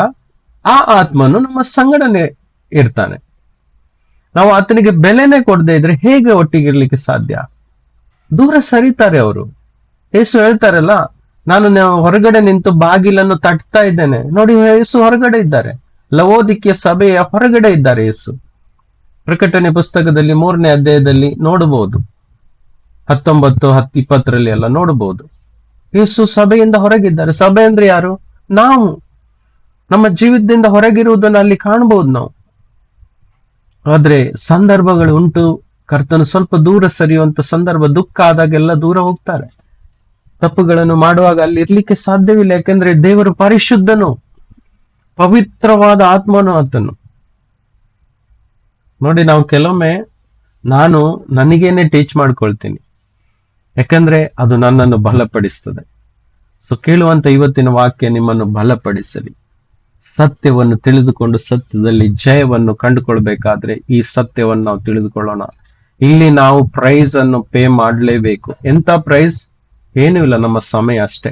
ಆ ಆತ್ಮನು ನಮ್ಮ ಸಂಗಡನೆ ಇರ್ತಾನೆ. ನಾವು ಆತನಿಗೆ ಬೆಲೆನೆ ಕೊಡದೆ ಇದ್ರೆ ಹೇಗೆ ಒಟ್ಟಿಗಿರ್ಲಿಕ್ಕೆ ಸಾಧ್ಯ? ದೂರ ಸರಿತಾರೆ ಅವರು. ಯೇಸು ಹೇಳ್ತಾರಲ್ಲ, ನಾನು ಹೊರಗಡೆ ನಿಂತು ಬಾಗಿಲನ್ನು ತಟ್ತಾ ಇದ್ದೇನೆ. ನೋಡಿ, ಯೇಸು ಹೊರಗಡೆ ಇದ್ದಾರೆ, ಲವೋದಿಕೆಯ ಸಭೆಯ ಹೊರಗಡೆ ಇದ್ದಾರೆ ಯೇಸು. ಪ್ರಕಟಣೆ ಪುಸ್ತಕದಲ್ಲಿ 3ನೇ ಅಧ್ಯಾಯದಲ್ಲಿ ನೋಡಬಹುದು, 19:20 ಎಲ್ಲ ನೋಡಬಹುದು. ಯೇಸು ಸಭೆಯಿಂದ ಹೊರಗಿದ್ದಾರೆ. ಸಭೆ ಅಂದ್ರೆ ಯಾರು? ನಾವು. ನಮ್ಮ ಜೀವಿತದಿಂದ ಹೊರಗಿರುವುದನ್ನು ಅಲ್ಲಿ ಕಾಣಬಹುದು ನಾವು. ಆದ್ರೆ ಸಂದರ್ಭಗಳು ಉಂಟು, ಕರ್ತನು ಸ್ವಲ್ಪ ದೂರ ಸರಿಯುವಂತ ಸಂದರ್ಭ, ದುಃಖ ಆದಾಗೆಲ್ಲ ದೂರ ಹೋಗ್ತಾರೆ. ತಪ್ಪುಗಳನ್ನು ಮಾಡುವಾಗ ಅಲ್ಲಿ ಇರ್ಲಿಕ್ಕೆ ಸಾಧ್ಯವಿಲ್ಲ. ಯಾಕೆಂದ್ರೆ ದೇವರು ಪರಿಶುದ್ಧನು, ಪವಿತ್ರವಾದ ಆತ್ಮನು ಆತನು. ನೋಡಿ, ನಾವು ಕೆಲವೊಮ್ಮೆ ನಾನು ನನಗೇನೆ ಟೀಚ್ ಮಾಡ್ಕೊಳ್ತೀನಿ, ಯಾಕಂದ್ರೆ ಅದು ನನ್ನನ್ನು ಬಲಪಡಿಸ್ತದೆ. ಸೊ ಕೇಳುವಂತ ಇವತ್ತಿನ ವಾಕ್ಯ ನಿಮ್ಮನ್ನು ಬಲಪಡಿಸಲಿ. ಸತ್ಯವನ್ನು ತಿಳಿದುಕೊಂಡು ಸತ್ಯದಲ್ಲಿ ಜಯವನ್ನು ಕಂಡುಕೊಳ್ಬೇಕಾದ್ರೆ ಈ ಸತ್ಯವನ್ನು ನಾವು ತಿಳಿದುಕೊಳ್ಳೋಣ. ಇಲ್ಲಿ ನಾವು ಪ್ರೈಸ್ ಅನ್ನು ಪೇ ಮಾಡಲೇಬೇಕು. ಎಂತ ಪ್ರೈಸ್? ಏನೂ ಇಲ್ಲ, ನಮ್ಮ ಸಮಯ ಅಷ್ಟೇ.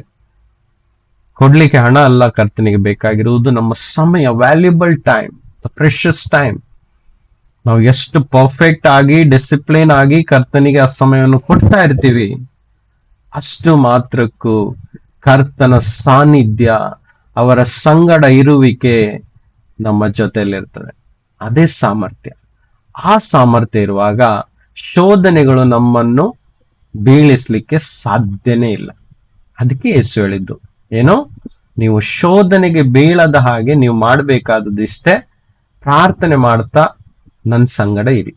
ಕೊಡ್ಲಿಕ್ಕೆ ಹಣ ಅಲ್ಲ ಕರ್ತನಿಗೆ ಬೇಕಾಗಿರುವುದು, ನಮ್ಮ ಸಮಯ, ವ್ಯಾಲ್ಯೂಬಲ್ ಟೈಮ್, ಪ್ರೆಷಸ್ ಟೈಮ್. ನಾವು ಎಷ್ಟು ಪರ್ಫೆಕ್ಟ್ ಆಗಿ ಡಿಸಿಪ್ಲಿನ್ ಆಗಿ ಕರ್ತನಿಗೆ ಆ ಸಮಯವನ್ನು ಕೊಡ್ತಾ ಇರ್ತೀವಿ, ಅಷ್ಟು ಮಾತ್ರಕ್ಕೂ ಕರ್ತನ ಸಾನ್ನಿಧ್ಯ, ಅವರ ಸಂಗಡ ಇರುವಿಕೆ ನಮ್ಮ ಜೊತೆಯಲ್ಲಿರ್ತದೆ. ಅದೇ ಸಾಮರ್ಥ್ಯ. ಆ ಸಾಮರ್ಥ್ಯ ಇರುವಾಗ ಶೋಧನೆಗಳು ನಮ್ಮನ್ನು ಬೀಳಿಸ್ಲಿಕ್ಕೆ ಸಾಧ್ಯನೇ ಇಲ್ಲ. ಅದಕ್ಕೆ ಯೇಸು ಹೇಳಿದ್ದು ಏನೋ, ನೀವು ಶೋಧನೆಗೆ ಬೀಳದ ಹಾಗೆ ನೀವು ಮಾಡಬೇಕಾದದ್ದು ಇಷ್ಟೇ, ಪ್ರಾರ್ಥನೆ ಮಾಡ್ತಾ ನನ್ನ ಸಂಗಡ ಇರಿ.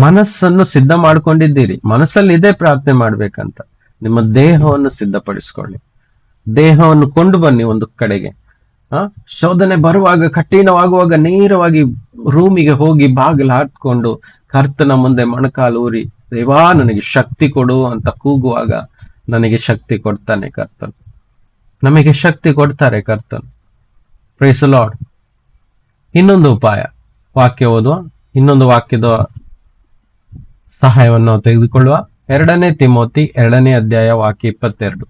ಮನಸ್ಸನ್ನು ಸಿದ್ಧ ಮಾಡ್ಕೊಂಡಿದ್ದೀರಿ, ಮನಸ್ಸಲ್ಲಿ ಇದೇ ಪ್ರಾರ್ಥನೆ ಮಾಡ್ಬೇಕಂತ. ನಿಮ್ಮ ದೇಹವನ್ನು ಸಿದ್ಧಪಡಿಸ್ಕೊಳ್ಳಿ, ದೇಹವನ್ನು ಕೊಂಡು ಬನ್ನಿ ಒಂದು ಕಡೆಗೆ. ಶೋಧನೆ ಬರುವಾಗ, ಕಠಿಣವಾಗುವಾಗ ನೇರವಾಗಿ ರೂಮಿಗೆ ಹೋಗಿ ಬಾಗಿಲು ಹಾಕೊಂಡು ಕರ್ತನ ಮುಂದೆ ಮೊಣಕಾಲು ಊರಿ, ದೇವಾ ನನಗೆ ಶಕ್ತಿ ಕೊಡು ಅಂತ ಕೂಗುವಾಗ ನನಗೆ ಶಕ್ತಿ ಕೊಡ್ತಾನೆ ಕರ್ತನು. ನಮಗೆ ಶಕ್ತಿ ಕೊಡ್ತಾರೆ ಕರ್ತನು. Praise the lord. ಇನ್ನೊಂದು ಉಪಾಯ, ವಾಕ್ಯ ಓದುವ. ಇನ್ನೊಂದು ವಾಕ್ಯದ ಸಹಾಯವನ್ನು ನಾವು ತೆಗೆದುಕೊಳ್ಳುವ. 2ನೇ ತಿಮೋತಿ 2ನೇ ಅಧ್ಯಾಯ ವಾಕ್ಯ 22.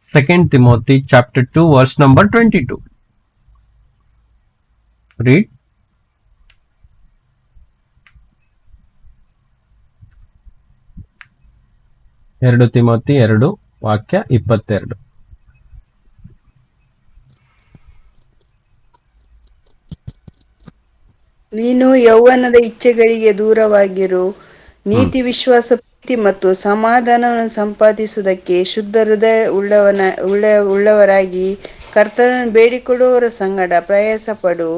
2 Timothy chapter 2 verse number 22. Read. ಎರಡು ತಿಮೋತಿ 2 ವಾಕ್ಯ 22. ನೀನು ಯೌವನದ ಇಚ್ಛೆಗಳಿಗೆ ದೂರವಾಗಿರು. ನೀತಿ, ವಿಶ್ವಾಸ, ಪ್ರೀತಿ ಮತ್ತು ಸಮಾಧಾನವನ್ನು ಸಂಪಾದಿಸುವುದಕ್ಕೆ ಶುದ್ಧ ಹೃದಯ ಉಳ್ಳವರಾಗಿ ಕರ್ತನನ್ನು ಬೇಡಿಕೊಳ್ಳುವವರ ಸಂಗಡ ಪ್ರಯಾಸ ಪಡು.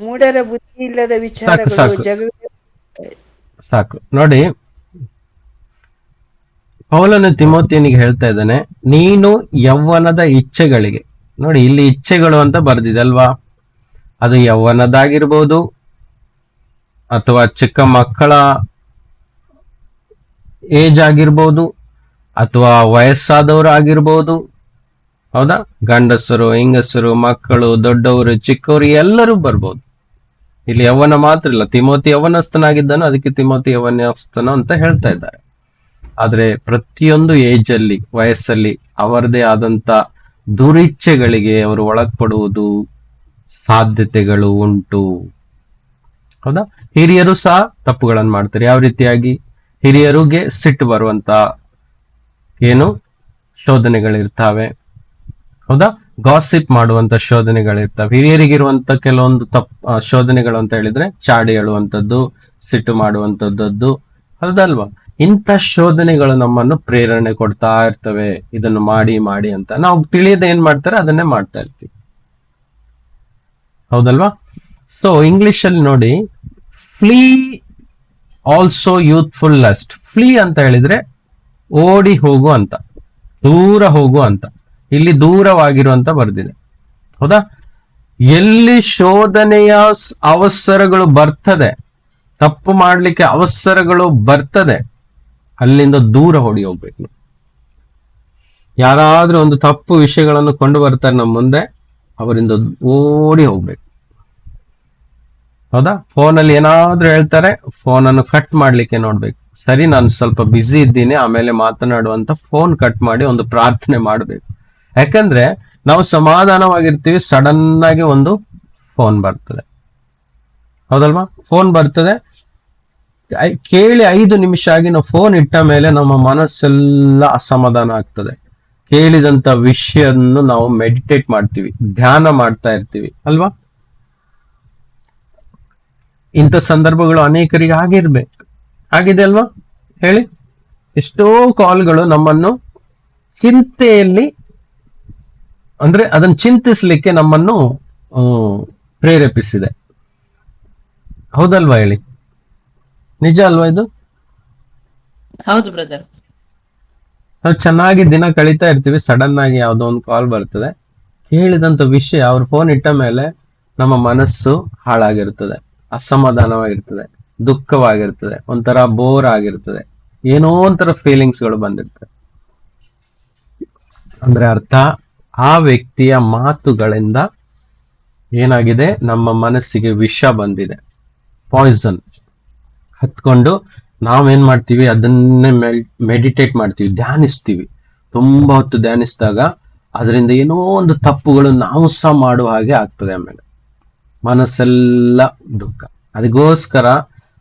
ಮೂಢರ ಬುದ್ಧಿ ಇಲ್ಲದ ವಿಚಾರಗಳು ಜಗಳ. ಸಾಕು. ನೋಡಿ, ಪೌಲನು ತಿಮೋತಿಯನಿಗೆ ಹೇಳ್ತಾ ಇದ್ದಾನೆ, ನೀನು ಯೌವನದ ಇಚ್ಛೆಗಳಿಗೆ. ನೋಡಿ, ಇಲ್ಲಿ ಇಚ್ಛೆಗಳು ಅಂತ ಬರ್ದಿದೆ ಅಲ್ವಾ? ಅದು ಯೌವನದಾಗಿರ್ಬೋದು, ಅಥವಾ ಚಿಕ್ಕ ಮಕ್ಕಳ ಏಜ್ ಆಗಿರ್ಬೋದು, ಅಥವಾ ವಯಸ್ಸಾದವರು ಆಗಿರ್ಬೋದು, ಹೌದಾ? ಗಂಡಸರು, ಹೆಂಗಸರು, ಮಕ್ಕಳು, ದೊಡ್ಡವರು, ಚಿಕ್ಕವರು ಎಲ್ಲರೂ ಬರ್ಬೋದು. ಇಲ್ಲಿ ಯೌವನ ಮಾತ್ರ ಇಲ್ಲ. ತಿಮೋತಿ ಯೌವನಸ್ಥನಾಗಿದ್ದಾನೋ, ಅದಕ್ಕೆ ತಿಮೋತಿ ಯೌವನಸ್ಥನು ಅಂತ ಹೇಳ್ತಾ ಇದ್ದಾರೆ. ಆದ್ರೆ ಪ್ರತಿಯೊಂದು ಏಜ್ ಅಲ್ಲಿ ವಯಸ್ಸಲ್ಲಿ ಅವರದೇ ಆದಂತ ದುರಿಚ್ಛೆಗಳಿಗೆ ಅವರು ಒಳಪಡುವುದು ಸಾಧ್ಯತೆಗಳು ಉಂಟು. ಹೌದಾ? ಹಿರಿಯರು ಸಹ ತಪ್ಪುಗಳನ್ನು ಮಾಡ್ತಾರೆ. ಯಾವ ರೀತಿಯಾಗಿ? ಹಿರಿಯರಿಗೆ ಸಿಟ್ಟು ಬರುವಂತ ಏನು ಶೋಧನೆಗಳಿರ್ತಾವೆ. ಹೌದಾ? ಗಾಸಿಪ್ ಮಾಡುವಂತ ಶೋಧನೆಗಳಿರ್ತವೆ. ಹಿರಿಯರಿಗಿರುವಂತ ಕೆಲವೊಂದು ಶೋಧನೆಗಳು ಅಂತ ಹೇಳಿದ್ರೆ ಚಾಡಿ ಹೇಳುವಂಥದ್ದು, ಸಿಟ್ಟು ಮಾಡುವಂತದ್ದು, ಹೌದಲ್ವಾ? ಇಂಥ ಶೋಧನೆಗಳು ನಮ್ಮನ್ನು ಪ್ರೇರಣೆ ಕೊಡ್ತಾ ಇರ್ತವೆ, ಇದನ್ನು ಮಾಡಿ ಮಾಡಿ ಅಂತ. ನಾವು ತಿಳಿಯದೆ ಏನ್ ಮಾಡ್ತಾರೆ ಅದನ್ನೇ ಮಾಡ್ತಾ ಇರ್ತೀವಿ, ಹೌದಲ್ವಾ? ಸೊ ಇಂಗ್ಲಿಷ್ ಅಲ್ಲಿ ನೋಡಿ, flee also youthful lust. Flee ಅಂತ ಹೇಳಿದ್ರೆ ಓಡಿ ಹೋಗು ಅಂತ, ದೂರ ಹೋಗು ಅಂತ. ಇಲ್ಲಿ ದೂರವಾಗಿರುವಂತ ಬರ್ದಿದೆ, ಹೌದಾ? ಎಲ್ಲಿ ಶೋಧನೆಯ ಅವಸರಗಳು ಬರ್ತದೆ, ತಪ್ಪು ಮಾಡ್ಲಿಕ್ಕೆ ಅವಸರಗಳು ಬರ್ತದೆ, ಅಲ್ಲಿಂದ ದೂರ ಓಡಿ ಹೋಗ್ಬೇಕು. ಯಾರಾದ್ರೂ ಒಂದು ತಪ್ಪು ವಿಷಯಗಳನ್ನು ಕೊಂಡು ಬರ್ತಾರೆ ನಮ್ಮ ಮುಂದೆ, ಅವರಿಂದ ಓಡಿ ಹೋಗ್ಬೇಕು, ಹೌದಾ? ಫೋನಲ್ಲಿ ಏನಾದ್ರೂ ಹೇಳ್ತಾರೆ, ಫೋನನ್ನು ಕಟ್ ಮಾಡ್ಲಿಕ್ಕೆ ನೋಡ್ಬೇಕು. ಸರಿ, ನಾನು ಸ್ವಲ್ಪ ಬ್ಯುಸಿ ಇದ್ದೀನಿ, ಆಮೇಲೆ ಮಾತನಾಡುವಂತ ಫೋನ್ ಕಟ್ ಮಾಡಿ ಒಂದು ಪ್ರಾರ್ಥನೆ ಮಾಡ್ಬೇಕು. ಯಾಕಂದ್ರೆ ನಾವು ಸಮಾಧಾನವಾಗಿರ್ತೀವಿ, ಸಡನ್ ಆಗಿ ಒಂದು ಫೋನ್ ಬರ್ತದೆ, ಹೌದಲ್ವಾ? ಫೋನ್ ಬರ್ತದೆ, ಕೇಳಿ 5 ನಿಮಿಷ ಆಗಿ ನಾವು ಫೋನ್ ಇಟ್ಟ ಮೇಲೆ ನಮ್ಮ ಮನಸ್ಸೆಲ್ಲ ಅಸಮಾಧಾನ ಆಗ್ತದೆ. ಕೇಳಿದಂತ ವಿಷಯನ್ನು ನಾವು ಮೆಡಿಟೇಟ್ ಮಾಡ್ತೀವಿ, ಧ್ಯಾನ ಮಾಡ್ತಾ ಇರ್ತೀವಿ, ಅಲ್ವಾ? ಇಂಥ ಸಂದರ್ಭಗಳು ಅನೇಕರಿಗೆ ಆಗಿರ್ಬೇಕು, ಆಗಿದೆ ಅಲ್ವಾ? ಹೇಳಿ. ಎಷ್ಟೋ ಕಾಲ್ಗಳು ನಮ್ಮನ್ನು ಚಿಂತೆಯಲ್ಲಿ, ಅಂದ್ರೆ ಅದನ್ನು ಚಿಂತಿಸ್ಲಿಕ್ಕೆ ನಮ್ಮನ್ನು ಪ್ರೇರೇಪಿಸಿದೆ, ಹೌದಲ್ವಾ? ಹೇಳಿ, ನಿಜ ಅಲ್ವಾ ಇದು? ಹೌದು ಬ್ರದರ್. ನಾವು ಚೆನ್ನಾಗಿ ದಿನ ಕಳೀತಾ ಇರ್ತೀವಿ, ಸಡನ್ ಆಗಿ ಯಾವುದೋ ಒಂದು ಕಾಲ್ ಬರ್ತದೆ, ಕೇಳಿದಂತ ವಿಷಯ ಅವ್ರ ಫೋನ್ ಇಟ್ಟ ಮೇಲೆ ನಮ್ಮ ಮನಸ್ಸು ಹಾಳಾಗಿರ್ತದೆ, ಅಸಮಾಧಾನವಾಗಿರ್ತದೆ, ದುಃಖವಾಗಿರ್ತದೆ, ಒಂಥರ ಬೋರ್ ಆಗಿರ್ತದೆ, ಏನೋ ಒಂಥರ ಫೀಲಿಂಗ್ಸ್ಗಳು ಬಂದಿರ್ತದೆ. ಅಂದ್ರೆ ಅರ್ಥ, ಆ ವ್ಯಕ್ತಿಯ ಮಾತುಗಳಿಂದ ಏನಾಗಿದೆ, ನಮ್ಮ ಮನಸ್ಸಿಗೆ ವಿಷ ಬಂದಿದೆ, ಪಾಯ್ಸನ್ ಹತ್ಕೊಂಡು ನಾವೇನ್ ಮಾಡ್ತೀವಿ, ಅದನ್ನೇ ಮೆಡಿಟೇಟ್ ಮಾಡ್ತೀವಿ, ಧ್ಯಾನಿಸ್ತೀವಿ. ತುಂಬಾ ಹೊತ್ತು ಧ್ಯಾನಿಸಿದಾಗ ಅದರಿಂದ ಏನೋ ಒಂದು ತಪ್ಪುಗಳು ನಾವು ಸಹ ಮಾಡುವ ಹಾಗೆ ಆಗ್ತದೆ. ಆಮೇಲೆ ಮನಸ್ಸೆಲ್ಲ ದುಃಖ. ಅದಕ್ಕೋಸ್ಕರ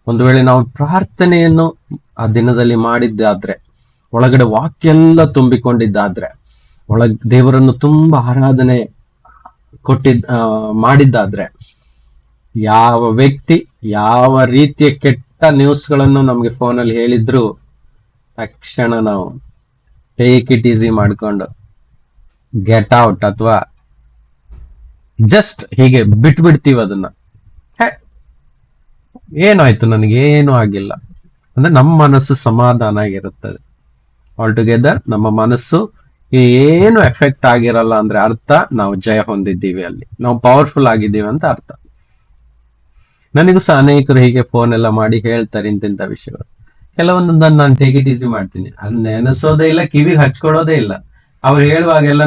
ಒಂದು ವೇಳೆ ನಾವು ಪ್ರಾರ್ಥನೆಯನ್ನು ಆ ದಿನದಲ್ಲಿ ಮಾಡಿದ್ದಾದ್ರೆ, ಒಳಗಡೆ ವಾಕ್ಯ ಎಲ್ಲ ತುಂಬಿಕೊಂಡಿದ್ದಾದ್ರೆ, ದೇವರನ್ನು ತುಂಬಾ ಆರಾಧನೆ ಮಾಡಿದ್ದಾದ್ರೆ, ಯಾವ ವ್ಯಕ್ತಿ ಯಾವ ರೀತಿಯ ಕೆಟ್ಟ ನ್ಯೂಸ್ಗಳನ್ನು ನಮ್ಗೆ ಫೋನಲ್ಲಿ ಹೇಳಿದ್ರು ತಕ್ಷಣ ನಾವು ಟೇಕ್ ಇಟ್ ಈಸಿ ಮಾಡ್ಕೊಂಡು ಗೆಟ್ ಔಟ್, ಅಥವಾ ಜಸ್ಟ್ ಹೀಗೆ ಬಿಟ್ಬಿಡ್ತೀವಿ ಅದನ್ನ. ಏನಾಯ್ತು, ನನಗೇನು ಆಗಿಲ್ಲ ಅಂದ್ರೆ ನಮ್ಮ ಮನಸ್ಸು ಸಮಾಧಾನ ಆಗಿರುತ್ತದೆ. ಆಲ್ ಟುಗೆದರ್ ನಮ್ಮ ಮನಸ್ಸು ಏನು ಎಫೆಕ್ಟ್ ಆಗಿರಲ್ಲ ಅಂದ್ರೆ ಅರ್ಥ ನಾವು ಜಯ ಹೊಂದಿದ್ದೀವಿ, ಅಲ್ಲಿ ನಾವು ಪವರ್ಫುಲ್ ಆಗಿದ್ದೀವಿ ಅಂತ ಅರ್ಥ. ನನಗೂ ಸಹ ಅನೇಕರು ಹೀಗೆ ಫೋನ್ ಎಲ್ಲ ಮಾಡಿ ಹೇಳ್ತಾರೆ ಇಂತಿಂತ ವಿಷಯಗಳು. ಕೆಲವೊಂದನ್ನು ನಾನು ಟೇಕ್ ಇಟ್ ಈಸಿ ಮಾಡ್ತೀನಿ, ಅದನ್ನ ನೆನೆಸೋದೇ ಇಲ್ಲ, ಕಿವಿಗೆ ಹಚ್ಕೊಳ್ಳೋದೇ ಇಲ್ಲ. ಅವ್ರು ಹೇಳುವಾಗೆಲ್ಲ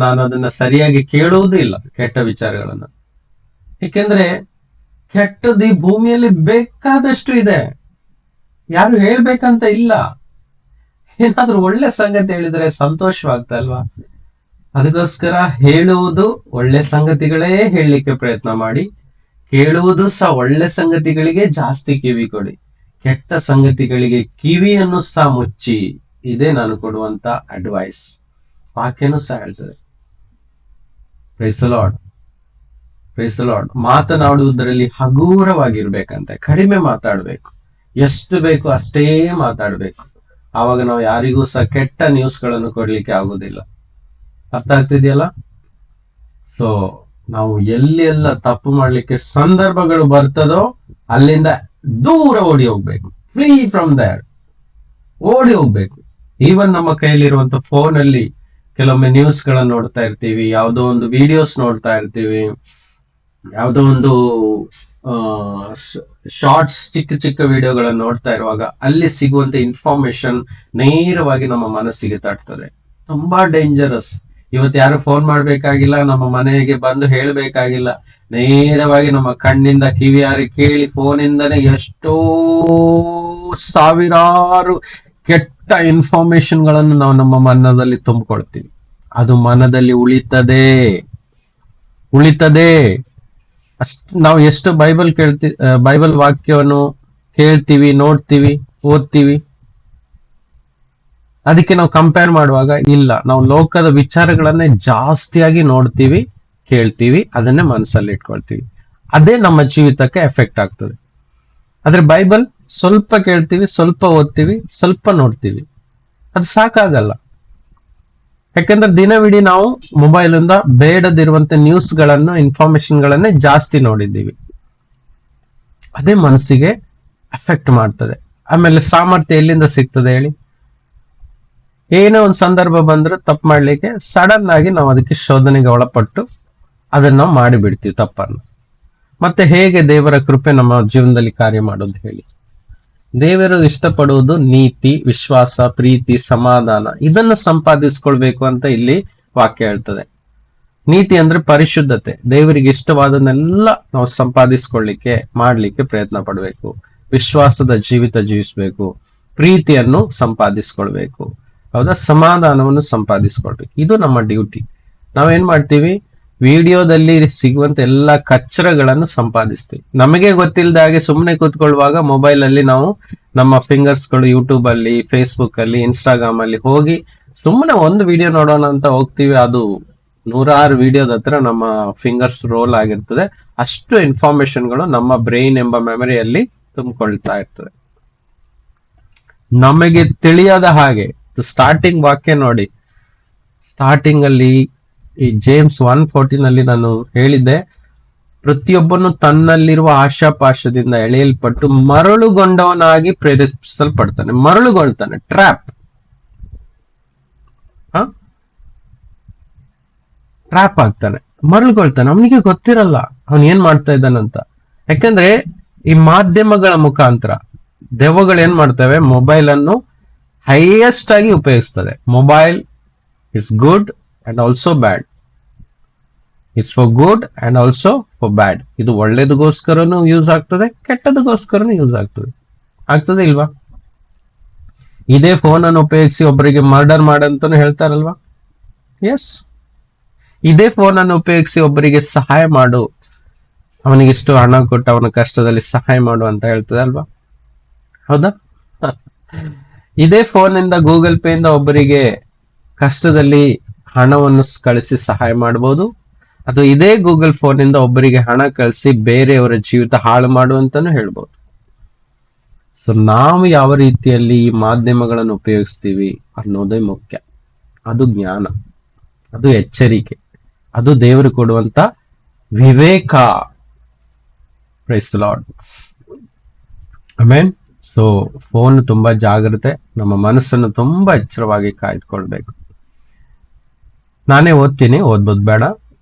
ನಾನು ಅದನ್ನ ಸರಿಯಾಗಿ ಕೇಳುವುದೂ ಇಲ್ಲ, ಕೆಟ್ಟ ವಿಚಾರಗಳನ್ನ. ಏಕೆಂದ್ರೆ ಕೆಟ್ಟದ್ದು ಈ ಭೂಮಿಯಲ್ಲಿ ಬೇಕಾದಷ್ಟು ಇದೆ, ಯಾರು ಹೇಳ್ಬೇಕಂತ ಇಲ್ಲ. ಏನಾದ್ರೂ ಒಳ್ಳೆ ಸಂಗತಿ ಹೇಳಿದ್ರೆ ಸಂತೋಷವಾಗ್ತಾ ಅಲ್ವಾ? ಅದಕ್ಕೋಸ್ಕರ ಹೇಳುವುದು ಒಳ್ಳೆ ಸಂಗತಿಗಳೇ ಹೇಳಲಿಕ್ಕೆ ಪ್ರಯತ್ನ ಮಾಡಿ, ಕೇಳುವುದು ಸಹ ಒಳ್ಳೆ ಸಂಗತಿಗಳಿಗೆ ಜಾಸ್ತಿ ಕಿವಿ ಕೊಡಿ, ಕೆಟ್ಟ ಸಂಗತಿಗಳಿಗೆ ಕಿವಿಯನ್ನು ಸಹ ಮುಚ್ಚಿ. ಇದೇ ನಾನು ಕೊಡುವಂತ ಅಡ್ವೈಸ್. ವಾಕ್ಯನೂ ಸಹ ಹೇಳ್ತದೆ. Praise the Lord, praise the Lord. ಮಾತನಾಡುವುದರಲ್ಲಿ ಹಗೂರವಾಗಿರ್ಬೇಕಂತೆ, ಕಡಿಮೆ ಮಾತಾಡ್ಬೇಕು, ಎಷ್ಟು ಬೇಕು ಅಷ್ಟೇ ಮಾತಾಡ್ಬೇಕು. ಆವಾಗ ನಾವು ಯಾರಿಗೂ ಸಹ ಕೆಟ್ಟ ನ್ಯೂಸ್ಗಳನ್ನು ಕೊಡ್ಲಿಕ್ಕೆ ಆಗುದಿಲ್ಲ. ಅರ್ಥ ಆಗ್ತಿದೆಯಲ್ಲ? ಸೊ ನಾವು ಎಲ್ಲಿ ಎಲ್ಲ ತಪ್ಪು ಮಾಡ್ಲಿಕ್ಕೆ ಸಂದರ್ಭಗಳು ಬರ್ತದೋ ಅಲ್ಲಿಂದ ದೂರ ಓಡಿ ಹೋಗ್ಬೇಕು. ಫ್ರೀ ಫ್ರಮ್ ದೇರ್, ಓಡಿ ಹೋಗ್ಬೇಕು. ಈವನ್ ನಮ್ಮ ಕೈಲಿರುವಂತ ಫೋನ್ ಅಲ್ಲಿ ಕೆಲವೊಮ್ಮೆ ನ್ಯೂಸ್ ಗಳನ್ನ ನೋಡ್ತಾ ಇರ್ತೀವಿ, ಯಾವುದೋ ಒಂದು ವಿಡಿಯೋಸ್ ನೋಡ್ತಾ ಇರ್ತೀವಿ, ಯಾವುದೋ ಒಂದು ಶಾರ್ಟ್ಸ್, ಚಿಕ್ಕ ಚಿಕ್ಕ ವಿಡಿಯೋಗಳನ್ನು ನೋಡ್ತಾ ಇರುವಾಗ ಅಲ್ಲಿ ಸಿಗುವಂತ ಇನ್ಫಾರ್ಮೇಶನ್ ನೇರವಾಗಿ ನಮ್ಮ ಮನಸ್ಸಿಗೆ ತಟ್ತದೆ. ತುಂಬಾ ಡೇಂಜರಸ್. ಇವತ್ತು ಯಾರು ಫೋನ್ ಮಾಡ್ಬೇಕಾಗಿಲ್ಲ, ನಮ್ಮ ಮನೆಗೆ ಬಂದು ಹೇಳಬೇಕಾಗಿಲ್ಲ, ನೇರವಾಗಿ ನಮ್ಮ ಕಣ್ಣಿಂದ ಕಿವಿಯಾರಿ ಕೇಳಿ ಫೋನಿಂದನೇ ಎಷ್ಟೋ ಸಾವಿರಾರು ಕೆಟ್ಟ ಇನ್ಫಾರ್ಮೇಶನ್ ಗಳನ್ನು ನಾವು ನಮ್ಮ ಮನದಲ್ಲಿ ತುಂಬಿಕೊಳ್ತೀವಿ. ಅದು ಮನದಲ್ಲಿ ಉಳಿತದೆ. ನಾವು ಎಷ್ಟು ಬೈಬಲ್ ವಾಕ್ಯವನ್ನು ಕೇಳ್ತೀವಿ, ನೋಡ್ತೀವಿ, ಓದ್ತೀವಿ. ಅದಕ್ಕೆ ನಾವು ಕಂಪೇರ್ ಮಾಡುವಾಗ ಇಲ್ಲ, ನಾವು ಲೋಕದ ವಿಚಾರಗಳನ್ನೇ ಜಾಸ್ತಿಯಾಗಿ ನೋಡ್ತೀವಿ, ಕೇಳ್ತೀವಿ, ಅದನ್ನೇ ಮನಸ್ಸಲ್ಲಿ ಇಟ್ಕೊಳ್ತೀವಿ. ಅದೇ ನಮ್ಮ ಜೀವಿತಕ್ಕೆ ಎಫೆಕ್ಟ್ ಆಗ್ತದೆ. ಆದ್ರೆ ಬೈಬಲ್ ಸ್ವಲ್ಪ ಕೇಳ್ತೀವಿ, ಸ್ವಲ್ಪ ಓದ್ತೀವಿ, ಸ್ವಲ್ಪ ನೋಡ್ತೀವಿ, ಅದು ಸಾಕಾಗಲ್ಲ. ಯಾಕಂದ್ರೆ ದಿನವಿಡೀ ನಾವು ಮೊಬೈಲ್ ಇಂದ ಬೇಡದಿರುವಂತ ನ್ಯೂಸ್ ಗಳನ್ನು, ಇನ್ಫಾರ್ಮೇಶನ್ ಗಳನ್ನೇ ಜಾಸ್ತಿ ನೋಡಿದ್ದೀವಿ. ಅದೇ ಮನಸ್ಸಿಗೆ ಅಫೆಕ್ಟ್ ಮಾಡ್ತದೆ. ಆಮೇಲೆ ಸಾಮರ್ಥ್ಯ ಎಲ್ಲಿಂದ ಸಿಗ್ತದೆ ಹೇಳಿ? ಏನೋ ಒಂದು ಸಂದರ್ಭ ಬಂದ್ರೆ ತಪ್ಪು ಮಾಡ್ಲಿಕ್ಕೆ ಸಡನ್ ಆಗಿ ನಾವು ಅದಕ್ಕೆ ಶೋಧನೆಗೆ ಒಳಪಟ್ಟು ಅದನ್ನ ನಾವು ಮಾಡಿಬಿಡ್ತೀವಿ ತಪ್ಪನ್ನು. ಮತ್ತೆ ಹೇಗೆ ದೇವರ ಕೃಪೆ ನಮ್ಮ ಜೀವನದಲ್ಲಿ ಕಾರ್ಯ ಮಾಡೋದು ಹೇಳಿ? ದೇವರು ಇಷ್ಟಪಡುವುದು ನೀತಿ, ವಿಶ್ವಾಸ, ಪ್ರೀತಿ, ಸಮಾಧಾನ, ಇದನ್ನು ಸಂಪಾದಿಸ್ಕೊಳ್ಬೇಕು ಅಂತ ಇಲ್ಲಿ ವಾಕ್ಯ ಹೇಳ್ತದೆ. ನೀತಿ ಅಂದ್ರೆ ಪರಿಶುದ್ಧತೆ, ದೇವರಿಗೆ ಇಷ್ಟವಾದನ್ನೆಲ್ಲ ನಾವು ಸಂಪಾದಿಸ್ಕೊಳ್ಳಿಕ್ಕೆ ಮಾಡ್ಲಿಕ್ಕೆ ಪ್ರಯತ್ನ ಪಡಬೇಕು. ವಿಶ್ವಾಸದ ಜೀವಿತ ಜೀವಿಸ್ಬೇಕು, ಪ್ರೀತಿಯನ್ನು ಸಂಪಾದಿಸ್ಕೊಳ್ಬೇಕು, ಹೌದಾ, ಸಮಾಧಾನವನ್ನು ಸಂಪಾದಿಸ್ಕೊಳ್ಬೇಕು. ಇದು ನಮ್ಮ ಡ್ಯೂಟಿ. ನಾವೇನ್ ಮಾಡ್ತೀವಿ? ವಿಡಿಯೋದಲ್ಲಿ ಸಿಗುವಂತ ಎಲ್ಲ ಕಚ್ಚರಗಳನ್ನು ಸಂಪಾದಿಸ್ತೀವಿ. ನಮಗೆ ಗೊತ್ತಿಲ್ಲದ ಹಾಗೆ ಸುಮ್ಮನೆ ಕೂತ್ಕೊಳ್ಳುವಾಗ ಮೊಬೈಲ್ ಅಲ್ಲಿ ನಾವು ನಮ್ಮ ಫಿಂಗರ್ಸ್ಗಳು ಯೂಟ್ಯೂಬ್ ಅಲ್ಲಿ, ಫೇಸ್ಬುಕ್ ಅಲ್ಲಿ, ಇನ್ಸ್ಟಾಗ್ರಾಮ್ ಅಲ್ಲಿ ಹೋಗಿ ಸುಮ್ಮನೆ ಒಂದು ವಿಡಿಯೋ ನೋಡೋಣ ಅಂತ ಹೋಗ್ತೀವಿ. ಅದು 100 ವಿಡಿಯೋದ ಹತ್ರ ನಮ್ಮ ಫಿಂಗರ್ಸ್ ರೋಲ್ ಆಗಿರ್ತದೆ. ಅಷ್ಟು ಇನ್ಫಾರ್ಮೇಶನ್ಗಳು ನಮ್ಮ ಬ್ರೈನ್ ಎಂಬ ಮೆಮರಿಯಲ್ಲಿ ತುಂಬಿಕೊಳ್ತಾ ಇರ್ತದೆ. ನಮಗೆ ತಿಳಿಯದ ಹಾಗೆ ಸ್ಟಾರ್ಟಿಂಗ್ ವಾಕ್ಯ ನೋಡಿ. ಸ್ಟಾರ್ಟಿಂಗ್ ಅಲ್ಲಿ ಈ ಜೇಮ್ಸ್ 1:14 ಅಲ್ಲಿ ನಾನು ಹೇಳಿದ್ದೆ, ಪ್ರತಿಯೊಬ್ಬನು ತನ್ನಲ್ಲಿರುವ ಆಶಾಪಾಶದಿಂದ ಎಳೆಯಲ್ಪಟ್ಟು ಮರಳುಗೊಂಡವನಾಗಿ ಪ್ರೇರೇಪಿಸಲ್ಪಡ್ತಾನೆ. ಮರಳುಗೊಳ್ತಾನೆ, ಟ್ರ್ಯಾಪ್ ಆಗ್ತಾನೆ, ಮರಳುಗೊಳ್ತಾನೆ. ಅವನಿಗೆ ಗೊತ್ತಿರಲ್ಲ ಅವನ್ ಏನ್ ಮಾಡ್ತಾ ಇದ್ದಾನಂತ. ಯಾಕಂದ್ರೆ ಈ ಮಾಧ್ಯಮಗಳ ಮುಖಾಂತರ ದೆವ್ವಗಳು ಏನ್ ಮಾಡ್ತವೆ? ಮೊಬೈಲ್ ಅನ್ನು ಹೈಯೆಸ್ಟ್ ಆಗಿ ಉಪಯೋಗಿಸ್ತದೆ. Mobile is good and also bad. It's for good and also for bad. ಇದು ಒಳ್ಳೇದಗೋಸ್ಕರನು ಯೂಸ್ ಆಗ್ತದೆ, ಕೆಟ್ಟದಗೋಸ್ಕರನು ಯೂಸ್ ಆಗ್ತದೆ ಇಲ್ವಾ? ಇದೇ ಫೋನ್ ಅನ್ನು ಉಪಯೋಗಿಸಿ ಒಬ್ಬರಿಗೆ ಮರ್ಡರ್ ಮಾಡಂತಾನು ಹೇಳ್ತಾರಲ್ವಾ? ಎಸ್. ಇದೇ ಫೋನ್ ಅನ್ನು ಉಪಯೋಗಿಸಿ ಒಬ್ಬರಿಗೆ ಸಹಾಯ ಮಾಡು, ಅವನಿಗಿಷ್ಟು ಹಣ ಕೊಟ್ಟು ಅವನ ಕಷ್ಟದಲ್ಲಿ ಸಹಾಯ ಮಾಡು ಅಂತ ಹೇಳ್ತದೆ ಅಲ್ವಾ? ಹೌದಾ? ಇದೇ ಫೋನ್ ಇಂದ, ಗೂಗಲ್ ಪೇ ಇಂದ ಒಬ್ಬರಿಗೆ ಕಷ್ಟದಲ್ಲಿ ಹಣವನ್ನು ಕಳಿಸಿ ಸಹಾಯ ಮಾಡಬಹುದು. ಅಥವಾ ಇದೇ ಗೂಗಲ್ ಫೋನ್ ಇಂದ ಒಬ್ಬರಿಗೆ ಹಣ ಕಳಿಸಿ ಬೇರೆಯವರ ಜೀವಿತ ಹಾಳು ಮಾಡುವಂತಾನು ಹೇಳ್ಬೋದು. ಸೊ ನಾವು ಯಾವ ರೀತಿಯಲ್ಲಿ ಈ ಮಾಧ್ಯಮಗಳನ್ನು ಉಪಯೋಗಿಸ್ತೀವಿ ಅನ್ನೋದೇ ಮುಖ್ಯ. ಅದು ಜ್ಞಾನ, ಅದು ಎಚ್ಚರಿಕೆ, ಅದು ದೇವರು ಕೊಡುವಂತ ವಿವೇಕ. Praise the Lord. Amen. So phone ತುಂಬಾ ಜಾಗ್ರತೆ, ನಮ್ಮ ಮನಸ್ಸನ್ನು ತುಂಬಾ ಎಚ್ಚರವಾಗಿ ಕಾಯ್ದುಕೊಳ್ಬೇಕು. ನಾನೇ ಓದ್ತೀನಿ, ಓದ್ಬೋದು ಬೇಡ.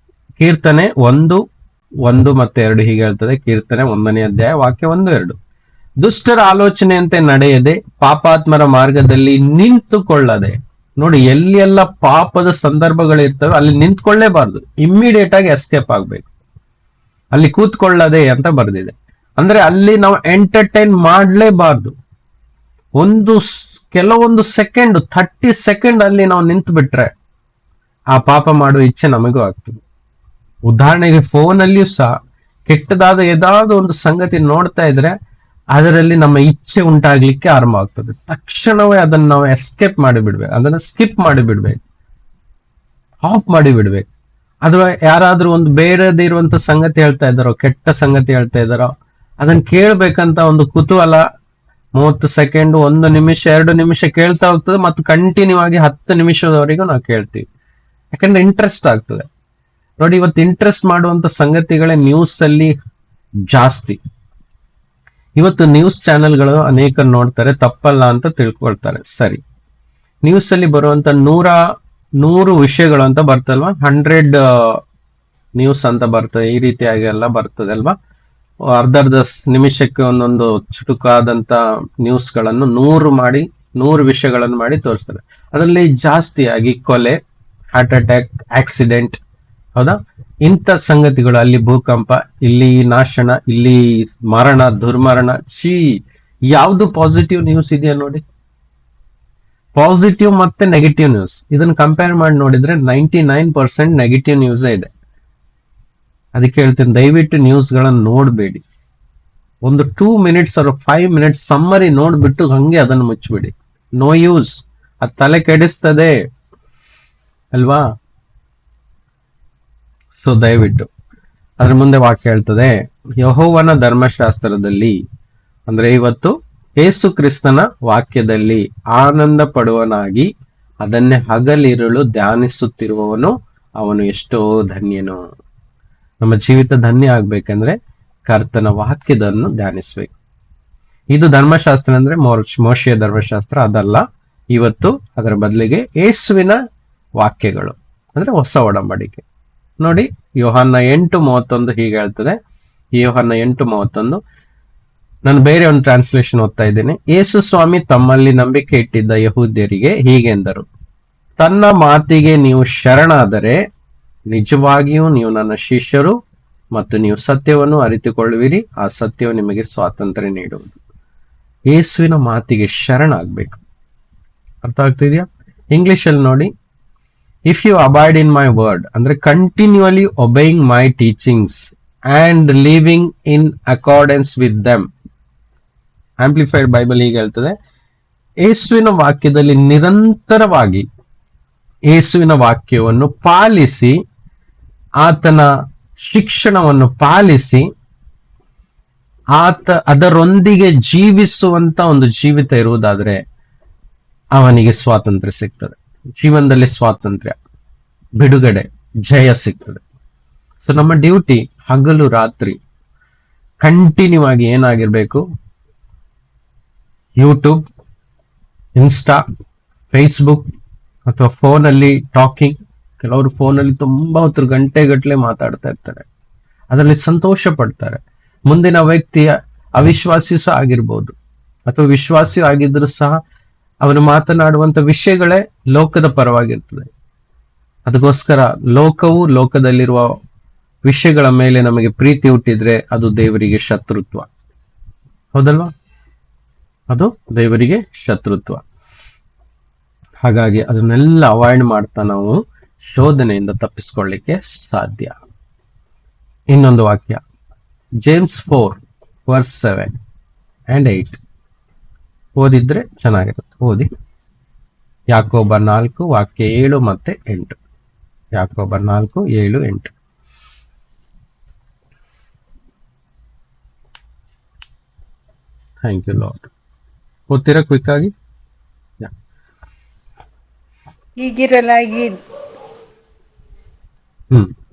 ಕೀರ್ತನೆ 1:1 ಮತ್ತು 2 ಹೀಗೆ ಹೇಳ್ತದೆ. ಕೀರ್ತನೆ 1ನೇ ಅಧ್ಯಾಯ ವಾಕ್ಯ 1-2. ದುಷ್ಟರ ಆಲೋಚನೆಯಂತೆ ನಡೆಯದೆ, ಪಾಪಾತ್ಮರ ಮಾರ್ಗದಲ್ಲಿ ನಿಂತುಕೊಳ್ಳದೆ. ನೋಡಿ, ಎಲ್ಲಿ ಎಲ್ಲ ಪಾಪದ ಸಂದರ್ಭಗಳಿರ್ತವೆ ಅಲ್ಲಿ ನಿಂತ್ಕೊಳ್ಳೇಬಾರ್ದು, ಇಮ್ಮಿಡಿಯೇಟ್ ಆಗಿ ಎಸ್ಕೇಪ್ ಆಗ್ಬೇಕು. ಅಲ್ಲಿ ಕೂತ್ಕೊಳ್ಳದೆ ಅಂತ ಬರ್ದಿದೆ. ಅಂದ್ರೆ ಅಲ್ಲಿ ನಾವು ಎಂಟರ್ಟೈನ್ ಮಾಡ್ಲೇಬಾರ್ದು. ಕೆಲವೊಂದು ಸೆಕೆಂಡ್, 30 ಸೆಕೆಂಡ್ ಅಲ್ಲಿ ನಾವು ನಿಂತು ಬಿಟ್ರೆ ಆ ಪಾಪ ಮಾಡುವ ಇಚ್ಛೆ ನಮಗೂ ಆಗ್ತದೆ. ಉದಾಹರಣೆಗೆ ಫೋನ್ ಅಲ್ಲಿಯೂ ಸಹ ಕೆಟ್ಟದಾದ ಏದಾದ್ರು ಒಂದು ಸಂಗತಿ ನೋಡ್ತಾ ಇದ್ರೆ ಅದರಲ್ಲಿ ನಮ್ಮ ಇಚ್ಛೆ ಉಂಟಾಗ್ಲಿಕ್ಕೆ ಆರಂಭ ಆಗ್ತದೆ. ತಕ್ಷಣವೇ ಅದನ್ನ ನಾವು ಎಸ್ಕೇಪ್ ಮಾಡಿಬಿಡ್ಬೇಕು, ಅದನ್ನ ಸ್ಕಿಪ್ ಮಾಡಿಬಿಡ್ಬೇಕು, ಆಫ್ ಮಾಡಿಬಿಡ್ಬೇಕು. ಅಥವಾ ಯಾರಾದ್ರೂ ಒಂದು ಬೇಡದೇ ಇರುವಂತ ಸಂಗತಿ ಹೇಳ್ತಾ ಇದ್ದಾರೋ, ಕೆಟ್ಟ ಸಂಗತಿ ಹೇಳ್ತಾ ಇದ್ದಾರೋ, ಅದನ್ನ ಕೇಳ್ಬೇಕಂತ ಒಂದು ಕುತೂಹಲ 30 ಸೆಕೆಂಡ್, 1 ನಿಮಿಷ, 2 ನಿಮಿಷ ಕೇಳ್ತಾ ಹೋಗ್ತದೆ. ಮತ್ತು ಕಂಟಿನ್ಯೂ ಆಗಿ 10 ನಿಮಿಷದವರೆಗೂ ನಾವು ಕೇಳ್ತೀವಿ. ಯಾಕಂದ್ರೆ ಇಂಟ್ರೆಸ್ಟ್ ಆಗ್ತದೆ. ನೋಡಿ, ಇವತ್ತು ಇಂಟ್ರೆಸ್ಟ್ ಮಾಡುವಂತ ಸಂಗತಿಗಳೇ ನ್ಯೂಸ್ ಅಲ್ಲಿ ಜಾಸ್ತಿ. ಇವತ್ತು ನ್ಯೂಸ್ ಚಾನೆಲ್ಗಳು ಅನೇಕರು ನೋಡ್ತಾರೆ, ತಪ್ಪಲ್ಲ ಅಂತ ತಿಳ್ಕೊಳ್ತಾರೆ. ಸರಿ, ನ್ಯೂಸ್ ಅಲ್ಲಿ ಬರುವಂತ 100 ವಿಷಯಗಳು ಅಂತ ಬರ್ತಲ್ವಾ, 100 ನ್ಯೂಸ್ ಅಂತ ಬರ್ತದೆ. ಈ ರೀತಿಯಾಗಿ ಎಲ್ಲ ಬರ್ತದೆ ಅಲ್ವಾ? ಅರ್ಧ ನಿಮಿಷಕ್ಕೆ ಒಂದೊಂದು ಚುಟುಕಾದಂತ ನ್ಯೂಸ್ ಗಳನ್ನು 100 ವಿಷಯಗಳನ್ನು ಮಾಡಿ ತೋರಿಸ್ತಾರೆ. ಅದರಲ್ಲಿ ಜಾಸ್ತಿಯಾಗಿ ಕೊಲೆ, ಹಾರ್ಟ್ ಅಟ್ಯಾಕ್, ಆಕ್ಸಿಡೆಂಟ್, ಹೌದಾ, ಇಂಥ ಸಂಗತಿಗಳು. ಅಲ್ಲಿ ಭೂಕಂಪ, ಇಲ್ಲಿ ನಾಶನ, ಇಲ್ಲಿ ಮರಣ, ದುರ್ಮರಣ. ಯಾವ್ದು ಪಾಸಿಟಿವ್ ನ್ಯೂಸ್ ಇದೆಯಾ ನೋಡಿ? ಪಾಸಿಟಿವ್ ಮತ್ತೆ ನೆಗೆಟಿವ್ ನ್ಯೂಸ್ ಇದನ್ನ ಕಂಪೇರ್ ಮಾಡಿ ನೋಡಿದ್ರೆ 99% ನೆಗೆಟಿವ್ ನ್ಯೂಸ್ ಇದೆ. ಅದಕ್ಕೆ ಹೇಳ್ತೀನಿ, ದಯವಿಟ್ಟು ನ್ಯೂಸ್ ಗಳನ್ನ ನೋಡ್ಬೇಡಿ. ಒಂದು 2 ಮಿನಿಟ್ಸ್ ಅಥವಾ 5 ಮಿನಿಟ್ಸ್ ಸಮ್ಮರಿ ನೋಡ್ಬಿಟ್ಟು ಹಂಗೆ ಅದನ್ನು ಮುಚ್ಚಿಬಿಡಿ. ನೋ ಯೂಸ್, ಅದು ತಲೆ ಕೆಡಿಸ್ತದೆ ಅಲ್ವಾ. ಸೊ ದಯವಿಟ್ಟು ಅದ್ರ ಮುಂದೆ ವಾಕ್ಯ ಹೇಳ್ತದೆ, ಯೆಹೋವನ ಧರ್ಮಶಾಸ್ತ್ರದಲ್ಲಿ ಅಂದ್ರೆ ಇವತ್ತು ಯೇಸು ಕ್ರಿಸ್ತನ ವಾಕ್ಯದಲ್ಲಿ ಆನಂದ ಪಡುವನಾಗಿ ಅದನ್ನೇ ಹಗಲಿರುಳು ಧ್ಯಾನಿಸುತ್ತಿರುವವನು ಅವನು ಎಷ್ಟೋ ಧನ್ಯನು. ನಮ್ಮ ಜೀವಿತ ಧನ್ಯ ಆಗ್ಬೇಕಂದ್ರೆ ಕರ್ತನ ವಾಕ್ಯದನ್ನು ಧ್ಯಾನಿಸ್ಬೇಕು. ಇದು ಧರ್ಮಶಾಸ್ತ್ರ ಅಂದ್ರೆ ಮೋಶೆಯ ಧರ್ಮಶಾಸ್ತ್ರ ಅದಲ್ಲ. ಇವತ್ತು ಅದರ ಬದಲಿಗೆ ಯೇಸುವಿನ ವಾಕ್ಯಗಳು ಅಂದ್ರೆ ಹೊಸ ಒಡಂಬಡಿಕೆ. ನೋಡಿ, ಯೋಹನ್ನ 8:31 ಹೀಗೆ ಹೇಳ್ತದೆ. ಯೋಹನ್ನ 8:31 ನಾನು ಬೇರೆ ಒಂದು ಟ್ರಾನ್ಸ್ಲೇಷನ್ ಓದ್ತಾ ಇದ್ದೇನೆ. ಯೇಸು ಸ್ವಾಮಿ ತಮ್ಮಲ್ಲಿ ನಂಬಿಕೆ ಇಟ್ಟಿದ್ದ ಯಹೂದ್ಯರಿಗೆ ಹೀಗೆಂದರು, ತನ್ನ ಮಾತಿಗೆ ನೀವು ಶರಣಾದರೆ ನಿಜವಾಗಿಯೂ ನೀವು ನನ್ನ ಶಿಷ್ಯರು ಮತ್ತು ನೀವು ಸತ್ಯವನ್ನು ಅರಿತುಕೊಳ್ಳುವಿರಿ, ಆ ಸತ್ಯವು ನಿಮಗೆ ಸ್ವಾತಂತ್ರ್ಯ ನೀಡುವುದು. ಯೇಸುವಿನ ಮಾತಿಗೆ ಶರಣಾಗ್ಬೇಕು. ಅರ್ಥ ಆಗ್ತಿದ್ಯಾ? ಇಂಗ್ಲಿಷ್ ಅಲ್ಲಿ ನೋಡಿ, if you abide in my word ಅಂದ್ರೆ continually obeying my teachings and living in accordance with them. Amplified Bible ಹೀಗೆ ಹೇಳ್ತದೆ, ಯೇಸುವಿನ ವಾಕ್ಯದಲ್ಲಿ ನಿರಂತರವಾಗಿ ಯೇಸುವಿನ ವಾಕ್ಯವನ್ನು ಪಾಲಿಸಿ, ಆತನ ಶಿಕ್ಷಣವನ್ನು ಪಾಲಿಸಿ, ಅದರೊಂದಿಗೆ ಜೀವಿಸುವಂತ ಒಂದು ಜೀವಿತ ಇರುವುದಾದ್ರೆ ಅವನಿಗೆ ಸ್ವಾತಂತ್ರ್ಯ ಸಿಗ್ತದೆ. ಜೀವನದಲ್ಲಿ ಸ್ವಾತಂತ್ರ್ಯ, ಬಿಡುಗಡೆ, ಜಯ ಸಿಗ್ತದೆ. ಸೊ ನಮ್ಮ ಡ್ಯೂಟಿ ಹಗಲು ರಾತ್ರಿ ಕಂಟಿನ್ಯೂ ಆಗಿ ಏನಾಗಿರ್ಬೇಕು, ಯೂಟ್ಯೂಬ್, ಇನ್ಸ್ಟಾ, ಫೇಸ್ಬುಕ್ ಅಥವಾ ಫೋನಲ್ಲಿ ಟಾಕಿಂಗ್. ಕೆಲವರು ಫೋನಲ್ಲಿ ತುಂಬಾ ಹೊತ್ತು ಗಂಟೆಗಟ್ಟಲೆ ಮಾತಾಡ್ತಾ ಇರ್ತಾರೆ, ಅದರಲ್ಲಿ ಸಂತೋಷ ಪಡ್ತಾರೆ. ಮುಂದಿನ ವ್ಯಕ್ತಿಯ ಅವಿಶ್ವಾಸಿ ಸಹ ಆಗಿರ್ಬೋದು ಅಥವಾ ವಿಶ್ವಾಸಿ ಆಗಿದ್ರು ಸಹ ಅವನು ಮಾತನಾಡುವಂತ ವಿಷಯಗಳೇ ಲೋಕದ ಪರವಾಗಿರ್ತದೆ. ಅದಕ್ಕೋಸ್ಕರ ಲೋಕವು, ಲೋಕದಲ್ಲಿರುವ ವಿಷಯಗಳ ಮೇಲೆ ನಮಗೆ ಪ್ರೀತಿ ಹುಟ್ಟಿದ್ರೆ ಅದು ದೇವರಿಗೆ ಶತ್ರುತ್ವ. ಹೌದಲ್ವಾ? ಅದು ದೇವರಿಗೆ ಶತ್ರುತ್ವ. ಹಾಗಾಗಿ ಅದನ್ನೆಲ್ಲ ಅವಾಯ್ಡ್ ಮಾಡ್ತಾ ನಾವು ಶೋಧನೆಯಿಂದ ತಪ್ಪಿಸ್ಕೊಳ್ಳಿಕ್ಕೆ ಸಾಧ್ಯ. ಇನ್ನೊಂದು ವಾಕ್ಯ, ಜೇಮ್ಸ್ 4:7-8 ಓದಿದ್ರೆ ಚೆನ್ನಾಗಿರುತ್ತೆ. ಓದಿ. ಯಾಕೋಬ 4 ವಾಕ್ಯ 7 ಮತ್ತೆ 8. ಯಾಕೋಬ 4:7-8. Thank you Lord. ಓದ್ತೀರಾ ಕ್ವಿಕ್ ಆಗಿ? ಹೀಗಿರಲಾಗಿ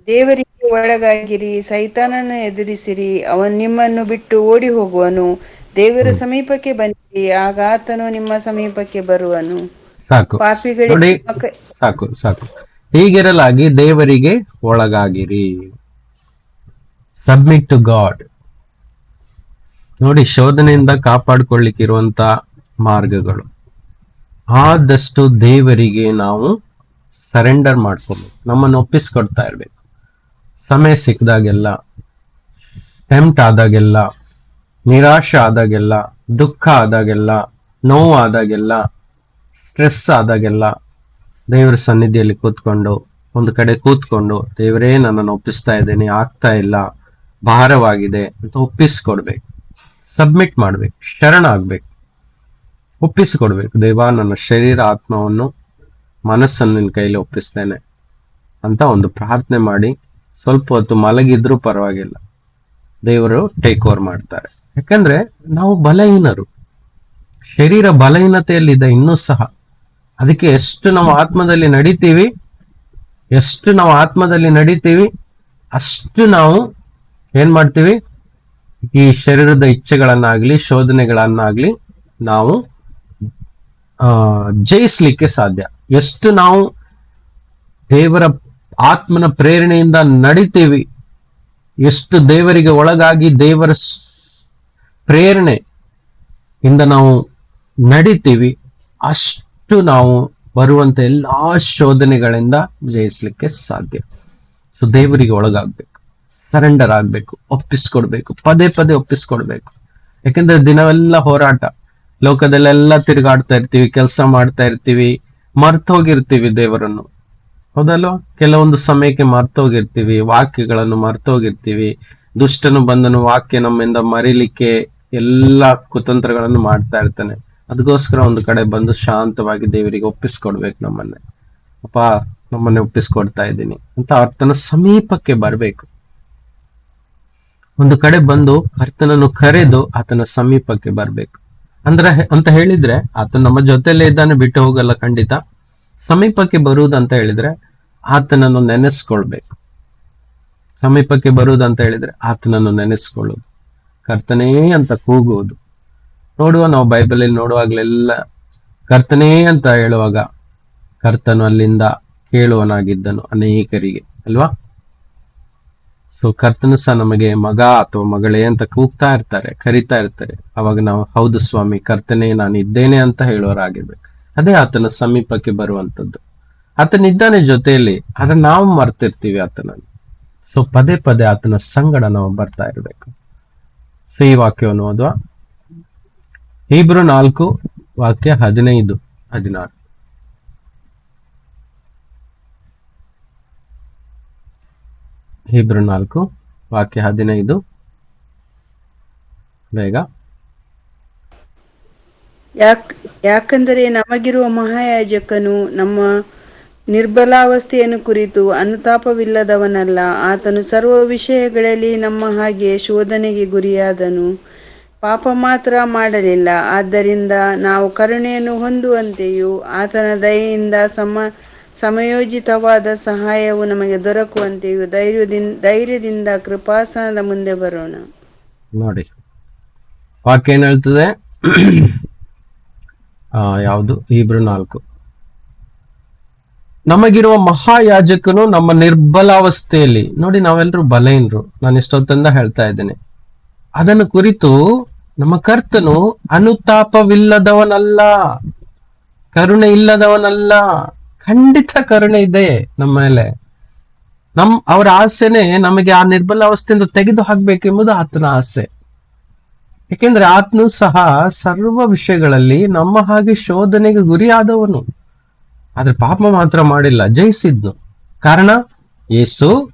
ದೇವರಿಗೆ ಒಳಗಾಗಿರಿ, ಸೈತಾನನ್ನು ಎದುರಿಸಿರಿ, ಅವನು ನಿಮ್ಮನ್ನು ಬಿಟ್ಟು ಓಡಿ ಹೋಗುವನು. ದೇವರ ಸಮೀಪಕ್ಕೆ ಬನ್ನಿರಿ, ಆಗ ಆತನು ನಿಮ್ಮ ಸಮೀಪಕ್ಕೆ ಬರುವನು. ಸಾಕು ನೋಡಿ, ಸಾಕು ಸಾಕು. ಹೀಗಿರಲಾಗಿ ದೇವರಿಗೆ ಒಳಗಾಗಿರಿ. Submit to god. ನೋಡಿ, ಶೋಧನೆಯಿಂದ ಕಾಪಾಡಿಕೊಳ್ಳಿಕ್ಕಿರುವಂತ ಮಾರ್ಗಗಳು, ಆದಷ್ಟು ದೇವರಿಗೆ ನಾವು ಸರೆಂಡರ್ ಮಾಡ್ಕೋಬೇಕು, ನಮ್ಮನ್ನು ಒಪ್ಪಿಸ್ಕೊಡ್ತಾ ಇರ್ಬೇಕು. ಸಮಯ ಸಿಕ್ಕದಾಗೆಲ್ಲ, ಟೆಂಪ್ಟ್ ಆದಾಗೆಲ್ಲ, ನಿರಾಶೆ ಆದಾಗೆಲ್ಲ, ದುಃಖ ಆದಾಗೆಲ್ಲ, ನೋವು ಆದಾಗೆಲ್ಲ, ಸ್ಟ್ರೆಸ್ ಆದಾಗೆಲ್ಲ ದೇವರ ಸನ್ನಿಧಿಯಲ್ಲಿ ಕೂತ್ಕೊಂಡು, ಒಂದು ಕಡೆ ಕೂತ್ಕೊಂಡು, ದೇವರೇ ನನ್ನನ್ನು ಒಪ್ಪಿಸ್ತಾ ಇದ್ದೇನೆ, ಆಗ್ತಾ ಇಲ್ಲ, ಭಾರವಾಗಿದೆ ಅಂತ ಒಪ್ಪಿಸ್ಕೊಡ್ಬೇಕು. ಸಬ್ಮಿಟ್ ಮಾಡ್ಬೇಕು, ಶರಣ ಆಗ್ಬೇಕು, ಒಪ್ಪಿಸಿಕೊಡ್ಬೇಕು. ದೇವ, ನನ್ನ ಶರೀರ, ಆತ್ಮವನ್ನು, ಮನಸ್ಸನ್ನು ನಿನ್ನ ಕೈಲಿ ಒಪ್ಪಿಸ್ತೇನೆ ಅಂತ ಒಂದು ಪ್ರಾರ್ಥನೆ ಮಾಡಿ ಸ್ವಲ್ಪ ಹೊತ್ತು ಮಲಗಿದ್ರೂ ಪರವಾಗಿಲ್ಲ, ದೇವರು ಟೇಕ್ ಓವರ್ ಮಾಡ್ತಾರೆ. ಯಾಕಂದ್ರೆ ನಾವು ಬಲಹೀನರು, ಶರೀರ ಬಲಹೀನತೆಯಲ್ಲಿದೆ ಇನ್ನೂ ಸಹ. ಅದಕ್ಕೆ ಎಷ್ಟು ನಾವು ಆತ್ಮದಲ್ಲಿ ನಡೀತೀವಿ ಅಷ್ಟು ನಾವು ಏನ್ ಮಾಡ್ತೀವಿ, ಈ ಶರೀರದ ಇಚ್ಛೆಗಳನ್ನಾಗ್ಲಿ ಶೋಧನೆಗಳನ್ನಾಗ್ಲಿ ನಾವು ಜಯಿಸ್ಲಿಕ್ಕೆ ಸಾಧ್ಯ. ಎಷ್ಟು ನಾವು ದೇವರ ಆತ್ಮನ ಪ್ರೇರಣೆಯಿಂದ ನಡಿತೀವಿ, ಎಷ್ಟು ದೇವರಿಗೆ ಒಳಗಾಗಿ ದೇವರ ಪ್ರೇರಣೆಯಿಂದ ನಾವು ನಡಿತೀವಿ, ಅಷ್ಟು ನಾವು ಬರುವಂತ ಎಲ್ಲಾ ಶೋಧನೆಗಳಿಂದ ಜಯಿಸ್ಲಿಕ್ಕೆ ಸಾಧ್ಯ. ಸೊ ದೇವರಿಗೆ ಒಳಗಾಗ್ಬೇಕು, ಸರೆಂಡರ್ ಆಗ್ಬೇಕು, ಒಪ್ಪಿಸ್ಕೊಡ್ಬೇಕು, ಪದೇ ಪದೇ ಒಪ್ಪಿಸ್ಕೊಡ್ಬೇಕು. ಯಾಕಂದ್ರೆ ದಿನವೆಲ್ಲ ಹೋರಾಟ, ಲೋಕದಲ್ಲೆಲ್ಲ ತಿರುಗಾಡ್ತಾ ಇರ್ತೀವಿ, ಕೆಲಸ ಮಾಡ್ತಾ ಇರ್ತೀವಿ, ಮರ್ತೋಗಿರ್ತೀವಿ ದೇವರನ್ನು. ಹೌದಲ್ವಾ? ಕೆಲವೊಂದು ಸಮಯಕ್ಕೆ ಮರ್ತೋಗಿರ್ತೀವಿ, ವಾಕ್ಯಗಳನ್ನು ಮರ್ತೋಗಿರ್ತೀವಿ. ದುಷ್ಟನು ಬಂದನು ವಾಕ್ಯ ನಮ್ಮಿಂದ ಮರಿಲಿಕ್ಕೆ ಎಲ್ಲ ಕುತಂತ್ರಗಳನ್ನು ಮಾಡ್ತಾ ಇರ್ತಾನೆ. ಅದಕ್ಕೋಸ್ಕರ ಒಂದು ಕಡೆ ಬಂದು ಶಾಂತವಾಗಿ ದೇವರಿಗೆ ಒಪ್ಪಿಸ್ಕೊಡ್ಬೇಕು. ಅಪ್ಪ, ನಮ್ಮನ್ನೇ ಒಪ್ಪಿಸ್ಕೊಡ್ತಾ ಇದ್ದೀನಿ ಅಂತ ಆತನ ಸಮೀಪಕ್ಕೆ ಬರ್ಬೇಕು. ಒಂದು ಕಡೆ ಬಂದು ಕರ್ತನನ್ನು ಕರೆದು ಆತನ ಸಮೀಪಕ್ಕೆ ಬರ್ಬೇಕು. ಅಂತ ಹೇಳಿದ್ರೆ ಆತ ನಮ್ಮ ಜೊತೆಯಲ್ಲೇ ಇದ್ದಾನೆ, ಬಿಟ್ಟು ಹೋಗಲ್ಲ ಖಂಡಿತ. ಸಮೀಪಕ್ಕೆ ಬರುವುದಂತ ಹೇಳಿದ್ರೆ ಆತನನ್ನು ನೆನೆಸ್ಕೊಳ್ಬೇಕು. ಸಮೀಪಕ್ಕೆ ಬರುವುದಂತ ಹೇಳಿದ್ರೆ ಆತನನ್ನು ನೆನೆಸ್ಕೊಳ್ಳುವುದು, ಕರ್ತನೇ ಅಂತ ಕೂಗುವುದು. ನಾವು ಬೈಬಲಲ್ಲಿ ನೋಡುವಾಗ್ಲೆಲ್ಲ ಕರ್ತನೇ ಅಂತ ಹೇಳುವಾಗ ಕರ್ತನು ಅಲ್ಲಿಂದ ಕೇಳುವನಾಗಿದ್ದನು ಅನೇಕರಿಗೆ, ಅಲ್ವಾ? ಸೊ ಕರ್ತನು ಸಹ ನಮಗೆ ಮಗ ಅಥವಾ ಮಗಳೇ ಅಂತ ಕೂಗ್ತಾ ಇರ್ತಾರೆ, ಕರಿತಾ ಇರ್ತಾರೆ. ಅವಾಗ ನಾವು ಹೌದು ಸ್ವಾಮಿ, ಕರ್ತನೇ ನಾನು ಇದ್ದೇನೆ ಅಂತ ಹೇಳುವರಾಗಿರ್ಬೇಕು. ಅದೇ ಆತನ ಸಮೀಪಕ್ಕೆ ಬರುವಂತದ್ದು. ಆತನಿದ್ದಾನೆ ಜೊತೆಯಲ್ಲಿ, ಆದ್ರೆ ನಾವು ಮರ್ತಿರ್ತೀವಿ ಆತನನ್ನು. ಸೊ ಪದೇ ಪದೇ ಆತನ ಸಂಗಡ ನಾವು ಬರ್ತಾ ಇರ್ಬೇಕು. ಸೊ ಈ ವಾಕ್ಯವನ್ನು ಓದುವ. ಹೀಬ್ರು 4 ವಾಕ್ಯ 15, 16. ಹೀಬ್ರು 4 ವಾಕ್ಯ 15 ಬೇಗ. ಯಾಕಂದರೆ ನಮಗಿರುವ ಮಹಾಯಾಜಕನು ನಮ್ಮ ನಿರ್ಬಲಾವಸ್ಥೆಯನ್ನು ಕುರಿತು ಅನುತಾಪವಿಲ್ಲದವನಲ್ಲ. ಆತನು ಸರ್ವ ವಿಷಯಗಳಲ್ಲಿ ನಮ್ಮ ಹಾಗೆ ಶೋಧನೆಗೆ ಗುರಿಯಾದನು, ಪಾಪ ಮಾತ್ರ ಮಾಡಲಿಲ್ಲ. ಆದ್ದರಿಂದ ನಾವು ಕರುಣೆಯನ್ನು ಹೊಂದುವಂತೆಯೂ ಆತನ ದಯೆಯಿಂದ ಸಮಯೋಚಿತವಾದ ಸಹಾಯವು ನಮಗೆ ದೊರಕುವಂತೆಯೂ ಧೈರ್ಯದಿಂದ ಕೃಪಾಸನದ ಮುಂದೆ ಬರೋಣ. ನೋಡಿ ವಾಕ್ಯ ಏನ್ ಹೇಳ್ತದೆ? ಯಾವುದು? ಹೀಬ್ರು 4. ನಮಗಿರುವ ಮಹಾಯಾಜಕನು ನಮ್ಮ ನಿರ್ಬಲಾವಸ್ಥೆಯಲ್ಲಿ, ನೋಡಿ ನಾವೆಲ್ಲರೂ ಬಲಹೀನರು, ನಾನು ಇಷ್ಟೊತ್ತಿಂದ ಹೇಳ್ತಾ ಇದ್ದೇನೆ. ಅದನ್ನು ಕುರಿತು ನಮ್ಮ ಕರ್ತನು ಅನುತಾಪವಿಲ್ಲದವನಲ್ಲ, ಕರುಣೆ ಇಲ್ಲದವನಲ್ಲ. ಖಂಡಿತ ಕರುಣೆ ಇದೆ ನಮ್ಮ ಮೇಲೆ. ಅವರ ಆಸೆನೆ ನಮಗೆ ಆ ನಿರ್ಬಲಾವಸ್ಥೆಯಿಂದ ತೆಗೆದು ಹಾಕ್ಬೇಕೆಂಬುದು ಆತನ ಆಸೆ. ಯಾಕೆಂದ್ರೆ ಆತನು ಸಹ ಸರ್ವ ವಿಷಯಗಳಲ್ಲಿ ನಮ್ಮ ಹಾಗೆ ಶೋಧನೆಗೆ ಗುರಿಯಾದವನು, ಆದ್ರೆ ಪಾಪ ಮಾತ್ರ ಮಾಡಿಲ್ಲ, ಜಯಿಸಿದ್ನು. ಕಾರಣ ಯೇಸು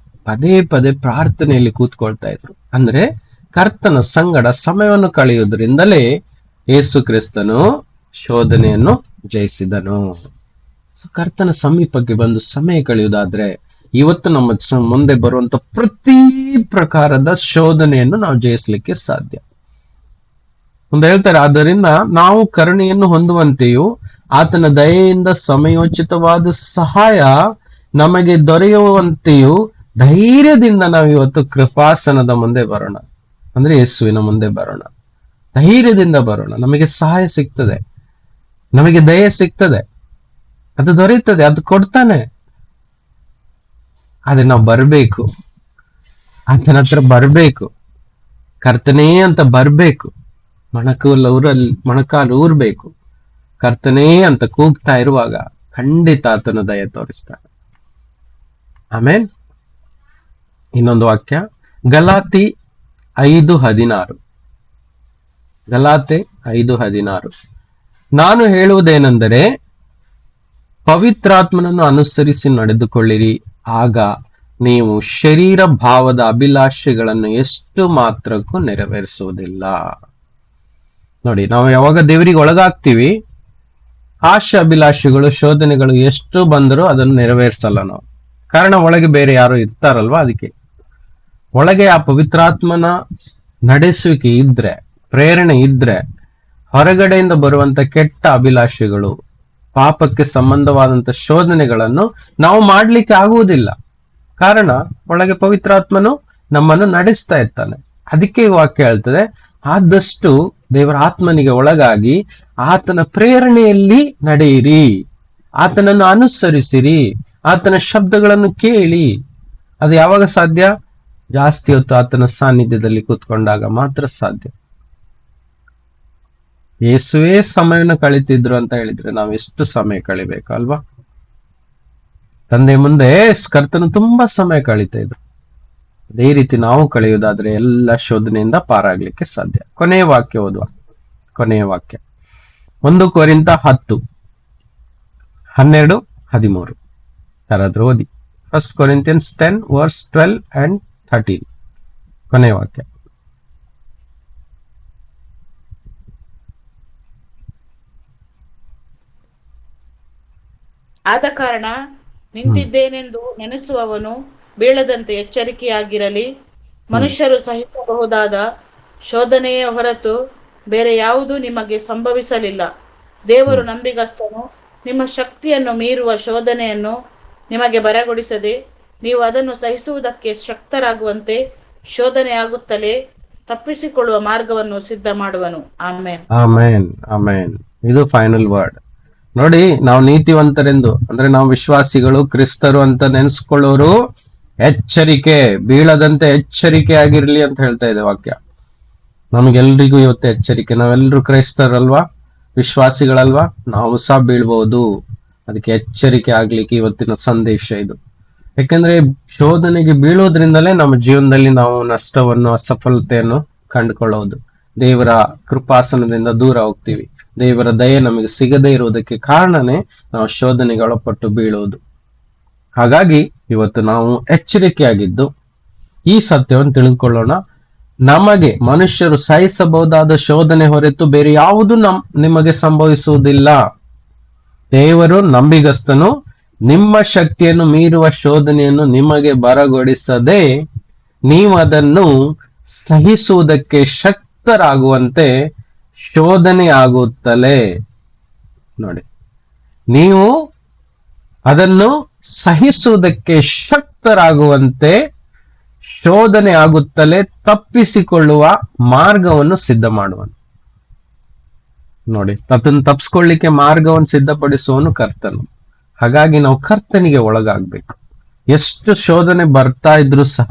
ಪದೇ ಪದೇ ಪ್ರಾರ್ಥನೆಯಲ್ಲಿ ಕೂತ್ಕೊಳ್ತಾ ಇದ್ರು. ಅಂದ್ರೆ ಕರ್ತನ ಸಂಗಡ ಸಮಯವನ್ನು ಕಳೆಯುವುದರಿಂದಲೇ ಯೇಸು ಕ್ರಿಸ್ತನು ಶೋಧನೆಯನ್ನು ಜಯಿಸಿದನು. ಕರ್ತನ ಸಮೀಪಕ್ಕೆ ಬಂದು ಸಮಯ ಕಳೆಯುವುದಾದ್ರೆ ಇವತ್ತು ನಮ್ಮ ಮುಂದೆ ಬರುವಂತ ಪ್ರತಿ ಪ್ರಕಾರದ ಶೋಧನೆಯನ್ನು ನಾವು ಜಯಿಸಲಿಕ್ಕೆ ಸಾಧ್ಯ. ಒಂದು ಹೇಳ್ತಾರೆ, ಆದ್ದರಿಂದ ನಾವು ಕರುಣೆಯನ್ನು ಹೊಂದುವಂತೆಯೂ ಆತನ ದಯೆಯಿಂದ ಸಮಯೋಚಿತವಾದ ಸಹಾಯ ನಮಗೆ ದೊರೆಯುವಂತೆಯೂ ಧೈರ್ಯದಿಂದ ನಾವು ಇವತ್ತು ಕೃಪಾಸನದ ಮುಂದೆ ಬರೋಣ. ಅಂದ್ರೆ ಯೇಸುವಿನ ಮುಂದೆ ಬರೋಣ, ಧೈರ್ಯದಿಂದ ಬರೋಣ. ನಮಗೆ ಸಹಾಯ ಸಿಗ್ತದೆ, ನಮಗೆ ದಯೆ ಸಿಗ್ತದೆ, ಅದು ದೊರೆಯುತ್ತದೆ, ಅದು ಕೊಡ್ತಾನೆ. ಆದ್ರೆ ನಾವು ಬರ್ಬೇಕು, ಆತನ ಹತ್ರ ಬರ್ಬೇಕು, ಕರ್ತನೇ ಅಂತ ಬರ್ಬೇಕು, ಮೊಣಕಾಲು ಊರ್ಬೇಕು. ಕರ್ತನೇ ಅಂತ ಕೂಗ್ತಾ ಇರುವಾಗ ಖಂಡಿತ ಆತನ ದಯೆ ತೋರಿಸ್ತಾನೆ. ಆಮೇಲೆ ಇನ್ನೊಂದು ವಾಕ್ಯ, ಗಲಾತಿ 5:16. ಗಲಾತೆ 5:16. ನಾನು ಹೇಳುವುದೇನೆಂದರೆ, ಪವಿತ್ರಾತ್ಮನನ್ನು ಅನುಸರಿಸಿ ನಡೆದುಕೊಳ್ಳಿರಿ, ಆಗ ನೀವು ಶರೀರ ಭಾವದ ಅಭಿಲಾಷೆಗಳನ್ನು ಎಷ್ಟು ಮಾತ್ರಕ್ಕೂ ನೆರವೇರಿಸುವುದಿಲ್ಲ. ನೋಡಿ, ನಾವು ಯಾವಾಗ ದೇವರಿಗೆ ಒಳಗಾಗ್ತೀವಿ, ಆಶೆ ಅಭಿಲಾಷೆಗಳು ಶೋಧನೆಗಳು ಎಷ್ಟು ಬಂದರೂ ಅದನ್ನು ನೆರವೇರಿಸಲ್ಲ ನಾವು. ಕಾರಣ ಒಳಗೆ ಬೇರೆ ಯಾರು ಇರ್ತಾರಲ್ವಾ, ಅದಕ್ಕೆ. ಒಳಗೆ ಆ ಪವಿತ್ರಾತ್ಮನ ನಡೆಸುವಿಕೆ ಇದ್ರೆ, ಪ್ರೇರಣೆ ಇದ್ರೆ, ಹೊರಗಡೆಯಿಂದ ಬರುವಂತ ಕೆಟ್ಟ ಅಭಿಲಾಷೆಗಳು, ಪಾಪಕ್ಕೆ ಸಂಬಂಧವಾದಂತ ಶೋಧನೆಗಳನ್ನು ನಾವು ಮಾಡ್ಲಿಕ್ಕೆ ಆಗುವುದಿಲ್ಲ. ಕಾರಣ ಒಳಗೆ ಪವಿತ್ರಾತ್ಮನು ನಮ್ಮನ್ನು ನಡೆಸ್ತಾ ಇರ್ತಾನೆ. ಅದಕ್ಕೆ ಈ ವಾಕ್ಯ ಹೇಳ್ತದೆ, ಆದಷ್ಟು ದೇವರ ಆತ್ಮನಿಗೆ ಒಳಗಾಗಿ ಆತನ ಪ್ರೇರಣೆಯಲ್ಲಿ ನಡೆಯಿರಿ, ಆತನನ್ನು ಅನುಸರಿಸಿರಿ, ಆತನ ಶಬ್ದಗಳನ್ನು ಕೇಳಿ. ಅದು ಯಾವಾಗ ಸಾಧ್ಯ? ಜಾಸ್ತಿ ಹೊತ್ತು ಆತನ ಸಾನ್ನಿಧ್ಯದಲ್ಲಿ ಕೂತ್ಕೊಂಡಾಗ ಮಾತ್ರ ಸಾಧ್ಯ. ಯೇಸುವೇ ಸಮಯವನ್ನು ಕಳೀತಿದ್ರು ಅಂತ ಹೇಳಿದ್ರೆ ನಾವು ಎಷ್ಟು ಸಮಯ ಕಳಿಬೇಕು ಅಲ್ವಾ? ತಂದೆ ಮುಂದೆ ಕರ್ತನು ತುಂಬಾ ಸಮಯ ಕಳೀತಾ ಇದ್ರು. ಅದೇ ರೀತಿ ನಾವು ಕಳೆಯುವುದಾದ್ರೆ ಎಲ್ಲ ಶೋಧನೆಯಿಂದ ಪಾರಾಗ್ಲಿಕ್ಕೆ ಸಾಧ್ಯ. ಕೊನೆಯ ವಾಕ್ಯ ಓದುವ. ಕೊನೆಯ ವಾಕ್ಯ 1 ಕೊರಿಂಥ 10 12 13 ಯಾರಾದ್ರೂ ಓದಿ. 1 Corinthians 10 verse 12 and 13 ಕೊನೆಯ ವಾಕ್ಯ. ಆದ ಕಾರಣ ನಿಂತಿದ್ದೇನೆಂದು ನೆನೆಸುವವನು ಬೀಳದಂತೆ ಎಚ್ಚರಿಕೆಯಾಗಿರಲಿ. ಮನುಷ್ಯರು ಸಹಿಸಬಹುದಾದ ಶೋಧನೆಯ ಹೊರತು ಬೇರೆ ಯಾವುದೂ ನಿಮಗೆ ಸಂಭವಿಸಲಿಲ್ಲ. ದೇವರು ನಂಬಿಗಸ್ತನು. ನಿಮ್ಮ ಶಕ್ತಿಯನ್ನು ಮೀರುವ ಶೋಧನೆಯನ್ನು ನಿಮಗೆ ಬರಗೊಡಿಸದೆ ನೀವು ಅದನ್ನು ಸಹಿಸುವುದಕ್ಕೆ ಶಕ್ತರಾಗುವಂತೆ ಶೋಧನೆಯಾಗುತ್ತಲೇ ತಪ್ಪಿಸಿಕೊಳ್ಳುವ ಮಾರ್ಗವನ್ನು ಸಿದ್ಧ ಮಾಡುವನು. ಆಮೇನ್. ಆಮೇನ್ ಆಮೇನ್. ಇದು ಫೈನಲ್ ವರ್ಡ್. ನೋಡಿ, ನಾವು ನೀತಿವಂತರೆಂದು ಅಂದ್ರೆ ನಾವು ವಿಶ್ವಾಸಿಗಳು ಕ್ರಿಸ್ತರು ಅಂತ ನೆನೆಸ್ಕೊಳ್ಳೋರು ಎಚ್ಚರಿಕೆ, ಬೀಳದಂತೆ ಎಚ್ಚರಿಕೆ ಆಗಿರ್ಲಿ ಅಂತ ಹೇಳ್ತಾ ಇದೆ ವಾಕ್ಯ. ನಮಗೆಲ್ರಿಗೂ ಇವತ್ತು ಎಚ್ಚರಿಕೆ. ನಾವೆಲ್ಲರೂ ಕ್ರೈಸ್ತರಲ್ವಾ, ವಿಶ್ವಾಸಿಗಳಲ್ವಾ, ನಾವು ಸಹ ಬೀಳ್ಬಹುದು. ಅದಕ್ಕೆ ಎಚ್ಚರಿಕೆ ಆಗ್ಲಿಕ್ಕೆ ಇವತ್ತಿನ ಸಂದೇಶ ಇದು. ಯಾಕಂದ್ರೆ ಶೋಧನೆಗೆ ಬೀಳೋದ್ರಿಂದಲೇ ನಮ್ಮ ಜೀವನದಲ್ಲಿ ನಾವು ನಷ್ಟವನ್ನು, ಅಸಫಲತೆಯನ್ನು ಕಂಡುಕೊಳ್ಳೋದು. ದೇವರ ಕೃಪಾಸನದಿಂದ ದೂರ ಹೋಗ್ತೀವಿ. ದೇವರ ದಯೆ ನಮಗೆ ಸಿಗದೇ ಇರುವುದಕ್ಕೆ ಕಾರಣನೇ ನಾವು ಶೋಧನೆಗೊಳಪಟ್ಟು ಬೀಳೋದು. ಹಾಗಾಗಿ ಇವತ್ತು ನಾವು ಎಚ್ಚರಿಕೆಯಾಗಿದ್ದು ಈ ಸತ್ಯವನ್ನು ತಿಳಿದುಕೊಳ್ಳೋಣ. ನಮಗೆ ಮನುಷ್ಯರು ಸಹಿಸಬಹುದಾದ ಶೋಧನೆ ಹೊರತು ಬೇರೆ ಯಾವುದು ನಿಮಗೆ ಸಂಭವಿಸುವುದಿಲ್ಲ. ದೇವರು ನಂಬಿಗಸ್ತನು. ನಿಮ್ಮ ಶಕ್ತಿಯನ್ನು ಮೀರುವ ಶೋಧನೆಯನ್ನು ನಿಮಗೆ ಬರಗೊಡಿಸದೆ ನೀವು ಅದನ್ನು ಸಹಿಸುವುದಕ್ಕೆ ಶಕ್ತರಾಗುವಂತೆ ಶೋಧನೆ ಆಗುತ್ತಲೇ. ನೋಡಿ, ನೀವು ಅದನ್ನು ಸಹಿಸುವುದಕ್ಕೆ ಶಕ್ತರಾಗುವಂತೆ ಶೋಧನೆ ಆಗುತ್ತಲೇ ತಪ್ಪಿಸಿಕೊಳ್ಳುವ ಮಾರ್ಗವನ್ನು ಸಿದ್ಧ ಮಾಡುವನು. ನೋಡಿ, ಅದನ್ನು ತಪ್ಪಿಸ್ಕೊಳ್ಳಿಕ್ಕೆ ಮಾರ್ಗವನ್ನು ಸಿದ್ಧಪಡಿಸುವನು ಕರ್ತನು. ಹಾಗಾಗಿ ನಾವು ಕರ್ತನಿಗೆ ಒಳಗಾಗ್ಬೇಕು. ಎಷ್ಟು ಶೋಧನೆ ಬರ್ತಾ ಇದ್ರು ಸಹ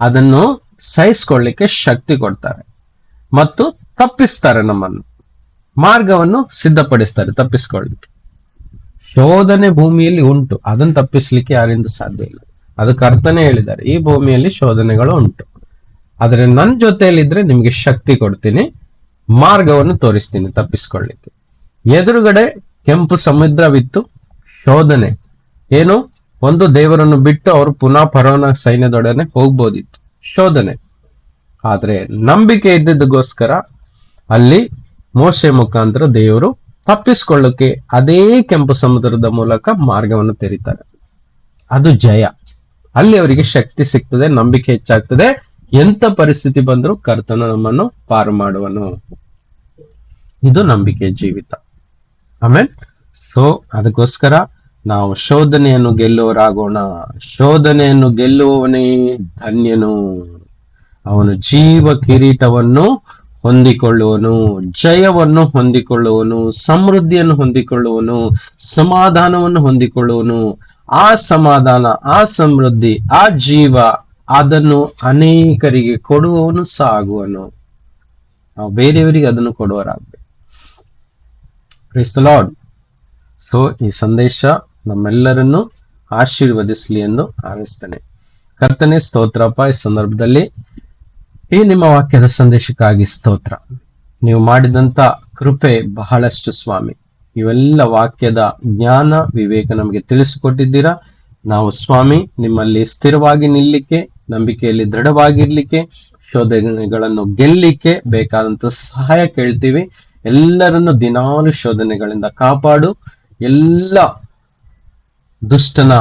ಅದನ್ನು ಸಹಿಸ್ಕೊಳ್ಳಿಕ್ಕೆ ಶಕ್ತಿ ಕೊಡ್ತಾರೆ ಮತ್ತು ತಪ್ಪಿಸ್ತಾರೆ. ನಮ್ಮನ್ನು ಮಾರ್ಗವನ್ನು ಸಿದ್ಧಪಡಿಸ್ತಾರೆ ತಪ್ಪಿಸ್ಕೊಳ್ಳಿಕ್ಕೆ. ಶೋಧನೆ ಭೂಮಿಯಲ್ಲಿ ಉಂಟು, ಅದನ್ನು ತಪ್ಪಿಸ್ಲಿಕ್ಕೆ ಯಾರಿಂದ ಸಾಧ್ಯ ಇಲ್ಲ. ಅದು ಕರ್ತನೇ ಹೇಳಿದ್ದಾರೆ, ಈ ಭೂಮಿಯಲ್ಲಿ ಶೋಧನೆಗಳು ಉಂಟು, ಆದ್ರೆ ನನ್ನ ಜೊತೆಯಲ್ಲಿದ್ರೆ ನಿಮ್ಗೆ ಶಕ್ತಿ ಕೊಡ್ತೀನಿ, ಮಾರ್ಗವನ್ನು ತೋರಿಸ್ತೀನಿ ತಪ್ಪಿಸ್ಕೊಳ್ಳಿಕ್ಕೆ. ಎದುರುಗಡೆ ಕೆಂಪು ಸಮುದ್ರವಿತ್ತು. ಶೋಧನೆ ಏನು? ಒಂದು, ದೇವರನ್ನು ಬಿಟ್ಟು ಅವರು ಪುನಃ ಫರೋನ ಸೈನ್ಯದೊಡನೆ ಹೋಗ್ಬೋದಿತ್ತು, ಶೋಧನೆ. ಆದ್ರೆ ನಂಬಿಕೆ ಇದ್ದಿದ್ದಕ್ಕೋಸ್ಕರ ಅಲ್ಲಿ ಮೋಶೆ ಮುಖಾಂತರ ದೇವರು ತಪ್ಪಿಸ್ಕೊಳ್ಳಕ್ಕೆ ಅದೇ ಕೆಂಪು ಸಮುದ್ರದ ಮೂಲಕ ಮಾರ್ಗವನ್ನು ತೆರೀತಾರೆ. ಅದು ಜಯ. ಅಲ್ಲಿ ಅವರಿಗೆ ಶಕ್ತಿ ಸಿಗ್ತದೆ, ನಂಬಿಕೆ ಹೆಚ್ಚಾಗ್ತದೆ. ಎಂತ ಪರಿಸ್ಥಿತಿ ಬಂದರೂ ಕರ್ತನು ನಮ್ಮನ್ನು ಪಾರು ಮಾಡುವನು. ಇದು ನಂಬಿಕೆ ಜೀವಿತ. ಆಮೇಲೆ ಅದಕ್ಕೋಸ್ಕರ ನಾವು ಶೋಧನೆಯನ್ನು ಗೆಲ್ಲುವರಾಗೋಣ. ಶೋಧನೆಯನ್ನು ಗೆಲ್ಲುವವನೇ ಧನ್ಯನು. ಅವನು ಜೀವ ಕಿರೀಟವನ್ನು ಹೊಂದಿಕೊಳ್ಳುವನು, ಜಯವನ್ನು ಹೊಂದಿಕೊಳ್ಳುವನು, ಸಮೃದ್ಧಿಯನ್ನು ಹೊಂದಿಕೊಳ್ಳುವನು, ಸಮಾಧಾನವನ್ನು ಹೊಂದಿಕೊಳ್ಳುವನು. ಆ ಸಮಾಧಾನ, ಆ ಸಮೃದ್ಧಿ, ಆ ಜೀವ, ಅದನ್ನು ಅನೇಕರಿಗೆ ಕೊಡುವವನು ಸಹ ಆಗುವನು. ನಾವು ಬೇರೆಯವರಿಗೆ ಅದನ್ನು ಕೊಡುವರಾಗಬೇಕು. Praise the Lord. ಸೊ ಈ ಸಂದೇಶ ನಮ್ಮೆಲ್ಲರನ್ನು ಆಶೀರ್ವದಿಸಲಿ ಎಂದು ಹಾರೈಸ್ತೇನೆ. ಕರ್ತನೇ ಸ್ತೋತ್ರಪ್ಪ. ಈ ಸಂದರ್ಭದಲ್ಲಿ ಈ ನಿಮ್ಮ ವಾಕ್ಯದ ಸಂದೇಶಕ್ಕಾಗಿ ಸ್ತೋತ್ರ. ನೀವು ಮಾಡಿದಂತ ಕೃಪೆ ಬಹಳಷ್ಟು ಸ್ವಾಮಿ. ಇವೆಲ್ಲ ವಾಕ್ಯದ ಜ್ಞಾನ ವಿವೇಕ ನಮಗೆ ತಿಳಿಸಿಕೊಟ್ಟಿದ್ದೀರಾ. ನಾವು ಸ್ವಾಮಿ ನಿಮ್ಮಲ್ಲಿ ಸ್ಥಿರವಾಗಿ ನಿಲ್ಲಿಕ್ಕೆ, ನಂಬಿಕೆಯಲ್ಲಿ ದೃಢವಾಗಿರ್ಲಿಕ್ಕೆ, ಶೋಧನೆಗಳನ್ನು ಗೆಲ್ಲಿಕ್ಕೆ ಬೇಕಾದಂತ ಸಹಾಯ ಕೇಳ್ತೀವಿ. ಎಲ್ಲರನ್ನು ದಿನಾಲು ಶೋಧನೆಗಳಿಂದ ಕಾಪಾಡು. ಎಲ್ಲ ದುಷ್ಟನ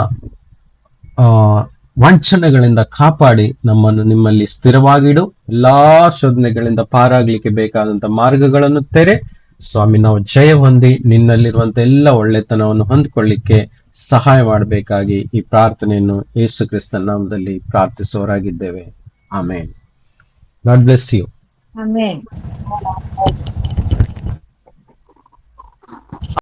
ವಂಚನೆಗಳಿಂದ ಕಾಪಾಡಿ ನಮ್ಮನ್ನು ನಿಮ್ಮಲ್ಲಿ ಸ್ಥಿರವಾಗಿಡು. ಎಲ್ಲಾ ಶೋಧನೆಗಳಿಂದ ಪಾರಾಗ್ಲಿಕ್ಕೆ ಬೇಕಾದಂತ ಮಾರ್ಗಗಳನ್ನು ತೆರೆ ಸ್ವಾಮಿ. ನಾವು ಜಯ ಹೊಂದಿ ನಿನ್ನಲ್ಲಿರುವಂತ ಎಲ್ಲ ಒಳ್ಳೆತನವನ್ನು ಹೊಂದಿಕೊಳ್ಳಿಕ್ಕೆ ಸಹಾಯ ಮಾಡಬೇಕಾಗಿ ಈ ಪ್ರಾರ್ಥನೆಯನ್ನು ಯೇಸು ಕ್ರಿಸ್ತನ ನಾಮದಲ್ಲಿ ಪ್ರಾರ್ಥಿಸುವವರಾಗಿದ್ದೇವೆ. Amen. God bless you. Amen.